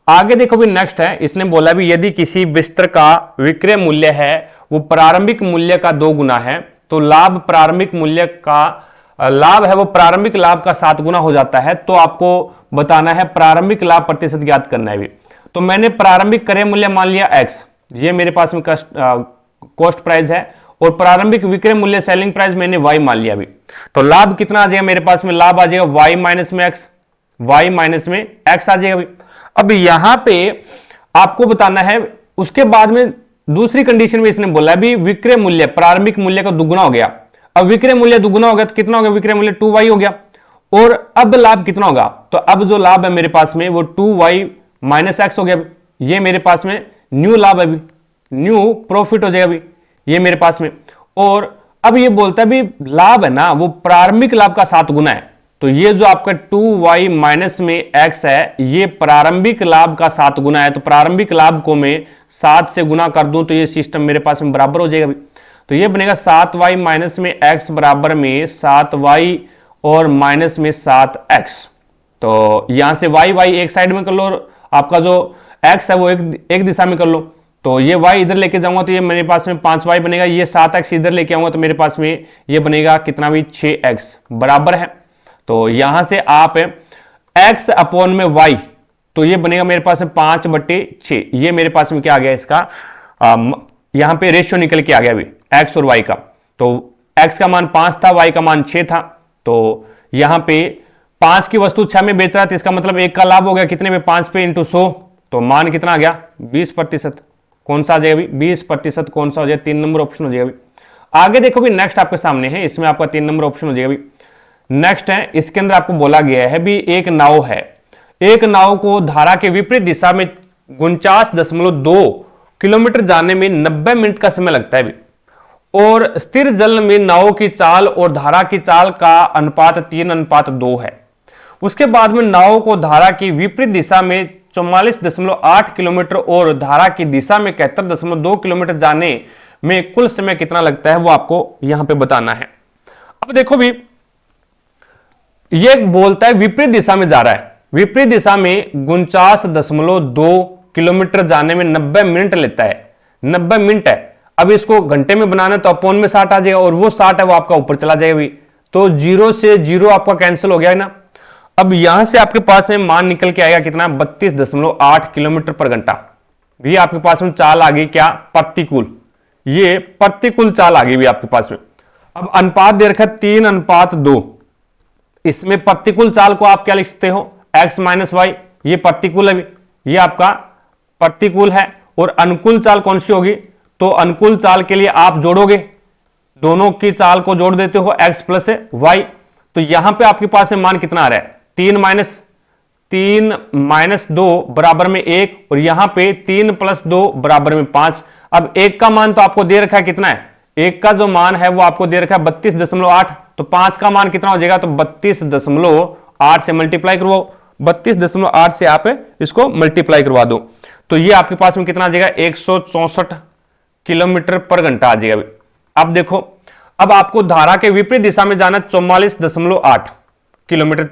आगे देखो भी नेक्स्ट है, इसने बोला भी यदि किसी बिस्तर का विक्रय मूल्य है वो प्रारंभिक मूल्य का 2 गुना है, तो लाभ प्रारंभिक मूल्य का लाभ है वो प्रारंभिक लाभ का 7 गुना हो जाता है। तो आपको बताना है प्रारंभिक लाभ प्रतिशत ज्ञात करना है भी। तो मैंने प्रारंभिक क्रय मूल्य मान लिया x, ये मेरे पास में कॉस्ट प्राइस है, और प्रारंभिक विक्रय मूल्य सेलिंग प्राइस मैंने y मान लिया भी। तो लाभ कितना आ जाएगा मेरे पास में, लाभ आ जाएगा y माइनस में x, y माइनस में x आ जाएगा भी। अब यहां पे आपको बताना है, उसके बाद में दूसरी कंडीशन में इसने बोला भी विक्रय मूल्य प्रारंभिक मूल्य का दुगुना हो गया। अब विक्रय मूल्य दुगुना हो गया तो कितना हो गया, विक्रय मूल्य 2y हो गया। और अब लाभ कितना होगा, तो अब जो लाभ है मेरे पास में वो 2y माइनस एक्स हो गया। ये मेरे पास में न्यू लाभ है, न्यू प्रॉफिट हो जाएगा भी ये मेरे पास में। और अब ये बोलता है भी लाभ है ना वो प्रारंभिक लाभ का 7 गुना है, तो ये जो आपका 2y माइनस में x है ये प्रारंभिक लाभ का 7 गुना है। तो प्रारंभिक लाभ को मैं 7 से गुना कर दूं तो ये सिस्टम मेरे पास में बराबर हो जाएगा भी। तो ये बनेगा 7y माइनस में x बराबर में 7y और माइनस में 7x। तो यहां से y एक साइड में कर लो और आपका जो x है वो एक दिशा में कर लो। तो ये y इधर लेके जाऊंगा तो ये मेरे पास में 5y बनेगा, ये 7x इधर लेके आऊंगा तो मेरे पास में ये बनेगा कितना भी 6x बराबर है। तो यहां से आप x अपॉन में y, तो ये बनेगा मेरे पास में 5/6। ये मेरे पास में क्या आ गया इसका, यहां पे रेशियो निकल के आ गया अभी x और y का। तो x का मान 5 था, y का मान 6 था। तो यहां पे 5 की वस्तु 6 में बेच रहा है तो इसका मतलब 1 का लाभ हो गया कितने में, 5 पे इंटू 100, तो मान कितना आ गया 20%। कौन सा आ जाएगा भी 20%, कौन सा हो जाएगा 3 नंबर ऑप्शन हो जाएगा भी। आगे देखो भी नेक्स्ट आपके सामने है, इसमें आपका 3 नंबर ऑप्शन हो जाएगा भी। नेक्स्ट है, इसके अंदर आपको बोला गया है भी एक नाव है, एक नाव को धारा के विपरीत दिशा में 49.2 किलोमीटर जाने में 90 मिनट का समय लगता है भी, और स्थिर जल में नाव की चाल और धारा की चाल का अनुपात 3:2 है। उसके बाद में नाव को धारा की विपरीत दिशा में 44.8 किलोमीटर और धारा की दिशा में 71.2 किलोमीटर जाने में कुल समय कितना लगता है वो आपको यहां पे बताना है। अब देखो भी ये बोलता है विपरीत दिशा में जा रहा है, विपरीत दिशा में 49.2 किलोमीटर जाने में 90 मिनट लेता है, 90 मिनट है। अब इसको घंटे में बनाना तो अपॉन में 60 आ जाएगा, और वो 60 है वो आपका ऊपर चला जाएगा भी। तो 0 से 0 आपका कैंसिल हो गया है ना। अब यहां से आपके पास में मान निकल के आएगा कितना, 32.8 किलोमीटर पर घंटा। भी आपके पास में चाल आ गई क्या, प्रतिकूल, ये प्रतिकूल चाल आ गई भी आपके पास में। अब अनुपात दे रखा है 3:2, इसमें प्रतिकूल चाल को आप क्या लिख सकते हो, x माइनस वाई, ये प्रतिकूल है भी, ये आपका प्रतिकूल है। और अनुकूल चाल कौन सी होगी, तो अनुकूल चाल के लिए आप जोड़ोगे, दोनों की चाल को जोड़ देते हो x प्लस वाई। तो यहां पे आपके पास मान कितना आ रहा है, 3 माइनस 2 बराबर में 1, और यहां पे 3 + 2 बराबर में 5। अब 1 का मान तो आपको दे रखा है कितना है, 1 का जो मान है वो आपको दे रखा है 32.8, तो 5 का मान कितना हो जाएगा, तो 32.8 से मल्टीप्लाई करवाओ, 32.8 से आप इसको मल्टीप्लाई करवा दो। तो ये आपके पास में कितना आ जाएगा, 164 किलोमीटर पर घंटा आ जाएगा। अब देखो, अब आपको धारा के विपरीत दिशा में जाना 44.8 किलोमीटर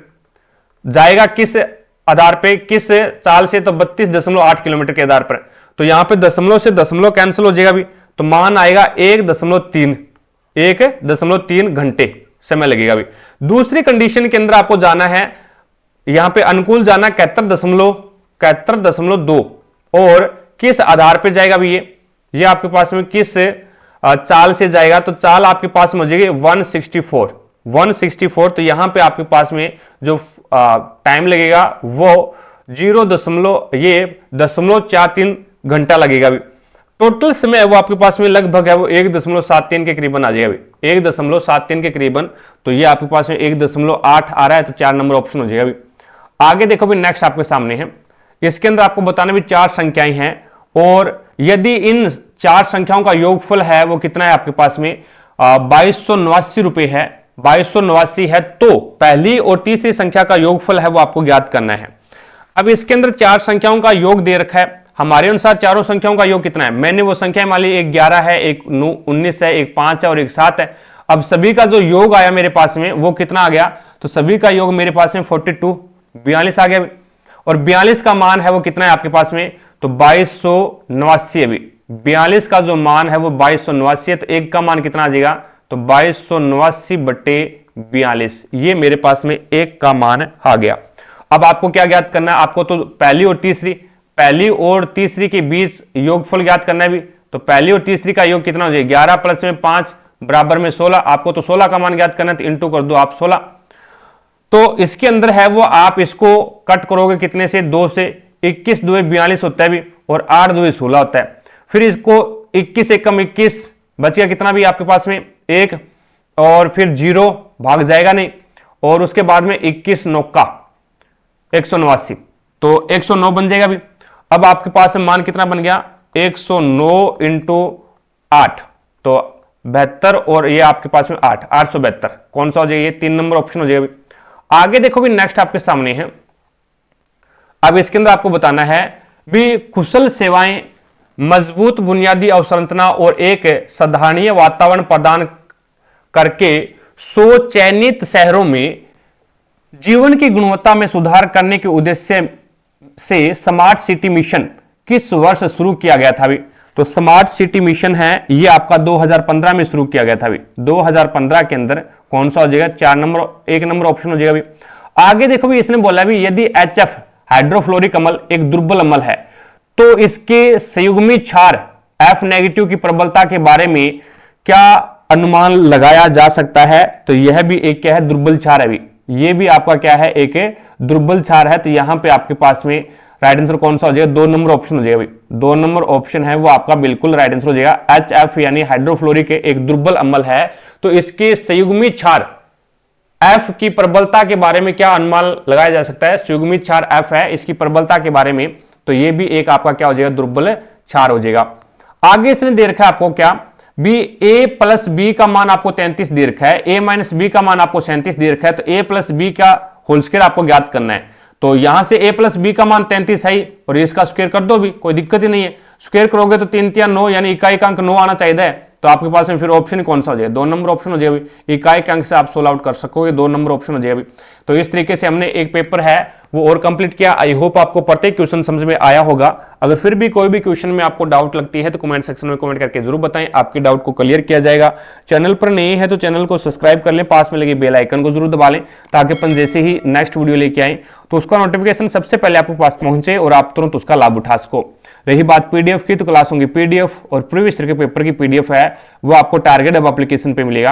जाएगा, किस आधार पे, किस चाल से, तो 32.8 किलोमीटर के आधार पर। तो यहां पे दशमलव से दशमलव कैंसिल हो जाएगा भी, तो मान आएगा 1.3 घंटे समय लगेगा भी। दूसरी कंडीशन के अंदर आपको जाना है, यहां पे अनुकूल जाना 71.2, और किस आधार पे जाएगा भी, ये आपके पास में किस चाल से जाएगा, तो चाल आपके पास में हो जाएगी 164। तो यहां पे आपके पास में जो टाइम लगेगा वो 0.43 घंटा लगेगा भी। टोटल समय वो आपके पास में लगभग है वो 1.73 के करीबन आ जाएगा, 1.73 के करीबन। तो ये आपके पास में 1.8 आ रहा है, तो 4 नंबर ऑप्शन हो जाएगा भी। आगे देखो भी नेक्स्ट आपके सामने है, इसके अंदर आपको बताना भी 4 संख्याएं हैं, और यदि इन 4 संख्याओं का योगफल है वो कितना है आपके पास में 2289 रुपए है, 2289 है, तो पहली और तीसरी संख्या का योगफल है वो आपको ज्ञात करना है। अब इसके अंदर 4 संख्याओं का योग दे रखा है, हमारे अनुसार चारों संख्याओं का योग कितना है। मैंने वो संख्या मान ली एक 11 है, एक 19 है, एक 5 है और एक 7 है। अब सभी का जो योग आया मेरे पास में वो कितना आ गया, तो सभी का योग मेरे पास में 42 42 आ गया। और 42 का मान है वो कितना है आपके पास में, तो 2289। अभी 42 का जो मान है वो 2289 है, तो एक का मान कितना आ जाएगा, तो 2289/42। ये मेरे पास में एक का मान आ गया। अब आपको क्या ज्ञात करना है, आपको तो पहली और तीसरी के बीच योगफल ज्ञात करना है भी। तो पहली और तीसरी का योग कितना हो जाएगा, 11 प्लस में 5 बराबर में 16। आपको तो 16 का मान ज्ञात करना है, तो इंटू कर दो आप 16। तो इसके अंदर है वो आप इसको कट करोगे कितने से, 2 से। 21 2 42 होता है भी, और 8 2 16 होता है। फिर इसको 21 एक कम 21 बच गया कितना भी आपके पास में 1, और फिर 0 भाग जाएगा नहीं, और उसके बाद में 21 9 का 189, तो 109 बन जाएगा भी। अब आपके पास मान कितना बन गया, 109 इंटू 8, तो 72, और ये आपके पास में 8 872 कौन सा हो जाएगा, 3 नंबर ऑप्शन हो जाएगा भी। आगे देखो भी नेक्स्ट आपके सामने है। अब इसके अंदर आपको बताना है भी कुशल सेवाएं, मजबूत बुनियादी अवसंरचना और एक सराहनीय वातावरण प्रदान करके 100 चयनित शहरों में जीवन की गुणवत्ता में सुधार करने के उद्देश्य से स्मार्ट सिटी मिशन किस वर्ष शुरू किया गया था भी। तो स्मार्ट सिटी मिशन है ये आपका 2015 में शुरू किया गया था भी। 2015 के अंदर कौन सा हो जाएगा, 1 नंबर ऑप्शन हो जाएगा भी। आगे देखो भी इसने बोला भी यदि HF हाइड्रोफ्लोरिक अम्ल एक दुर्बल अम्ल है तो इसके संयुग्मी क्षार F नेगेटिव की प्रबलता के बारे में क्या अनुमान लगाया जा सकता है। तो यह भी एक क्या है, दुर्बल क्षार है भी। ये भी आपका क्या है, एक दुर्बल क्षार है। तो यहां पे आपके पास में राइट आंसर कौन सा हो जाएगा, 2 नंबर ऑप्शन हो जाएगा भाई। 2 नंबर ऑप्शन है वो आपका बिल्कुल राइट आंसर हो जाएगा। HF यानी हाइड्रोफ्लोरिक एक दुर्बल अम्ल है, तो इसके संयुग्मी क्षार F की प्रबलता के बारे में क्या अनुमान लगाया जा सकता है। संयुग्मी क्षार F है इसकी प्रबलता के बारे में, तो ये भी एक आपका क्या हो जाएगा, दुर्बल क्षार हो जाएगा। आगे इसने दे रखा है आपको क्या बी, A प्लस बी का मान आपको 33 दे रखा है, A माइनस बी का मान आपको 37 दे रखा है। तो A प्लस बी का होल स्क्वायर आपको ज्ञात करना है। तो यहां से A प्लस बी का मान 33 है और इसका स्क्वायर कर दो भी, कोई दिक्कत ही नहीं है। स्क्वायर करोगे तो 3 3 9 यानी इकाई का अंक 9 आना चाहिए। तो आपके पास में फिर ऑप्शन कौन सा हो जाएगा, 2 नंबर ऑप्शन हो जाएगा। इकाई के अंक से आप सोल्व आउट कर सकोगे, 2 नंबर ऑप्शन हो जाएगा। तो इस तरीके से हमने एक पेपर है वो और कंप्लीट किया। आई होप आपको प्रत्येक क्वेश्चन समझ में आया होगा। अगर फिर भी कोई भी क्वेश्चन में आपको डाउट लगती है तो कमेंट सेक्शन में कमेंट करके जरूर बताएं, आपके डाउट को क्लियर किया जाएगा। चैनल पर नए हैं तो चैनल को सब्सक्राइब कर लें, पास में लगे बेल आइकन को जरूर दबा लें ताकि अपन जैसे ही नेक्स्ट वीडियो लेके आए तो उसका नोटिफिकेशन सबसे पहले आपके पास पहुंचे और आप तुरंत उसका लाभ उठा सको। रही बात पीडीएफ की, तो क्लासों की पीडीएफ और प्रीवियस ईयर के पेपर की पीडीएफ है वो आपको टारगेट हब एप्लीकेशन पे मिलेगा।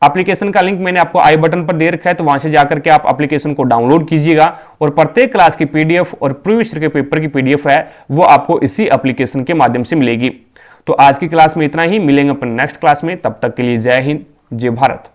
एप्लीकेशन का लिंक मैंने आपको आई बटन पर दे रखा है, तो वहां से जाकर के आप एप्लीकेशन को डाउनलोड कीजिएगा और प्रत्येक क्लास की पीडीएफ और प्रीवियस ईयर के पेपर की पीडीएफ है वो आपको इसी एप्लीकेशन के माध्यम से मिलेगी। तो आज की क्लास में इतना ही, मिलेंगे अपन नेक्स्ट क्लास में। तब तक के लिए जय हिंद, जय भारत।